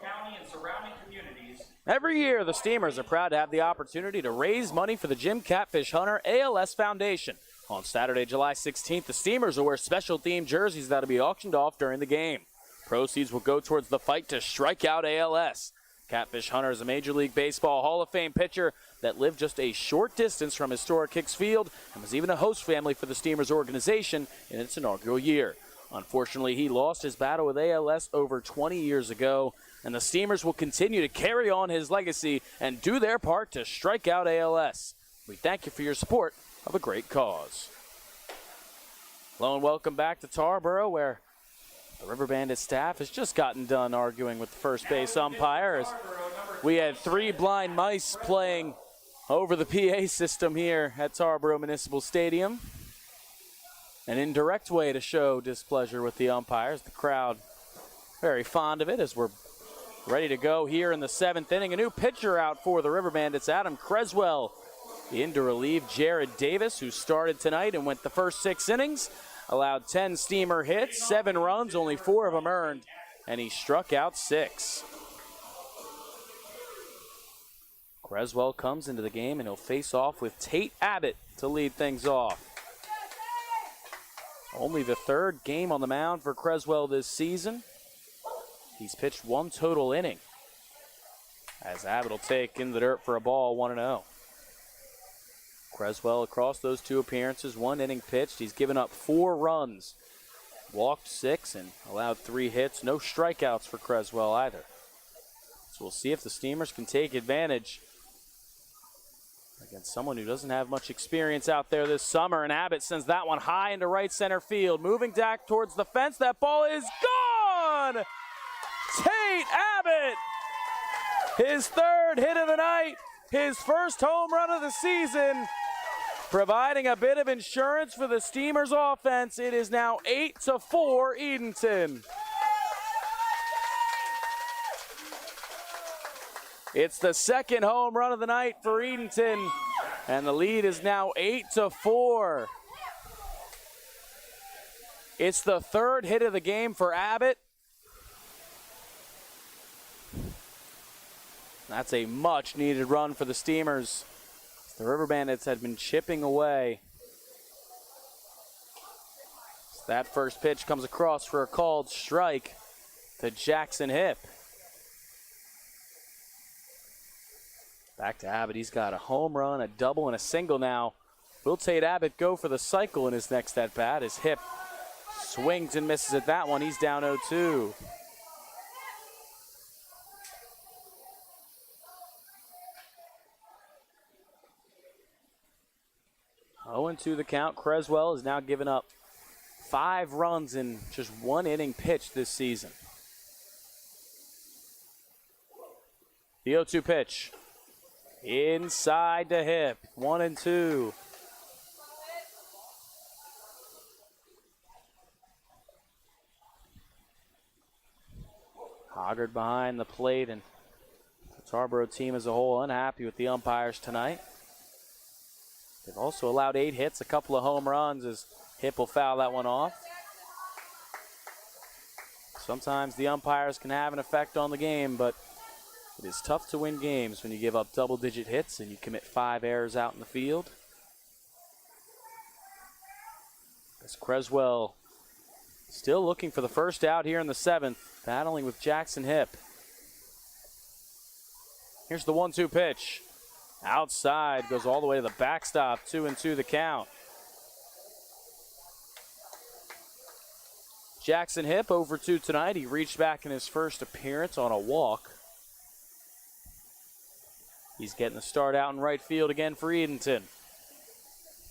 County and surrounding communities. Every year, the Steamers are proud to have the opportunity to raise money for the Jim Catfish Hunter ALS Foundation. On Saturday, July 16th, the Steamers will wear special themed jerseys that will be auctioned off during the game. Proceeds will go towards the fight to strike out ALS. Catfish Hunter is a Major League Baseball Hall of Fame pitcher that lived just a short distance from historic Hicks Field and was even a host family for the Steamers organization in its inaugural year. Unfortunately, he lost his battle with ALS over 20 years ago, and the Steamers will continue to carry on his legacy and do their part to strike out ALS. We thank you for your support of a great cause. Hello and welcome back to Tarboro, where the River Bandits staff has just gotten done arguing with the first base umpire. As we had 3 blind mice playing over the PA system here at Tarboro Municipal Stadium. An indirect way to show displeasure with the umpires. The crowd very fond of it as we're ready to go here in the 7th inning. A new pitcher out for the River Bandits, Adam Creswell, in to relieve Jared Davis, who started tonight and went the first 6 innings. Allowed 10 Steamer hits, 7 runs, only 4 of them earned, and he struck out 6. Creswell comes into the game and he'll face off with Tate Abbott to lead things off. Only the 3rd game on the mound for Creswell this season. He's pitched 1 total inning, as Abbott will take in the dirt for a ball, 1-0. Creswell across those 2 appearances, 1 inning pitched. He's given up 4 runs, walked 6, and allowed 3 hits. No strikeouts for Creswell either. So we'll see if the Steamers can take advantage against someone who doesn't have much experience out there this summer. And Abbott sends that one high into right center field. Moving back towards the fence. That ball is gone! Tate Abbott! His 3rd hit of the night. His first home run of the season. Providing a bit of insurance for the Steamers offense. It is now 8-4 Edenton. It's the 2nd home run of the night for Edenton, and the lead is now 8-4. It's the 3rd hit of the game for Abbott. That's a much-needed run for the Steamers. The River Bandits had been chipping away. That first pitch comes across for a called strike to Jackson Hipp. Back to Abbott. He's got a home run, a double, and a single now. Will Tate Abbott go for the cycle in his next at-bat as Hipp swings and misses at that one. He's down 0-2. To the count. Creswell has now given up 5 runs in just 1 inning pitched this season. The 0-2 pitch. Inside to Hipp. 1-2. Hoggard behind the plate, and the Tarboro team as a whole unhappy with the umpires tonight. They've also allowed 8 hits, a couple of home runs as Hipp will foul that one off. Sometimes the umpires can have an effect on the game, but it is tough to win games when you give up double-digit hits and you commit 5 errors out in the field. As Creswell still looking for the first out here in the 7th, battling with Jackson Hipp. Here's the 1-2 pitch. Outside, goes all the way to the backstop, 2-2 the count. Jackson Hipp over 2 tonight. He reached back in his first appearance on a walk. He's getting the start out in right field again for Edenton.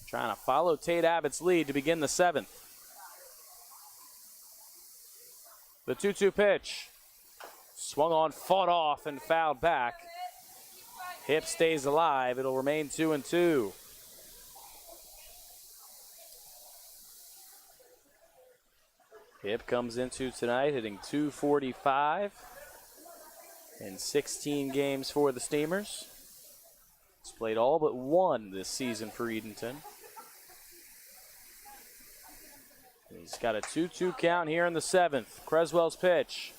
Trying to follow Tate Abbott's lead to begin the 7th. The 2-2 pitch. Swung on, fought off, and fouled back. Hipp stays alive. It'll remain 2-2. Hipp comes into tonight hitting .245 in 16 games for the Steamers. He's played all but 1 this season for Edenton. He's got a 2-2 count here in the 7th. Creswell's pitch.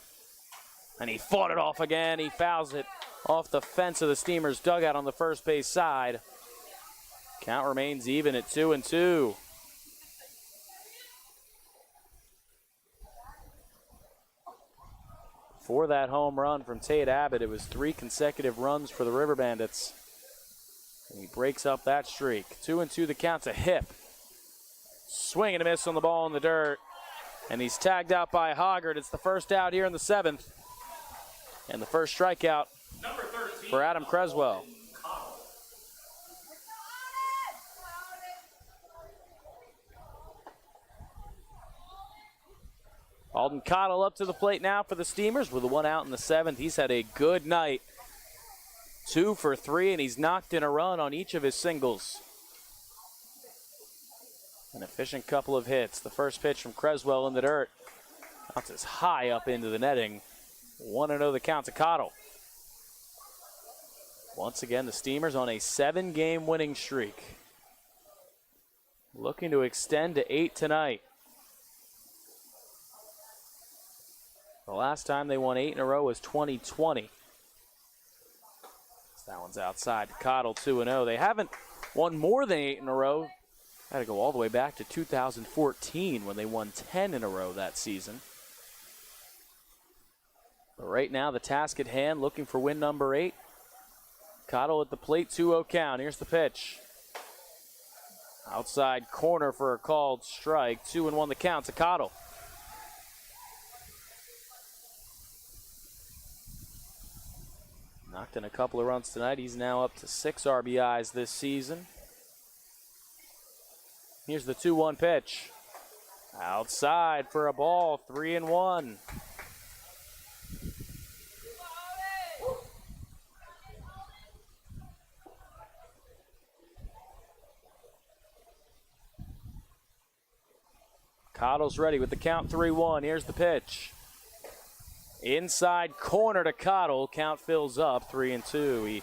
And he fought it off again. He fouls it off the fence of the Steamers' dugout on the first base side. Count remains even at 2-2. Before that home run from Tate Abbott, it was 3 consecutive runs for the River Bandits. And he breaks up that streak. 2-2 the count to Hip. Swing and a miss on the ball in the dirt. And he's tagged out by Hoggard. It's the first out here in the 7th. And the first strikeout for Adam Creswell. Alden Cottle up to the plate now for the Steamers with a 1 out in the 7th. He's had a good night. 2 for 3, and he's knocked in a run on each of his singles. An efficient couple of hits. The first pitch from Creswell in the dirt. Bounces high up into the netting. 1-0 the count to Cottle. Once again, the Steamers on a 7-game winning streak. Looking to extend to 8 tonight. The last time they won 8 in a row was 2020. That one's outside. Cottle 2-0. They haven't won more than 8 in a row. Had to go all the way back to 2014 when they won 10 in a row that season. But right now, the task at hand, looking for win number 8. Cottle at the plate, 2-0 count. Here's the pitch. Outside corner for a called strike. 2-1 the count to Cottle. Knocked in a couple of runs tonight. He's now up to 6 RBIs this season. Here's the 2-1 pitch. Outside for a ball, 3-1. Cottle's ready with the count 3-1. Here's the pitch. Inside corner to Cottle. Count fills up 3-2. He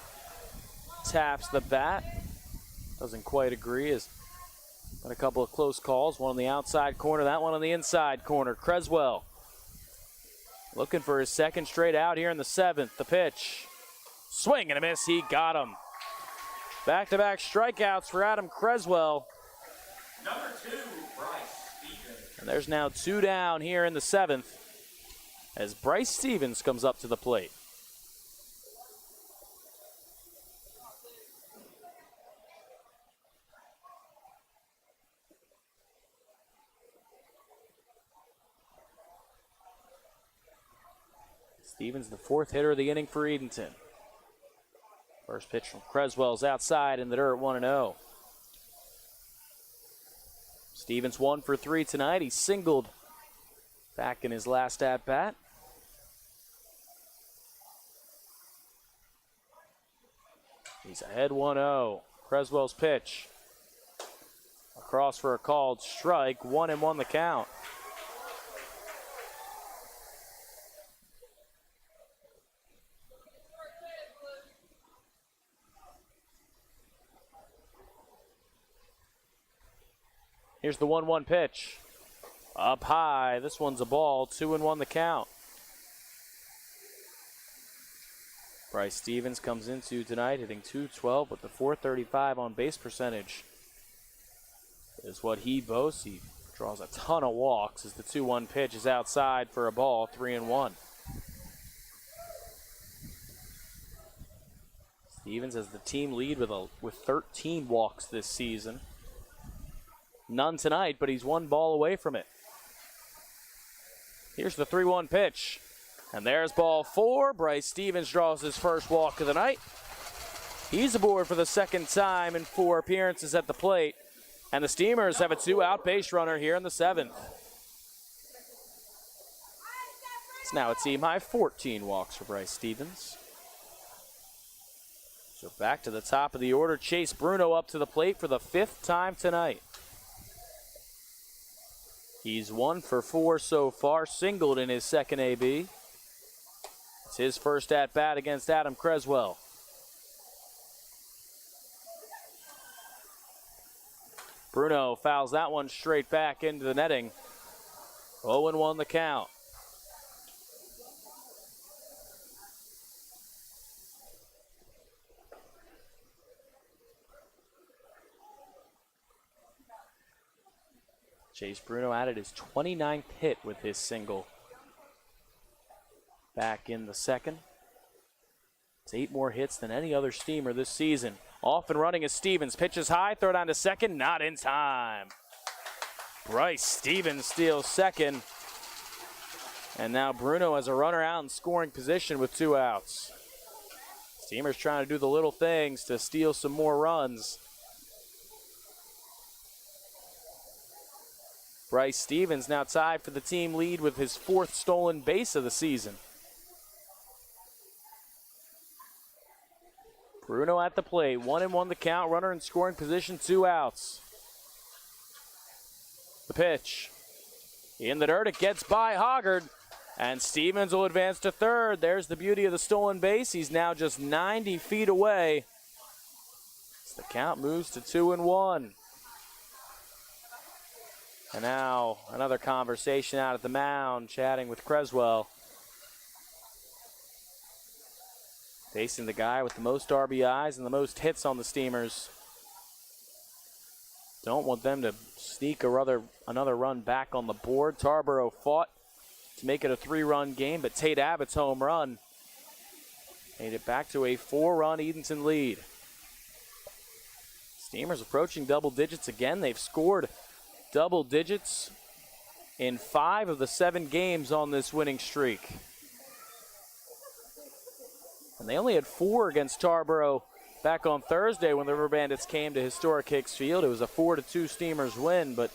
taps the bat. Doesn't quite agree. Has got a couple of close calls. One on the outside corner, that one on the inside corner. Creswell looking for his second straight out here in the 7th. The pitch. Swing and a miss. He got him. Back-to-back strikeouts for Adam Creswell. Number 2, Bryce Stevens. And there's now 2 down here in the 7th. As Bryce Stevens comes up to the plate. Stevens, the 4th hitter of the inning for Edenton. First pitch from Creswell's outside in the dirt, 1-0. Stevens 1 for 3 tonight. He singled back in his last at-bat. He's ahead 1-0. Creswell's pitch. Across for a called strike. 1-1 the count. Here's the 1-1 pitch. Up high. This one's a ball. 2-1 the count. Bryce Stevens comes into tonight hitting .212 with the .435 on base percentage. Is what he boasts. He draws a ton of walks as the 2-1 pitch is outside for a ball, 3-1. Stevens has the team lead with 13 walks this season. None tonight, but he's 1 ball away from it. Here's the 3-1 pitch. And there's ball 4. Bryce Stevens draws his first walk of the night. He's aboard for the 2nd time in 4 appearances at the plate. And the Steamers have a 2-out base runner here in the 7th. It's now a team high 14 walks for Bryce Stevens. So back to the top of the order. Chase Bruno up to the plate for the 5th time tonight. He's 1 for 4 so far, singled in his 2nd AB. It's his first at-bat against Adam Creswell. Bruno fouls that one straight back into the netting. 0-1 the count. Chase Bruno added his 29th hit with his single. back in the second. It's 8 more hits than any other Steamer this season. Off and running is Stevens. Pitches high, throw down to second, not in time. Bryce Stevens steals second. And now Bruno has a runner out in scoring position with 2 outs. Steamer's trying to do the little things to steal some more runs. Bryce Stevens now tied for the team lead with his 4th stolen base of the season. Bruno at the plate, 1-1 the count, runner in scoring position, 2 outs. The pitch. In the dirt, it gets by Hoggard, and Stevens will advance to third. There's the beauty of the stolen base. He's now just 90 feet away. As the count moves to 2-1. And now another conversation out at the mound, chatting with Creswell. Facing the guy with the most RBIs and the most hits on the Steamers. Don't want them to sneak another run back on the board. Tarboro fought to make it a 3-run game, but Tate Abbott's home run made it back to a 4-run Edenton lead. Steamers approaching double digits again. They've scored double digits in 5 of the 7 games on this winning streak. And they only had 4 against Tarboro back on Thursday when the River Bandits came to historic Hicks Field. It was a 4-2 Steamers win, but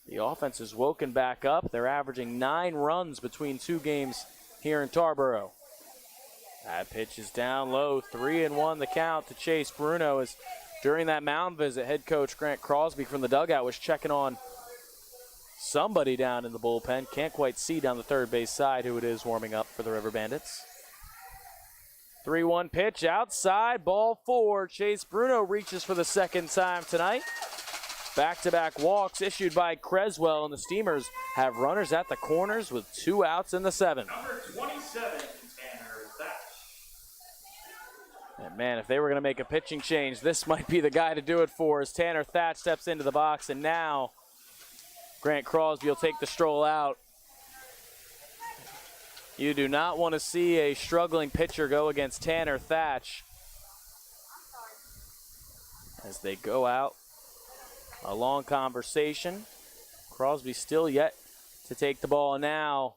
the offense has woken back up. They're averaging 9 runs between 2 games here in Tarboro. That pitch is down low, 3-1 the count to Chase Bruno. As during that mound visit, head coach Grant Crosby from the dugout was checking on somebody down in the bullpen. Can't quite see down the third base side who it is warming up for the River Bandits. 3-1 pitch outside, ball 4. Chase Bruno reaches for the second time tonight. Back-to-back walks issued by Creswell, and the Steamers have runners at the corners with 2 outs in the 7th. Number 27, Tanner Thatcher. And man, if they were going to make a pitching change, this might be the guy to do it for, as Tanner Thatcher steps into the box, and now Grant Crosby will take the stroll out. You do not want to see a struggling pitcher go against Tanner Thatcher as they go out. A long conversation. Crosby still yet to take the ball now.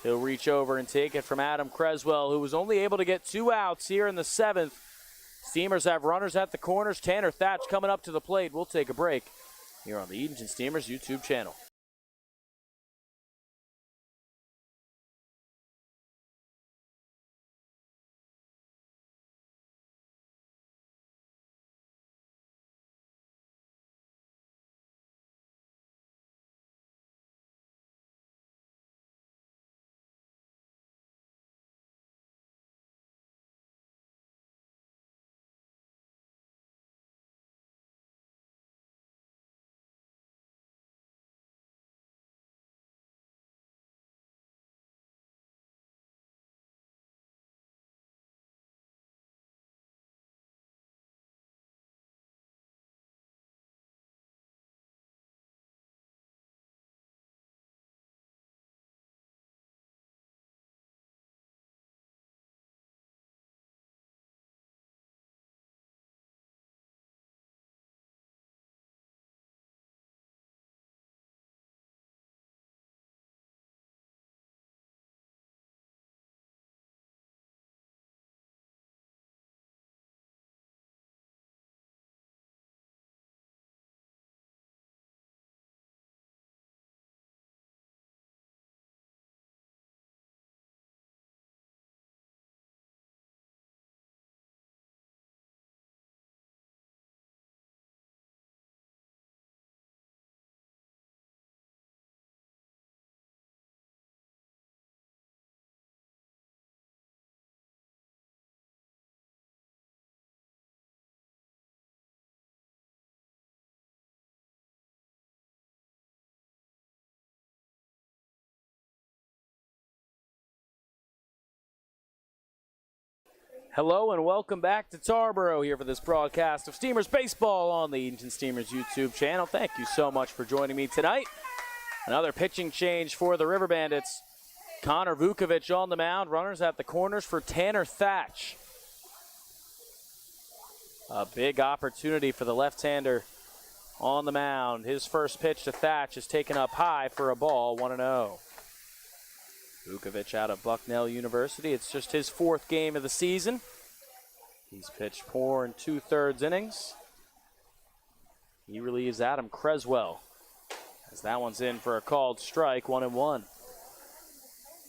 He'll reach over and take it from Adam Creswell, who was only able to get 2 outs here in the 7th. Steamers have runners at the corners. Tanner Thatcher coming up to the plate. We'll take a break here on the Edenton Steamers YouTube channel. Hello and welcome back to Tarboro here for this broadcast of Steamers Baseball on the Edenton Steamers YouTube channel. Thank you so much for joining me tonight. Another pitching change for the River Bandits. Connor Vukovic on the mound. Runners at the corners for Tanner Thatch. A big opportunity for the left-hander on the mound. His first pitch to Thatch is taken up high for a ball, 1-0. Vukovic out of Bucknell University. It's just his 4th game of the season. He's pitched 4 2/3 innings. He relieves Adam Creswell, as that one's in for a called strike, 1-1.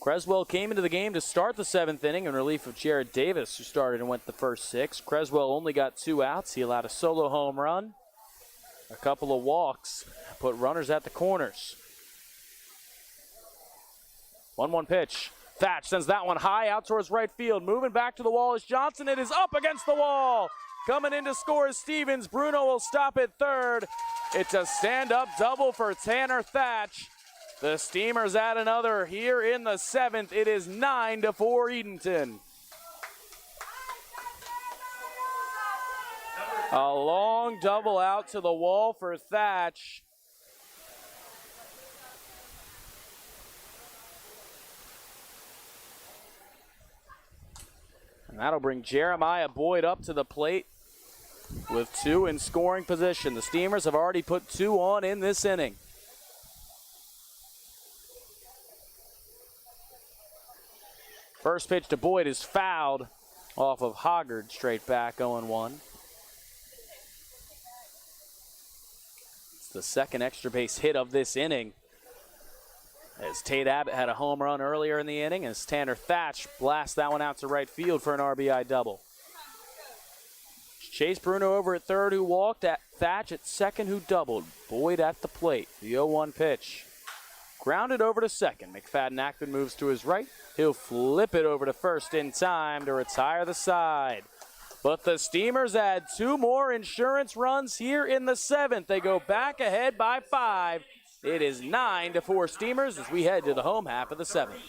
Creswell came into the game to start the 7th inning in relief of Jared Davis, who started and went the first 6. Creswell only got 2 outs. He allowed a solo home run, a couple of walks, put runners at the corners. 1-1 pitch. Thatch sends that one high out towards right field. Moving back to the wall is Johnson. It is up against the wall. Coming in to score is Stevens. Bruno will stop at third. It's a stand-up double for Tanner Thatch. The Steamers add another here in the 7th. It is 9-4 Edenton. A long double out to the wall for Thatch. And that'll bring Jeremiah Boyd up to the plate with 2 in scoring position. The Steamers have already put 2 on in this inning. First pitch to Boyd is fouled off of Hoggard, straight back, 0-1. It's the second extra base hit of this inning, as Tate Abbott had a home run earlier in the inning, as Tanner Thatch blasts that one out to right field for an RBI double. Chase Bruno over at third, who walked, at Thatch at second, who doubled. Boyd at the plate. The 0-1 pitch. Grounded over to second. McFadden-Ackman moves to his right. He'll flip it over to first in time to retire the side. But the Steamers add 2 more insurance runs here in the 7th. They go back ahead by 5. It is 9-4 Steamers as we head to the home half of the 7th.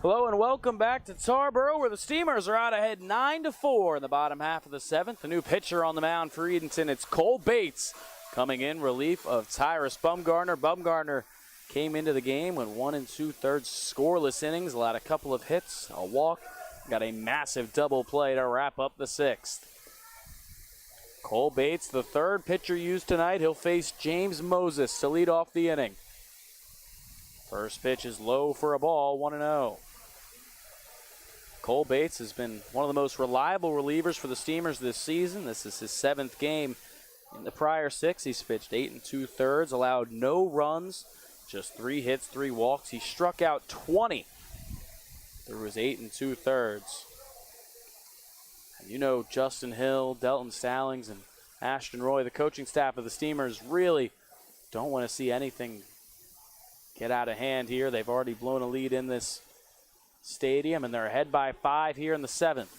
Hello and welcome back to Tarboro, where the Steamers are out ahead 9-4 in the bottom half of the seventh. A new pitcher on the mound for Edenton. It's Cole Bates coming in relief of Tyrus Bumgarner. Bumgarner came into the game with 1 2/3 scoreless innings, allowed a couple of hits, a walk, got a massive double play to wrap up the sixth. Cole Bates, the third pitcher used tonight. He'll face James Moses to lead off the inning. First pitch is low for a ball, 1-0. Cole Bates has been one of the most reliable relievers for the Steamers this season. This is his 7th game. In the prior 6, he's pitched 8 2/3, allowed no runs, just 3 hits, 3 walks. He struck out 20 through his 8 2/3. And you know Justin Hill, Delton Stallings, and Ashton Roy, the coaching staff of the Steamers, really don't want to see anything get out of hand here. They've already blown a lead in this stadium, and they're ahead by 5 here in the 7th.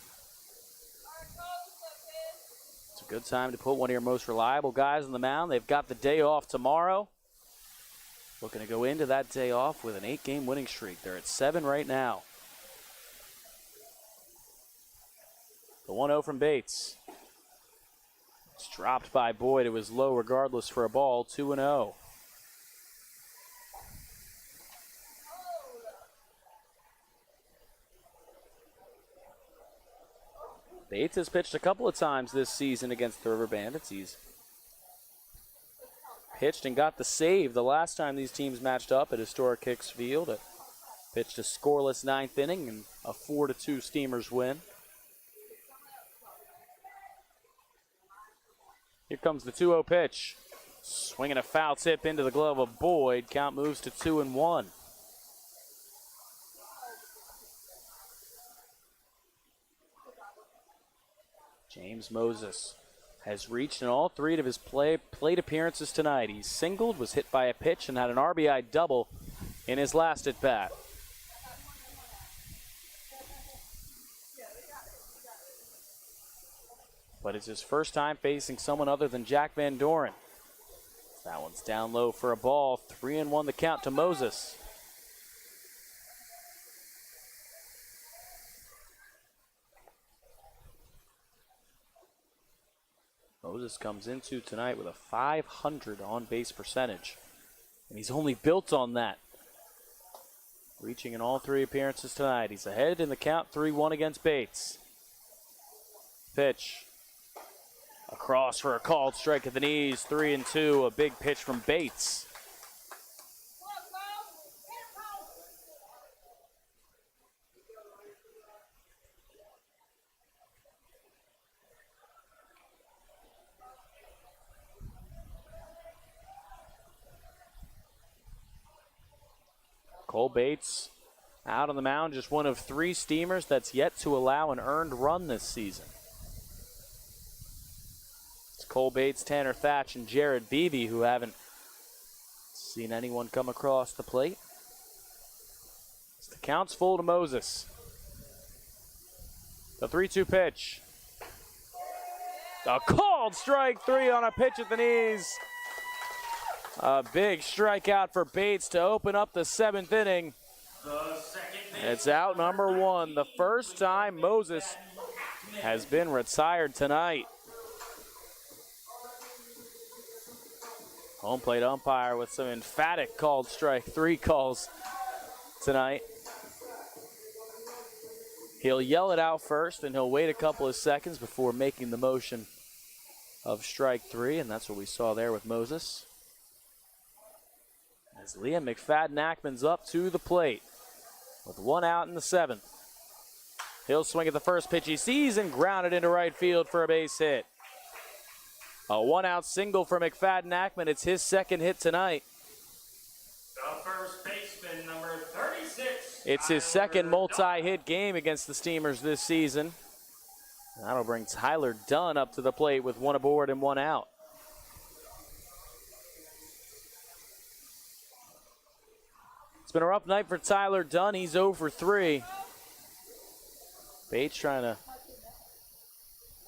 It's a good time to put one of your most reliable guys on the mound. They've got the day off tomorrow. Looking to go into that day off with an 8-game winning streak. They're at 7 right now. The 1-0 from Bates. It's dropped by Boyd. It was low regardless for a ball, 2-0. Bates has pitched a couple of times this season against the River Bandits. He's pitched and got the save the last time these teams matched up at historic Hicks Field. It pitched a scoreless 9th inning and a 4-2 Steamers win. Here comes the 2-0 pitch. Swinging a foul tip into the glove of Boyd. Count moves to 2-1. James Moses has reached in all 3 of his plate appearances tonight. He's singled, was hit by a pitch, and had an RBI double in his last at-bat. But it's his first time facing someone other than Jack Van Doren. That one's down low for a ball. 3-1 the count to Moses. Moses comes into tonight with a .500 on-base percentage, and he's only built on that. Reaching in all 3 appearances tonight. He's ahead in the count, 3-1 against Bates. Pitch. Across for a called strike at the knees, 3-2. A big pitch from Bates. Cole Bates out on the mound, just one of 3 Steamers that's yet to allow an earned run this season. It's Cole Bates, Tanner Thatch, and Jared Beebe who haven't seen anyone come across the plate. As the count's full to Moses. The 3-2 pitch. A called strike 3 on a pitch at the knees. A big strikeout for Bates to open up the 7th inning. It's out number 1. The first time Moses has been retired tonight. Home plate umpire with some emphatic called strike 3 calls tonight. He'll yell it out first, and he'll wait a couple of seconds before making the motion of strike 3, and that's what we saw there with Moses. As Liam McFadden-Ackman's up to the plate with 1 out in the 7th. He'll swing at the first pitch he sees and ground it into right field for a base hit. A 1-out single for McFadden-Ackman. It's his 2nd hit tonight. The first baseman, number 36. It's his 2nd multi-hit game against the Steamers this season. That'll bring Tyler Dunn up to the plate with 1 aboard and 1 out. It's been a rough night for Tyler Dunn. He's 0 for 3. Bates trying to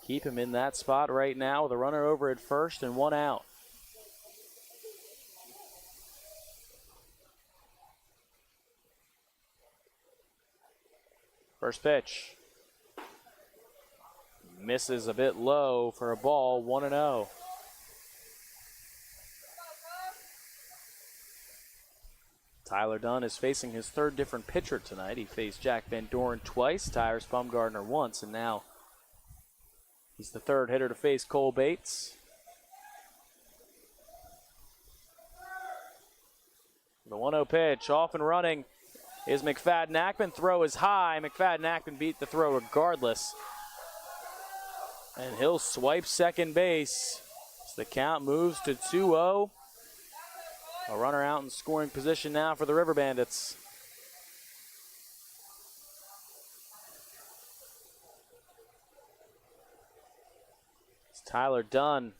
keep him in that spot right now with a runner over at first and 1 out. First pitch. Misses a bit low for a ball, 1-0. Tyler Dunn is facing his third different pitcher tonight. He faced Jack Van Doren twice, Tyrus Bumgardner once, and now he's the third hitter to face Cole Bates. The 1-0 pitch, off and running is McFadden-Ackman. Throw is high. McFadden-Ackman beat the throw regardless. And he'll swipe second base. So the count moves to 2-0. A runner out in scoring position now for the River Bandits. As Tyler Dunn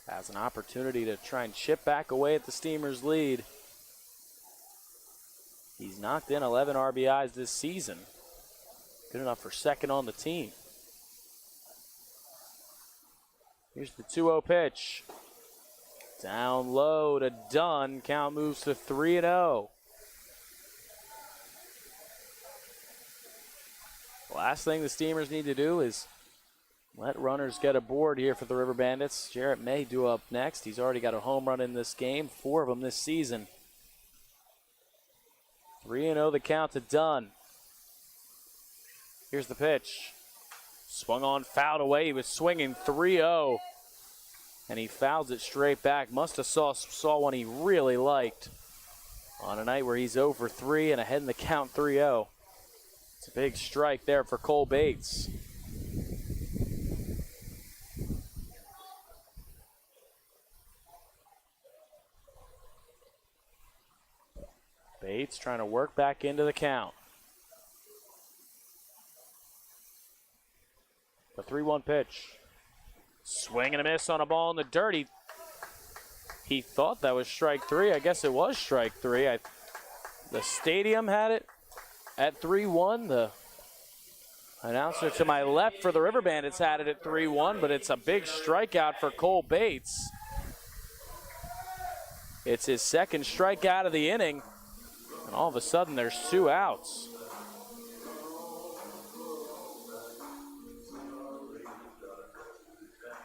has an opportunity to try and chip back away at the Steamers' lead. He's knocked in 11 RBIs this season. Good enough for second on the team. Here's the 2-0 pitch. Down low to Dunn. Count moves to 3-0. Last thing the Steamers need to do is let runners get aboard here for the River Bandits. Jarrett May due up next. He's already got a home run in this game, 4 of them this season. 3-0 the count to Dunn. Here's the pitch. Swung on, fouled away. He was swinging 3-0. And he fouls it straight back. Must have saw one he really liked on a night where he's 0 for 3 and ahead in the count 3-0. It's a big strike there for Cole Bates. Bates trying to work back into the count. The 3-1 pitch. Swing and a miss on a ball in the dirt. He thought that was strike 3. I guess it was strike 3. The stadium had it at 3-1. The announcer to my left for the River Bandits had it at 3-1, but it's a big strikeout for Cole Bates. It's his second strikeout of the inning, and all of a sudden there's 2 outs.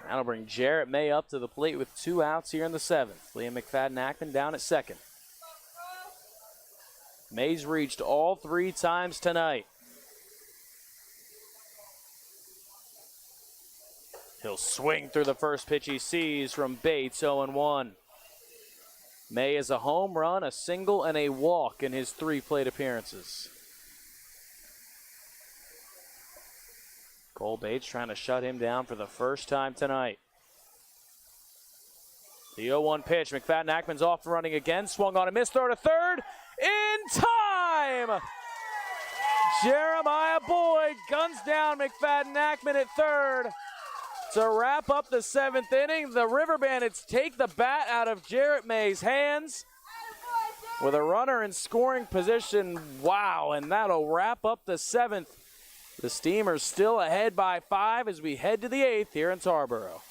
That'll bring Jarrett May up to the plate with 2 outs here in the 7th. Liam McFadden-Ackman down at second. May's reached all 3 times tonight. He'll swing through the first pitch he sees from Bates, 0-1. May is a home run, a single, and a walk in his 3 plate appearances. Cole Bates trying to shut him down for the first time tonight. The 0-1 pitch. McFadden-Ackman's off and running again. Swung on a miss. Throw to third. In time! Jeremiah Boyd guns down McFadden-Ackman at third. To wrap up the 7th inning, the River Bandits take the bat out of Jarrett May's hands with a runner in scoring position. Wow, and that'll wrap up the 7th. The Steamers still ahead by 5 as we head to the 8th here in Tarboro.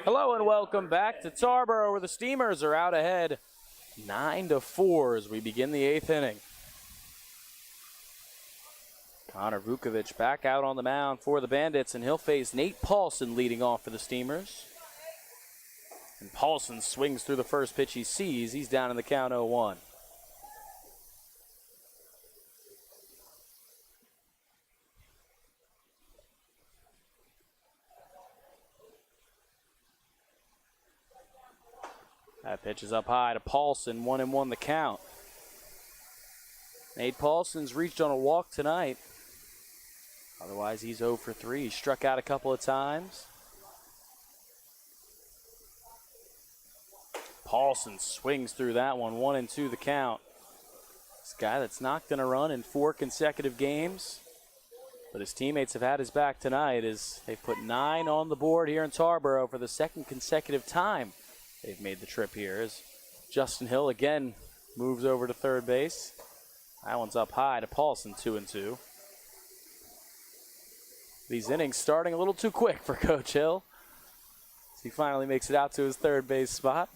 Hello and welcome back to Tarboro, where the Steamers are out ahead 9-4 as we begin the 8th inning. Connor Vukovic back out on the mound for the Bandits, and he'll face Nate Paulson leading off for the Steamers. And Paulson swings through the first pitch he sees. He's down in the count 0-1. That pitch is up high to Paulson, 1-1 the count. Nate Paulson's reached on a walk tonight. Otherwise, he's 0 for 3. He struck out a couple of times. Paulson swings through that one, 1-2 the count. This guy that's not going to run in 4 consecutive games, but his teammates have had his back tonight as they put 9 on the board here in Tarboro for the second consecutive time they've made the trip here. As Justin Hill again moves over to third base. That one's up high to Paulson, 2-2. These innings starting a little too quick for Coach Hill. He finally makes it out to his third base spot.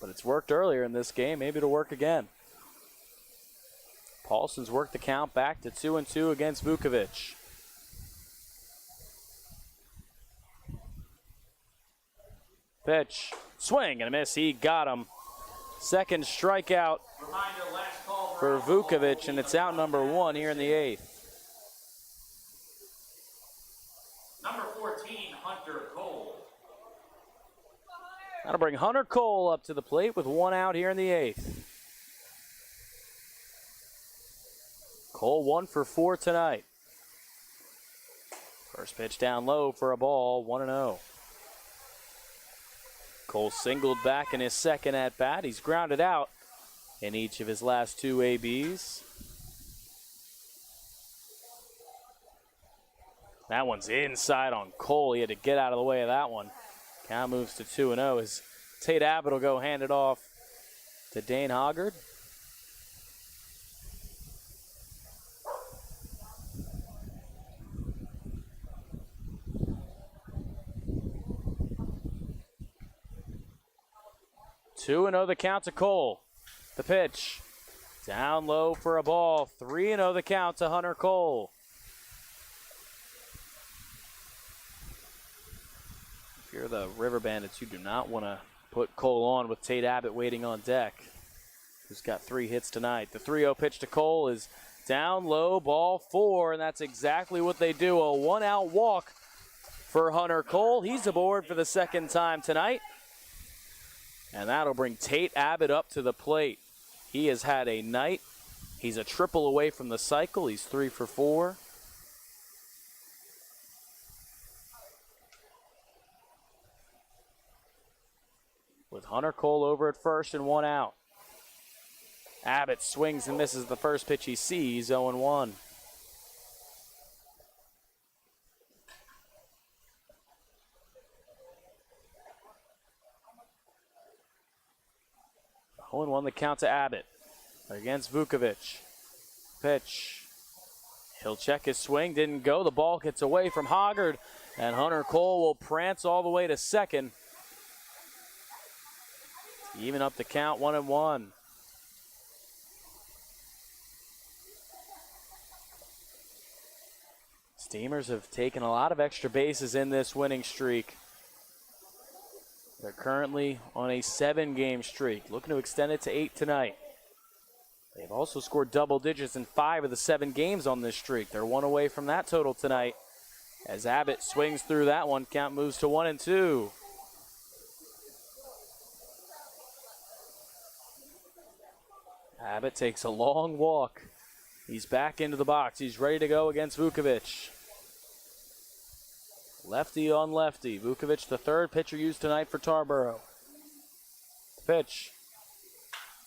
But it's worked earlier in this game. Maybe it'll work again. Paulson's worked the count back to 2-2 against Vukovic. Pitch. Swing and a miss. He got him. Second strikeout for Vukovic, and it's out number 1 here in the 8th. Number 14, Hunter Cole. That'll bring Hunter Cole up to the plate with 1 out here in the 8th. Cole 1 for 4 tonight. First pitch down low for a ball, 1-0. Cole singled back in his second at bat. He's grounded out in each of his last 2 ABs. That one's inside on Cole. He had to get out of the way of that one. Count moves to 2-0 as Tate Abbott will go hand it off to Dane Hoggard. Two and 0 the count to Cole. The pitch down low for a ball. 3-0 the count to Hunter Cole. If you're the River Bandits, you do not want to put Cole on with Tate Abbott waiting on deck, who's got 3 hits tonight. The 3-0 pitch to Cole is down low, ball 4, and that's exactly what they do. A 1-out walk for Hunter Cole. He's aboard for the second time tonight. And that'll bring Tate Abbott up to the plate. He has had a night. He's a triple away from the cycle. He's 3 for 4. With Hunter Cole over at first and 1 out. Abbott swings and misses the first pitch he sees, 0-1. Oh, the count to Abbott against Vukovic. Pitch. He'll check his swing. Didn't go. The ball gets away from Hoggard. And Hunter Cole will prance all the way to second. Even up the count, 1-1. Steamers have taken a lot of extra bases in this winning streak. They're currently on a 7-game streak, looking to extend it to 8 tonight. They've also scored double digits in 5 of the 7 games on this streak. They're 1 away from that total tonight. As Abbott swings through that one, count moves to 1-2. Abbott takes a long walk. He's back into the box. He's ready to go against Vukovic. Lefty on lefty. Vukovic, the third pitcher used tonight for Tarboro. Pitch.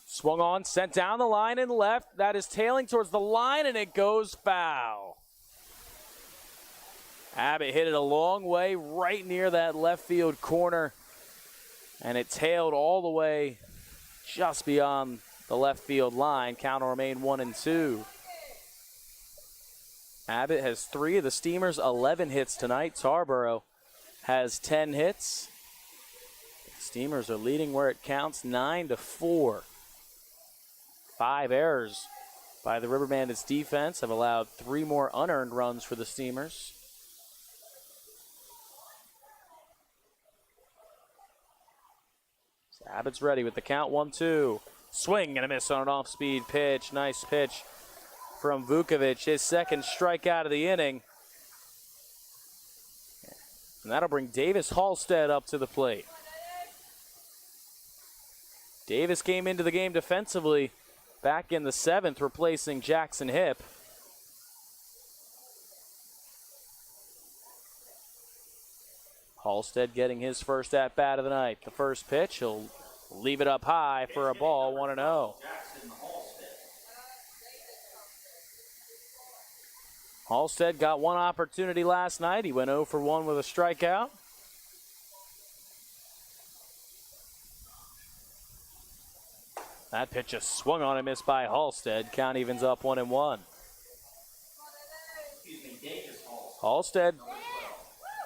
Swung on, sent down the line and left. That is tailing towards the line, and it goes foul. Abbott hit it a long way right near that left field corner, and it tailed all the way just beyond the left field line. Count will remain 1-2. Abbott has 3 of the Steamers' 11 hits tonight. Tarboro has 10 hits. Steamers are leading where it counts, 9-4. 5 errors by the River Bandits defense have allowed 3 more unearned runs for the Steamers. Abbott's ready with the count, 1-2. Swing and a miss on an off-speed pitch. Nice pitch from Vukovic, his second strikeout of the inning. And that'll bring Davis Halstead up to the plate. Davis came into the game defensively back in the 7th, replacing Jackson Hipp. Halstead getting his first at-bat of the night. The first pitch, he'll leave it up high for a ball, 1-0. Halstead got one opportunity last night. He went 0 for 1 with a strikeout. That pitch just swung on and missed by Halstead. Count evens up 1-1. Halstead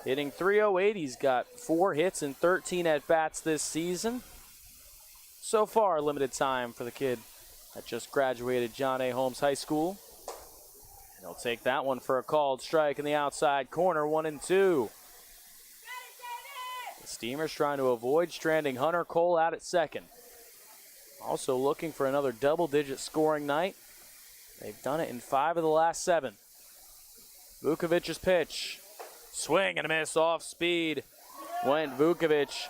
hitting .308. He's got 4 hits and 13 at-bats this season. So far, limited time for the kid that just graduated John A. Holmes High School. And he'll take that one for a called strike in the outside corner, 1-2. The Steamers trying to avoid stranding Hunter Cole out at second. Also looking for another double-digit scoring night. They've done it in 5 of the last 7. Vukovic's pitch. Swing and a miss off speed. Went Vukovic.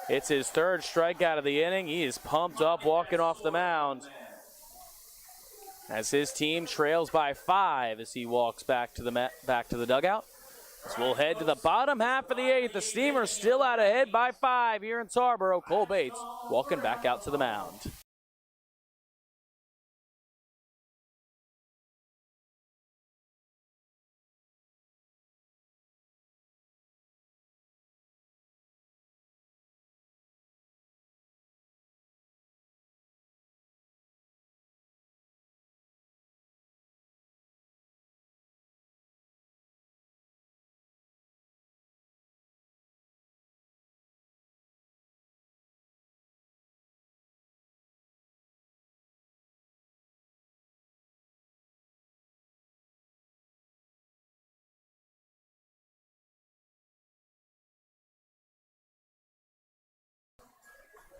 It's his 3rd strikeout of the inning. He is pumped up walking off the mound as his team trails by 5 as he walks back to the dugout. So we'll head to the bottom half of the 8th. The Steamers still out ahead by 5 here in Tarboro. Cole Bates walking back out to the mound.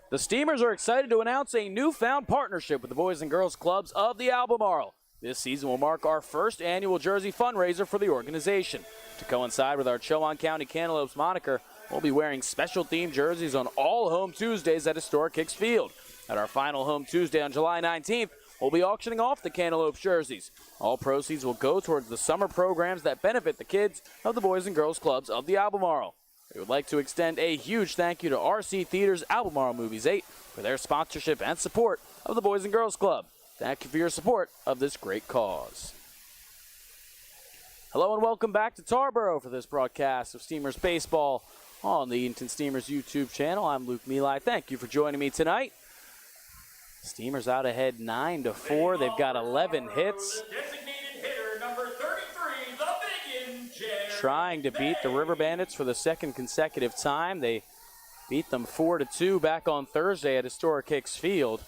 The Steamers are excited to announce a newfound partnership with the Boys and Girls Clubs of the Albemarle. This season will mark our first annual jersey fundraiser for the organization. To coincide with our Chowan County Cantaloupes moniker, we'll be wearing special themed jerseys on all home Tuesdays at historic Hicks Field. At our final home Tuesday on July 19th, we'll be auctioning off the Cantaloupes jerseys. All proceeds will go towards the summer programs that benefit the kids of the Boys and Girls Clubs of the Albemarle. We would like to extend a huge thank you to RC Theaters Albemarle Movies 8 for their sponsorship and support of the Boys and Girls Club. Thank you for your support of this great cause. Hello and welcome back to Tarboro for this broadcast of Steamers Baseball on the Edenton Steamers YouTube channel. I'm Luke Mealy. Thank you for joining me tonight. Steamers out ahead 9-4. They've got 11 hits. Trying to beat the River Bandits for the 2nd consecutive time. They beat them 4-2 back on Thursday at historic Hicks Field.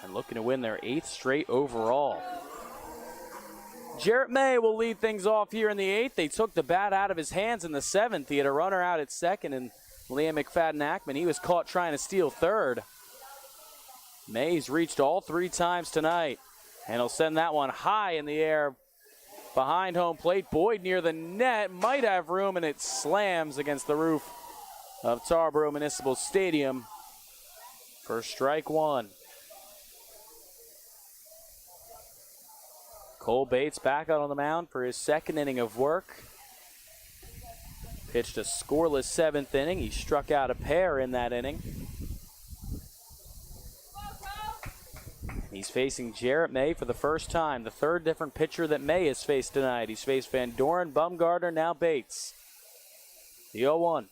And looking to win their 8th straight overall. Jarrett May will lead things off here in the 8th. They took the bat out of his hands in the 7th. He had a runner out at second, and Liam McFadden-Ackman, he was caught trying to steal third. May's reached all 3 times tonight, and he'll send that one high in the air behind home plate. Boyd near the net, might have room, and it slams against the roof of Tarboro Municipal Stadium for strike 1. Cole Bates back out on the mound for his 2nd inning of work. Pitched a scoreless 7th inning. He struck out a pair in that inning. He's facing Jarrett May for the first time, the 3rd different pitcher that May has faced tonight. He's faced Van Doren, Bumgardner, now Bates. The 0-1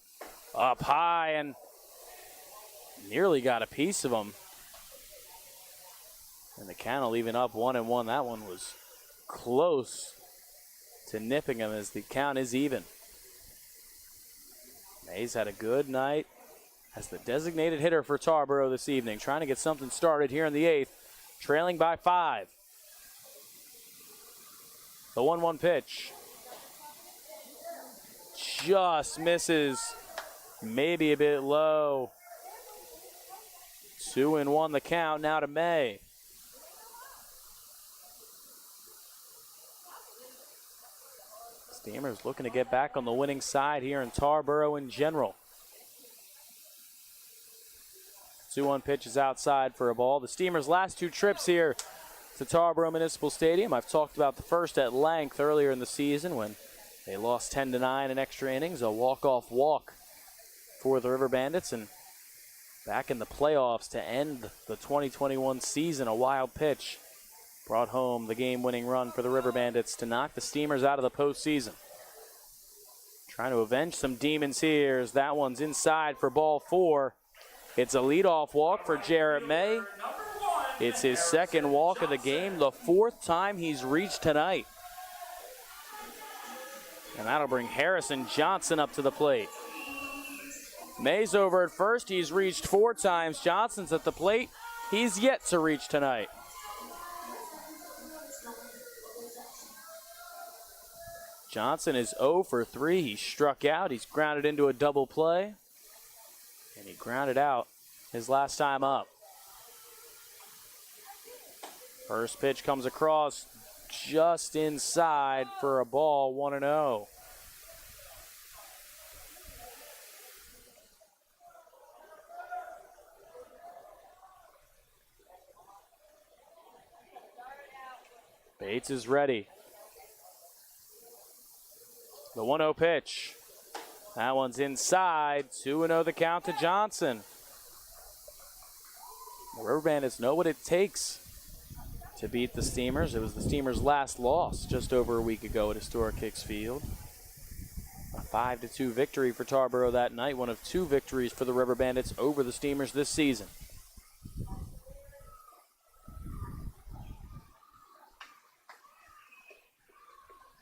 up high and nearly got a piece of him. And the count will even up 1-1. That one was close to nipping him as the count is even. May's had a good night as the designated hitter for Tarboro this evening, trying to get something started here in the 8th, trailing by 5. The 1-1 pitch. just misses. Maybe a bit low. 2-1 the count now to May. Steamers looking to get back on the winning side here in Tarboro in general. 2-1 pitch is outside for a ball. The Steamers' last two trips here to Tarboro Municipal Stadium. I've talked about the first at length earlier in the season when they lost 10-9 in extra innings, a walk-off walk for the River Bandits, and back in the playoffs to end the 2021 season, a wild pitch brought home the game-winning run for the River Bandits to knock the Steamers out of the postseason. Trying to avenge some demons here as that one's inside for ball 4. It's a leadoff walk for Jarrett May. It's his second walk of the game, the 4th time he's reached tonight. And that'll bring Harrison Johnson up to the plate. May's over at first. He's reached 4 times. Johnson's at the plate. He's yet to reach tonight. Johnson is 0 for 3. He struck out. He's grounded into a double play. And he grounded out his last time up. First pitch comes across just inside for a ball, 1-0. Bates is ready. The 1-0 pitch. That one's inside. 2-0 the count to Johnson. The River Bandits know what it takes to beat the Steamers. It was the Steamers' last loss just over a week ago at historic Hicks Field. A 5-2 victory for Tarboro that night. One of 2 victories for the River Bandits over the Steamers this season.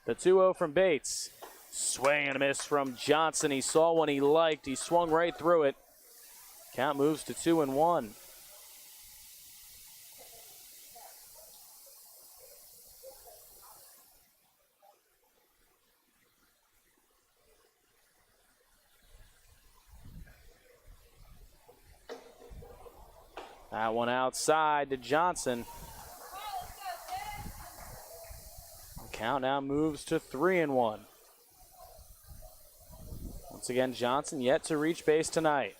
The 2-0 from Bates. Swing and a miss from Johnson. He saw one he liked. He swung right through it. Count moves to 2-1. That one outside to Johnson. The count now moves to 3-1. Once again, Johnson yet to reach base tonight.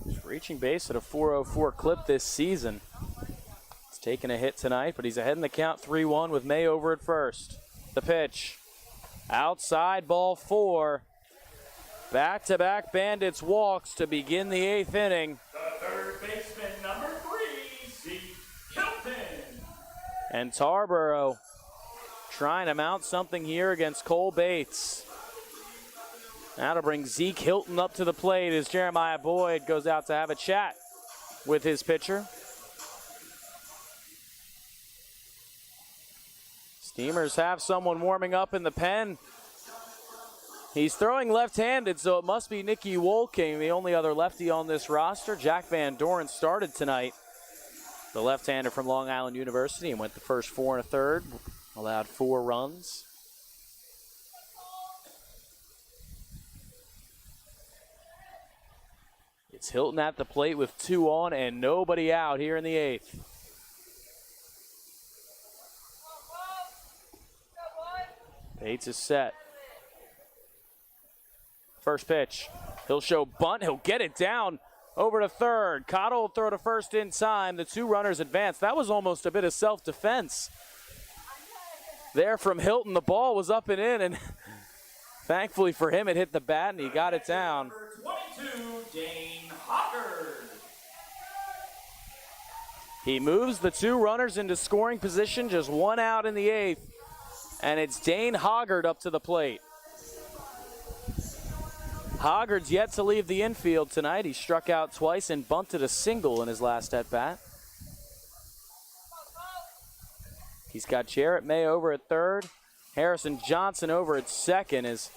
He's reaching base at a 404 clip this season. He's taking a hit tonight, but he's ahead in the count 3-1 with May over at first. The pitch. Outside, ball 4. Back-to-back Bandits walks to begin the 8th inning. The third baseman, number 3, Zeke Hilton. And Tarboro trying to mount something here against Cole Bates. That'll bring Zeke Hilton up to the plate as Jeremiah Boyd goes out to have a chat with his pitcher. Steamers have someone warming up in the pen. He's throwing left-handed, so it must be Nicky Wolking, the only other lefty on this roster. Jack Van Doren started tonight, the left-hander from Long Island University, and went the first 4 1/3. Allowed 4 runs. It's Hilton at the plate with 2 on and nobody out here in the 8th. Bates is set. First pitch. He'll show bunt. He'll get it down over to third. Cottle will throw to first in time. The 2 runners advance. That was almost a bit of self-defense there from Hilton. The ball was up and in, and thankfully for him, it hit the bat, and he got it down. Number 22, Dane Hoggard. He moves the 2 runners into scoring position, just 1 out in the 8th, and it's Dane Hoggard up to the plate. Hoggard's yet to leave the infield tonight. He struck out twice and bunted a single in his last at-bat. He's got Jarrett May over at third. Harrison Johnson over at second as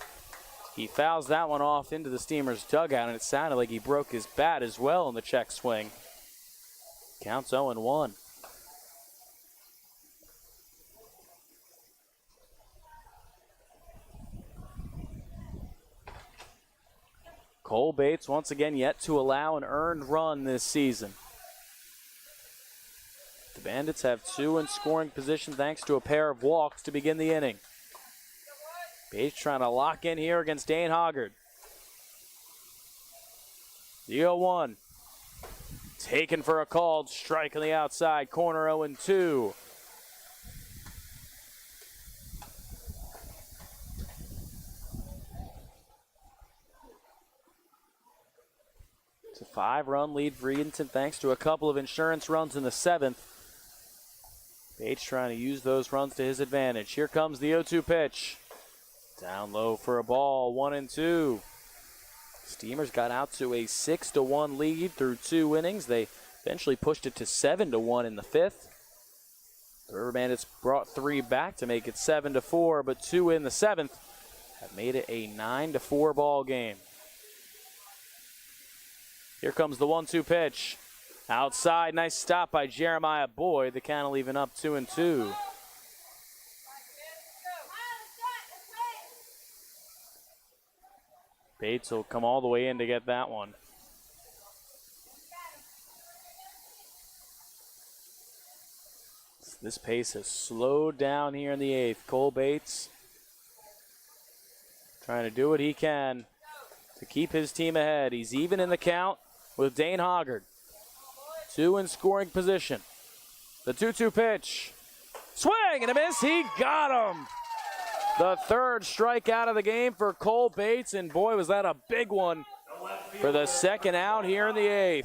he fouls that one off into the Steamers' dugout, and it sounded like he broke his bat as well in the check swing. Counts 0-1. Cole Bates once again yet to allow an earned run this season. The Bandits have 2 in scoring position thanks to a pair of walks to begin the inning. Bates trying to lock in here against Dane Hoggard. The 0-1. Taken for a called strike on the outside corner, 0-2. It's a 5-run lead for Edenton thanks to a couple of insurance runs in the 7th. Bates trying to use those runs to his advantage. Here comes the 0-2 pitch. Down low for a ball, 1-2. Steamers got out to a 6-1 lead through 2 innings. They eventually pushed it to 7-1 in the 5th. The River Bandits brought 3 back to make it 7-4, but 2 in the 7th have made it a 9-4 ball game. Here comes the 1-2 pitch. Outside, nice stop by Jeremiah Boyd. The count leaving up 2-2. Bates will come all the way in to get that one. This pace has slowed down here in the 8th. Cole Bates trying to do what he can to keep his team ahead. He's even in the count with Dane Hoggard. 2 in scoring position. The 2-2 pitch. Swing and a miss. He got him. The 3rd strikeout of the game for Cole Bates, and boy, was that a big one for the 2nd out here in the 8th.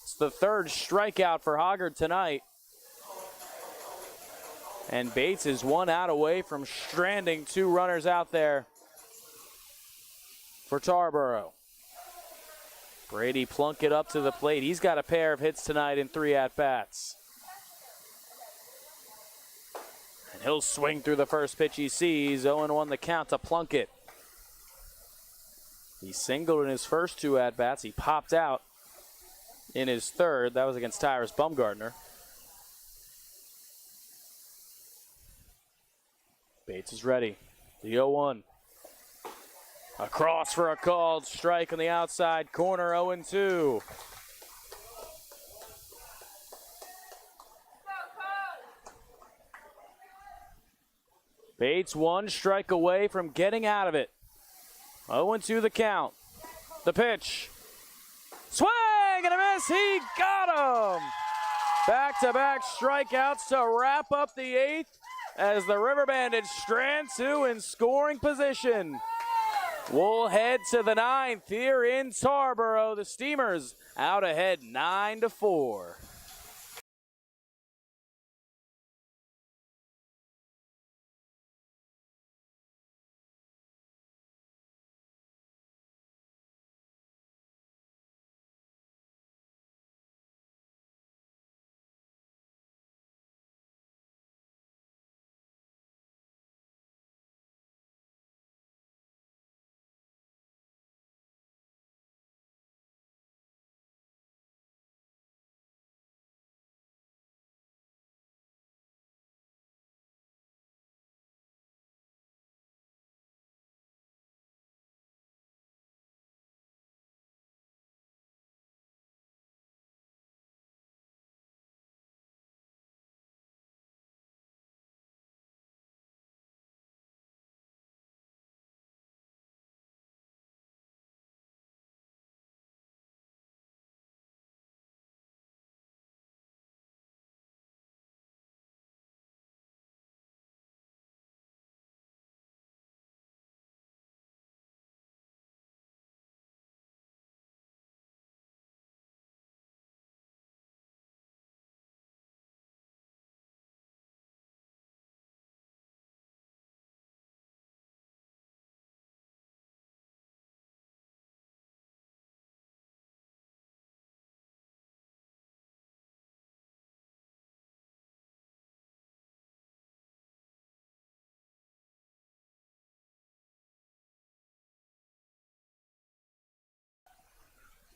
It's the 3rd strikeout for Hoggard tonight. And Bates is 1 out away from stranding 2 runners out there for Tarboro. Brady Plunkett up to the plate. He's got a pair of hits tonight in 3 at-bats. And he'll swing through the first pitch he sees. 0-1 the count to Plunkett. He singled in his first 2 at-bats. He popped out in his 3rd. That was against Tyrus Bumgardner. Bates is ready. The 0-1. Across for a called strike on the outside corner, 0-2. Bates 1 strike away from getting out of it. 0-2 the count. The pitch. Swing and a miss. He got him. Back-to-back strikeouts to wrap up the 8th as the River Bandits strand 2 in scoring position. We'll head to the 9th here in Tarboro. The Steamers out ahead 9-4.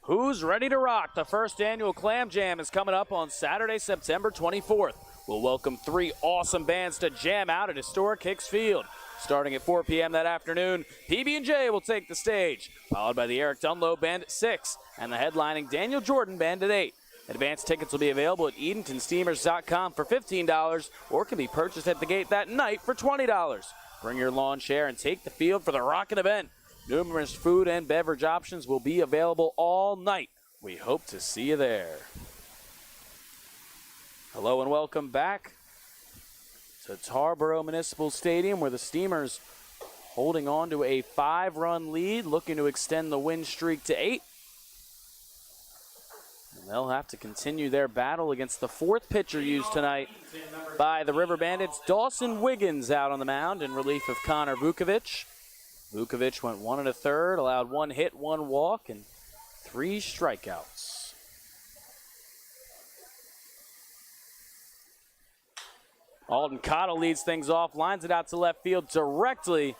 Who's ready to rock? The first annual Clam Jam is coming up on Saturday, September 24th. We'll welcome 3 awesome bands to jam out at historic Hicks Field. Starting at 4 p.m. that afternoon, PB&J will take the stage, followed by the Eric Dunlow Band at 6 and the headlining Daniel Jordan Band at 8. Advanced tickets will be available at EdentonSteamers.com for $15 or can be purchased at the gate that night for $20. Bring your lawn chair and take the field for the rockin' event. Numerous food and beverage options will be available all night. We hope to see you there. Hello and welcome back to Tarboro Municipal Stadium, where the Steamers holding on to a 5-run lead, looking to extend the win streak to 8. And they'll have to continue their battle against the 4th pitcher used tonight by the River Bandits, Dawson Wiggins, out on the mound in relief of Connor Vukovic. Vukovic went 1 1/3, allowed 1 hit, 1 walk, and 3 strikeouts. Alden Cottle leads things off, lines it out to left field directly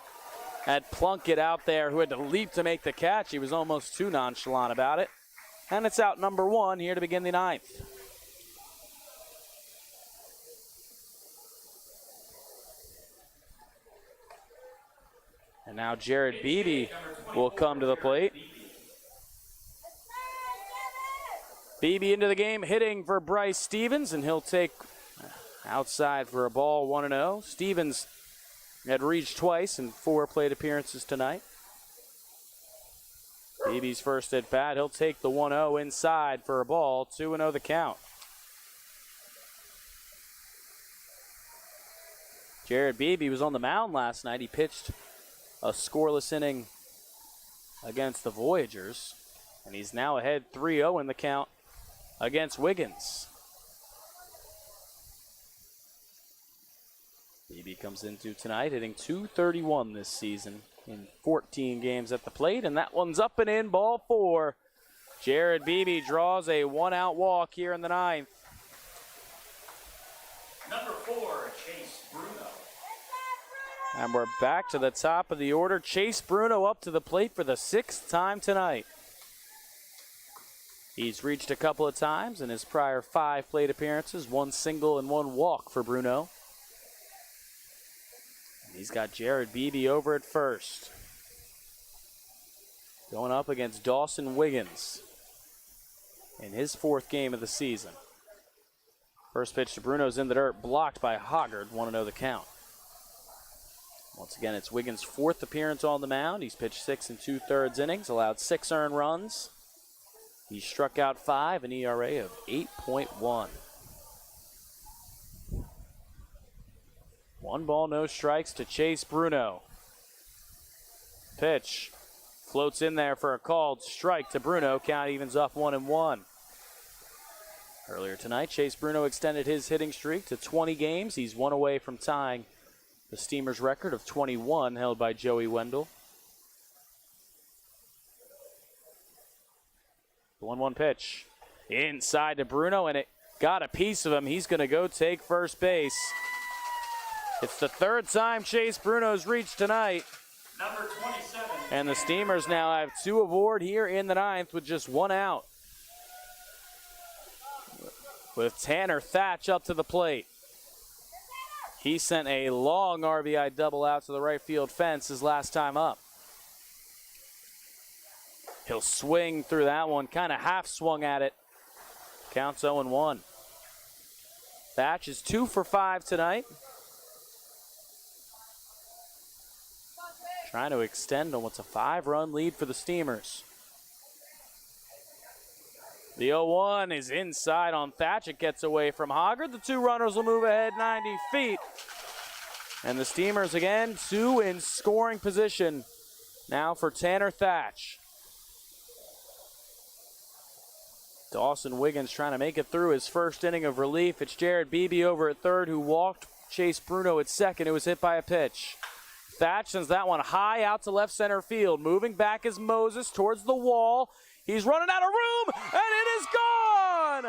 at Plunkett out there, who had to leap to make the catch. He was almost too nonchalant about it. And it's out number 1 here to begin the 9th. And now Jared Beebe will come to the plate. Beebe into the game, hitting for Bryce Stevens, and he'll take outside for a ball, 1-0. Stevens had reached twice in 4 plate appearances tonight. Beebe's first at bat, he'll take the 1-0 inside for a ball, 2-0 the count. Jared Beebe was on the mound last night. He pitched a scoreless inning against the Voyagers, and he's now ahead 3-0 in the count against Wiggins. Beebe comes into tonight hitting .231 this season in 14 games at the plate, and that one's up and in, ball 4. Jared Beebe draws a 1-out walk here in the 9th. Number 4, Chase Bruno. And we're back to the top of the order. Chase Bruno up to the plate for the 6th time tonight. He's reached a couple of times in his prior 5 plate appearances, 1 single and 1 walk for Bruno. And he's got Jared Beebe over at first. Going up against Dawson Wiggins in his 4th game of the season. First pitch to Bruno's in the dirt, blocked by Hoggard, 1-0 the count. Once again, it's Wiggins' 4th appearance on the mound. He's pitched 6 2/3 innings, allowed 6 earned runs. He struck out 5, an ERA of 8.1. 1 ball, no strikes to Chase Bruno. Pitch floats in there for a called strike to Bruno. Count evens up 1-1. Earlier tonight, Chase Bruno extended his hitting streak to 20 games. He's 1 away from tying the Steamers' record of 21 held by Joey Wendell. The 1-1 pitch inside to Bruno, and it got a piece of him. He's going to go take first base. It's the 3rd time Chase Bruno's reached tonight. Number 27. And the Steamers now have 2 aboard here in the 9th with just 1 out. With Tanner Thatch up to the plate. He sent a long RBI double out to the right field fence his last time up. He'll swing through that one, kind of half swung at it. Counts 0-1. Thatch is 2 for 5 tonight. Trying to extend on what's a 5-run lead for the Steamers. The 0-1 is inside on Thatch. It gets away from Hoggard. The 2 runners will move ahead 90 feet. And the Steamers again, 2 in scoring position now for Tanner Thatch. Dawson Wiggins trying to make it through his first inning of relief. It's Jared Beebe over at 3rd who walked Chase Bruno at 2nd, who was hit by a pitch. Thatch sends that one high out to left center field. Moving back is Moses towards the wall. He's running out of room, and it is gone!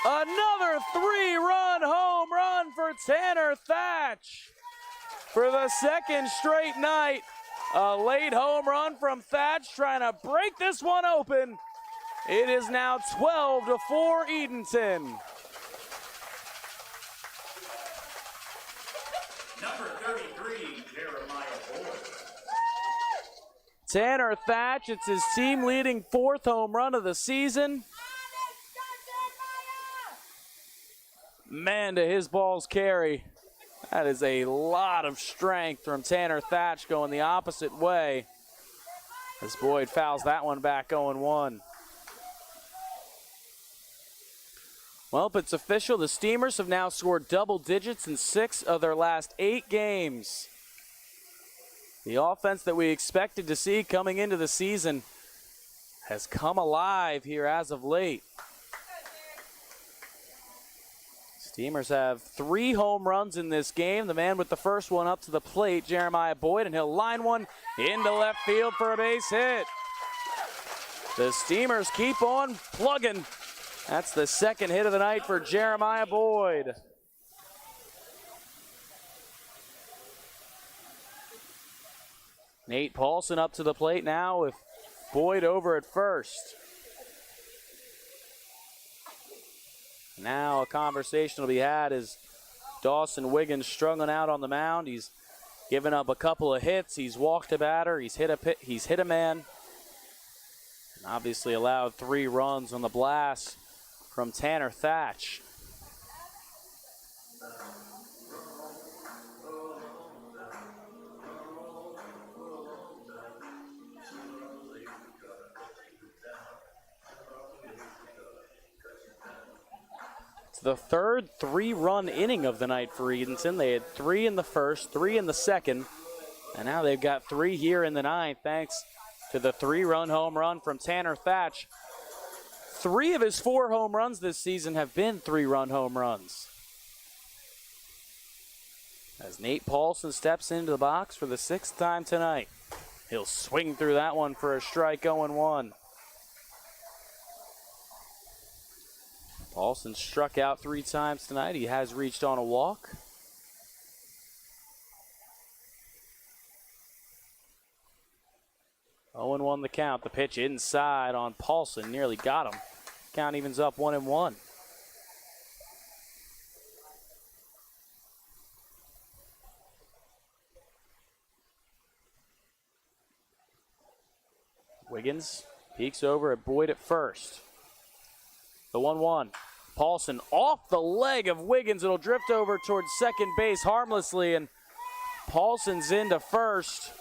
Another 3-run home run for Tanner Thatch. For the 2nd straight night, a late home run from Thatch trying to break this one open. It is now 12-4 Edenton. Number 33, Jeremiah Boyd. Tanner Thatch, it's his team leading 4th home run of the season. Man, do his balls carry. That is a lot of strength from Tanner Thatch going the opposite way. As Boyd fouls that one back 0-1. Well, if it's official, the Steamers have now scored double digits in 6 of their last 8 games. The offense that we expected to see coming into the season has come alive here as of late. Steamers have 3 home runs in this game. The man with the first one up to the plate, Jeremiah Boyd, and he'll line one into left field for a base hit. The Steamers keep on plugging. That's the second hit of the night for Jeremiah Boyd. Nate Paulson up to the plate now with Boyd over at first. Now a conversation will be had as Dawson Wiggins struggling out on the mound. He's given up a couple of hits. He's walked a batter. He's hit a man. And obviously allowed 3 runs on the blast from Tanner Thatch. The third 3-run inning of the night for Edenton. They had 3 in the first, 3 in the second, and now they've got 3 here in the 9th thanks to the 3-run home run from Tanner Thatch. 3 of his 4 home runs this season have been 3-run home runs. As Nate Paulson steps into the box for the 6th time tonight. He'll swing through that one for a strike 0-1. Paulson struck out 3 times tonight. He has reached on a walk. Oh, 0-1 the count. The pitch inside on Paulson. Nearly got him. Count evens up 1-1. Wiggins peeks over at Boyd at first. The 1-1. Paulson off the leg of Wiggins. It'll drift over towards second base harmlessly, and Paulson's into first.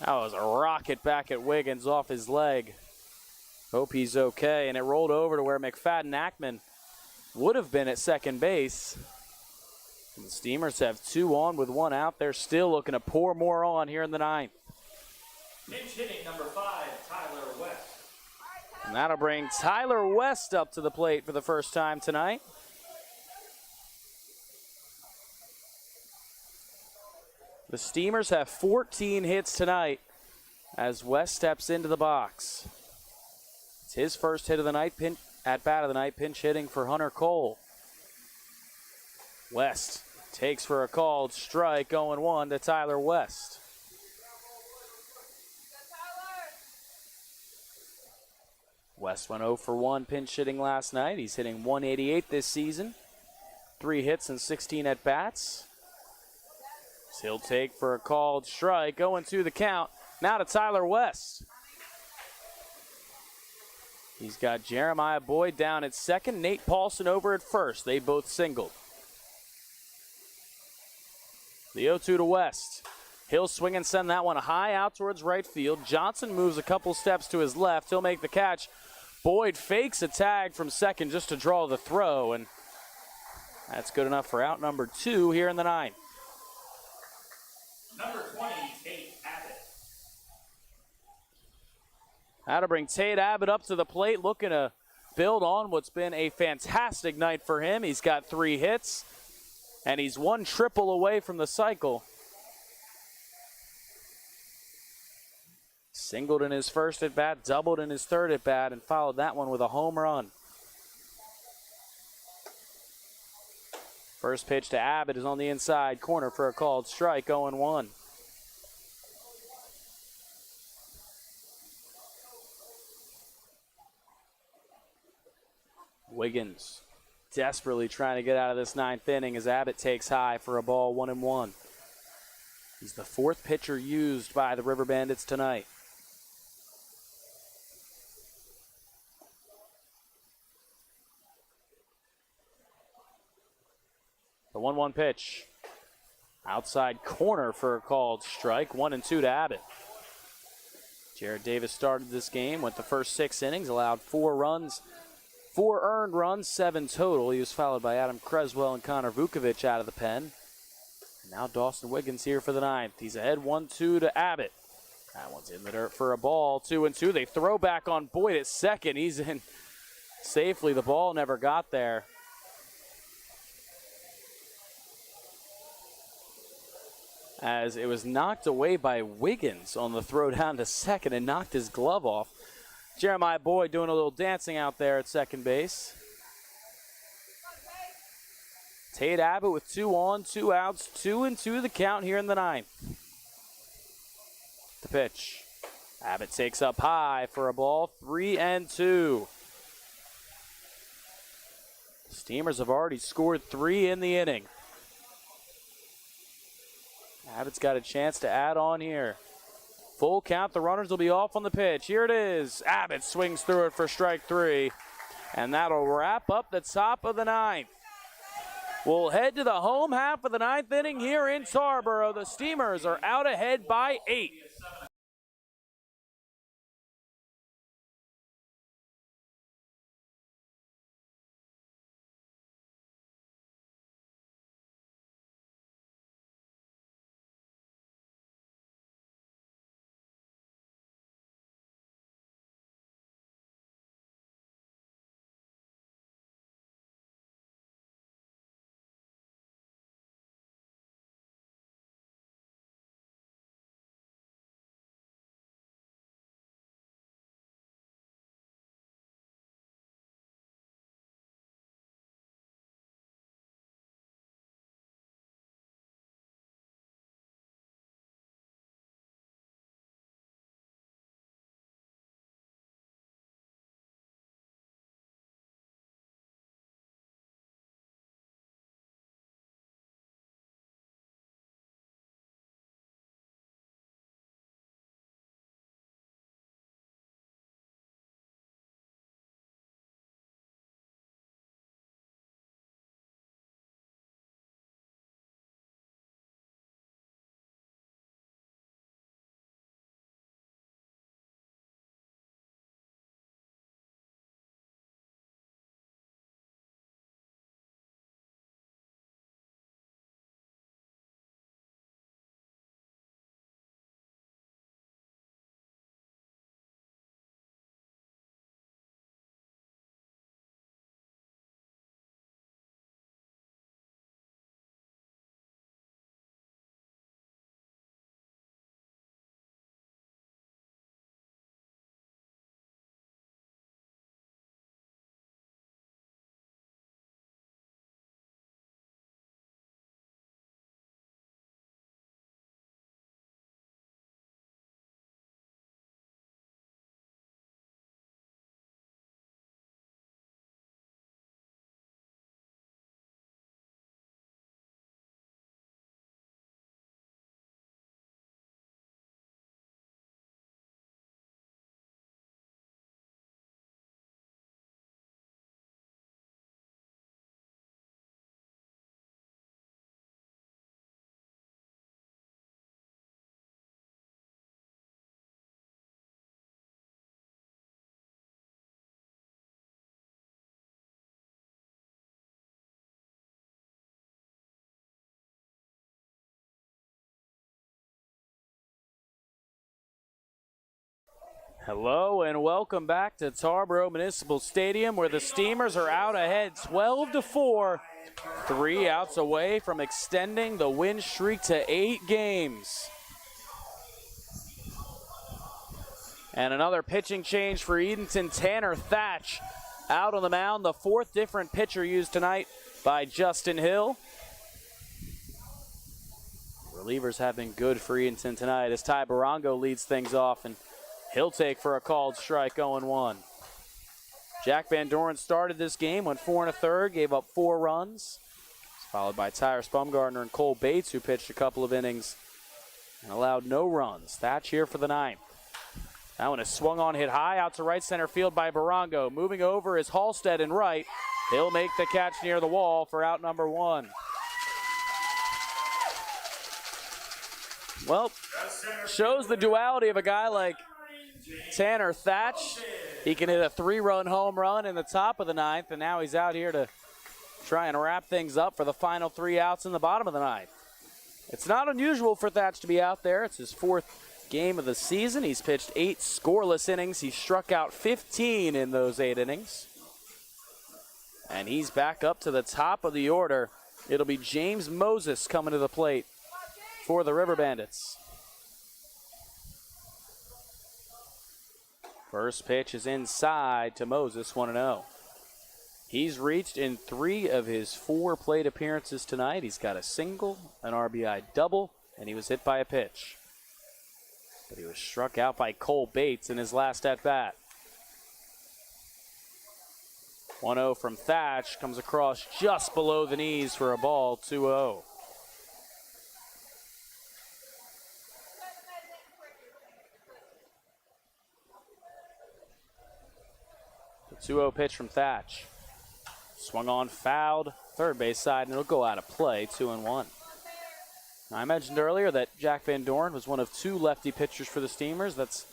That was a rocket back at Wiggins off his leg. Hope he's okay, and it rolled over to where McFadden Ackman would have been at second base. And the Steamers have 2 on with 1 out. They're still looking to pour more on here in the 9th. Pinch hitting number 5, Tyler West. And that'll bring Tyler West up to the plate for the first time tonight. The Steamers have 14 hits tonight as West steps into the box. It's his first hit of the night, at bat of the night, pinch hitting for Hunter Cole. West takes for a called strike, 0-1 to Tyler West. West went 0 for 1 pinch hitting last night. He's hitting .188 this season. 3 hits and 16 at-bats. He'll take for a called strike. 0-2 the count. Now to Tyler West. He's got Jeremiah Boyd down at second. Nate Paulson over at first. They both singled. The 0-2 to West. He'll swing and send that one high out towards right field. Johnson moves a couple steps to his left. He'll make the catch. Boyd fakes a tag from second just to draw the throw, and that's good enough for out number 2 here in the 9th. Number 20, Tate Abbott. That'll bring Tate Abbott up to the plate, looking to build on what's been a fantastic night for him. He's got 3 hits, and he's 1 triple away from the cycle. Singled in his first at-bat, doubled in his third at-bat, and followed that one with a home run. First pitch to Abbott is on the inside corner for a called strike, 0-1. Wiggins desperately trying to get out of this 9th inning as Abbott takes high for a ball, 1-1. He's the 4th pitcher used by the River Bandits tonight. The 1-1 pitch. Outside corner for a called strike. 1-2 to Abbott. Jared Davis started this game, went the first 6 innings, allowed 4 runs, 4 earned runs, 7 total. He was followed by Adam Creswell and Connor Vukovic out of the pen. And now Dawson Wiggins here for the 9th. He's ahead 1-2 to Abbott. That one's in the dirt for a ball. 2-2. They throw back on Boyd at second. He's in safely. The ball never got there. As it was knocked away by Wiggins on the throw down to second and knocked his glove off. Jeremiah Boyd doing a little dancing out there at second base. Tate Abbott with 2 on, 2 outs, 2-2 the count here in the 9th. The pitch. Abbott takes up high for a ball, 3-2. The Steamers have already scored 3 in the inning. Abbott's got a chance to add on here. Full count, the runners will be off on the pitch. Here it is. Abbott swings through it for strike 3. And that'll wrap up the top of the 9th. We'll head to the home half of the 9th inning here in Tarboro. The Steamers are out ahead by 8. Hello and welcome back to Tarboro Municipal Stadium, where the Steamers are out ahead 12-4, 3 outs away from extending the win streak to 8 games. And another pitching change for Edenton. Tanner Thatch out on the mound, the 4th different pitcher used tonight by Justin Hill. Relievers have been good for Edenton tonight as Tarboro leads things off, and he'll take for a called strike, 0-1. Jack Van Doren started this game, went 4 1/3, gave up 4 runs. Followed by Tyrus Bumgardner and Cole Bates, who pitched a couple of innings and allowed no runs. Thatch here for the ninth. That one is swung on, hit high out to right center field by Barango. Moving over is Halstead in right. He'll make the catch near the wall for out number one. Well, shows the duality of a guy like Tanner Thatch. He can hit a 3-run home run in the top of the ninth, and now he's out here to try and wrap things up for the final 3 outs in the bottom of the ninth. It's not unusual for Thatch to be out there. It's his 4th game of the season. He's pitched 8 scoreless innings. He struck out 15 in those 8 innings. And he's back up to the top of the order. It'll be James Moses coming to the plate for the River Bandits. First pitch is inside to Moses, 1-0. He's reached in 3 of his 4 plate appearances tonight. He's got a single, an RBI double, and he was hit by a pitch. But he was struck out by Cole Bates in his last at-bat. 1-0 from Thatch, comes across just below the knees for a ball, 2-0. The 2-0 pitch from Thatch. Swung on, fouled, third base side, and it'll go out of play, 2-1. I mentioned earlier that Jack Van Doren was one of 2 lefty pitchers for the Steamers. That's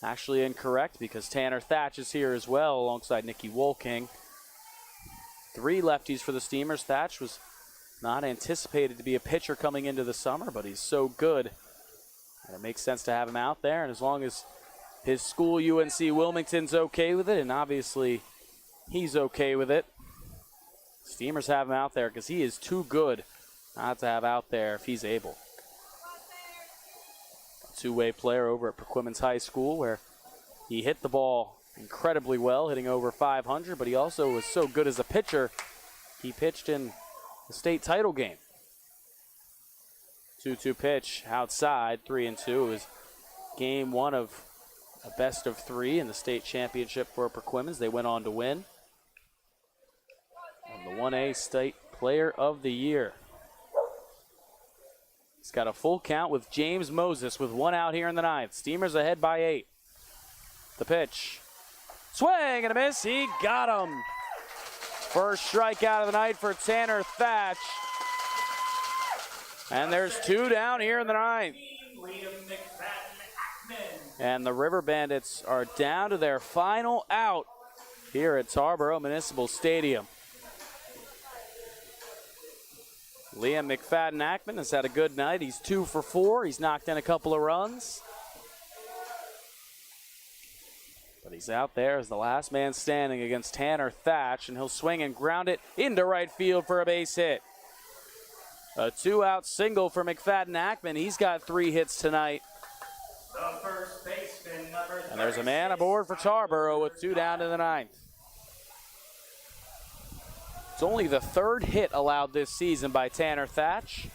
actually incorrect because Tanner Thatch is here as well alongside Nicky Wolking. 3 lefties for the Steamers. Thatch was not anticipated to be a pitcher coming into the summer, but he's so good that it makes sense to have him out there. And as long as his school, UNC Wilmington's okay with it, and obviously he's okay with it, Steamers have him out there because he is too good not to have out there if he's able. Two-way player over at Perquimans High School where he hit the ball incredibly well, hitting over 500, but he also was so good as a pitcher, he pitched in the state title game. 2-2 pitch outside, 3-2. It was game 1 of a best of 3 in the state championship for Perquimans. They went on to win. And the 1A State Player of the Year. He's got a full count with James Moses with 1 out here in the 9th. Steamers ahead by 8. The pitch. Swing and a miss. He got him. First strikeout of the night for Tanner Thatch. And there's 2 down here in the 9th. And the River Bandits are down to their final out here at Tarboro Municipal Stadium. Liam McFadden-Ackman has had a good night. He's 2 for 4. He's knocked in a couple of runs. But he's out there as the last man standing against Tanner Thatch, and he'll swing and ground it into right field for a base hit. A 2-out single for McFadden-Ackman. He's got 3 hits tonight. The first baseman, number And there's a man aboard for Tarboro with 2 down in the 9th. It's only the 3rd hit allowed this season by Tanner Thatch.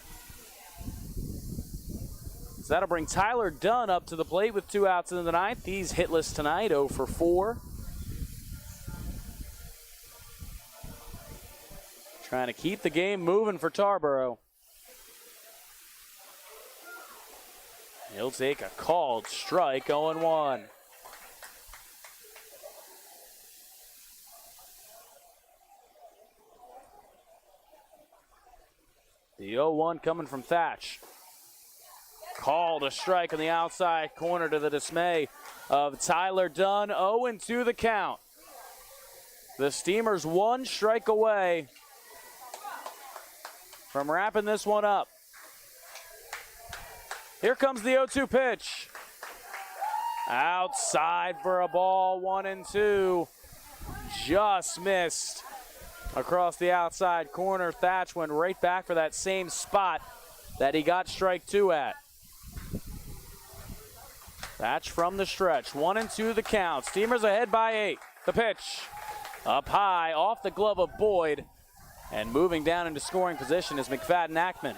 So that'll bring Tyler Dunn up to the plate with 2 outs in the 9th. He's hitless tonight, 0 for 4. Trying to keep the game moving for Tarboro. He'll take a called strike, 0-1. The 0-1 coming from Thatch. Called a strike on the outside corner to the dismay of Tyler Dunn. 0-2 the count. The Steamers 1 strike away from wrapping this one up. Here comes the 0-2 pitch. Outside for a ball, 1-2. Just missed. Across the outside corner, Thatch went right back for that same spot that he got strike 2 at. Thatch from the stretch, 1-2 the count. Steamers ahead by 8. The pitch up high, off the glove of Boyd, and moving down into scoring position is McFadden-Ackman.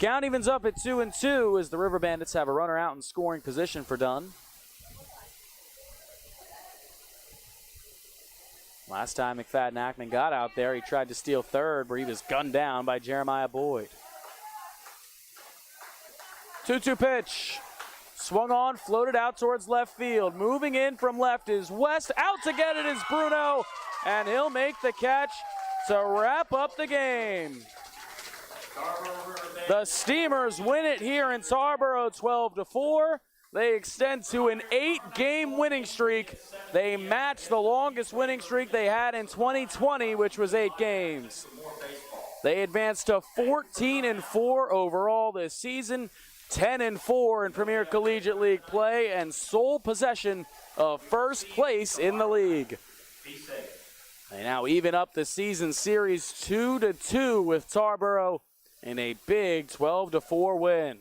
Count evens up at 2-2 as the River Bandits have a runner out in scoring position for Dunn. Last time McFadden Ackman got out there, he tried to steal third, where he was gunned down by Jeremiah Boyd. 2-2 pitch. Swung on, floated out towards left field. Moving in from left is West. Out to get it is Bruno, and he'll make the catch to wrap up the game. The Steamers win it here in Tarboro 12-4. They extend to an 8-game winning streak. They match the longest winning streak they had in 2020, which was 8 games. They advance to 14-4 overall this season, 10-4 in Premier Collegiate League play, and sole possession of first place in the league. They now even up the season series 2-2 with Tarboro in a big 12-4 win.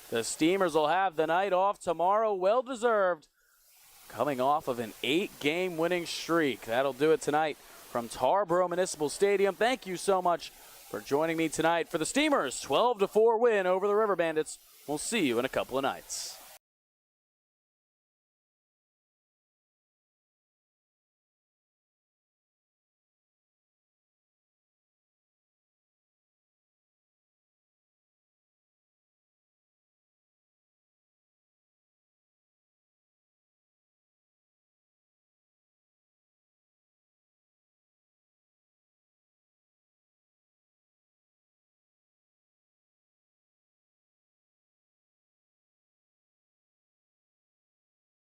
The Steamers will have the night off tomorrow, well deserved, coming off of an 8-game winning streak. That'll do it tonight from Tarboro Municipal Stadium. Thank you so much for joining me tonight for the Steamers' 12-4 win over the River Bandits. We'll see you in a couple of nights.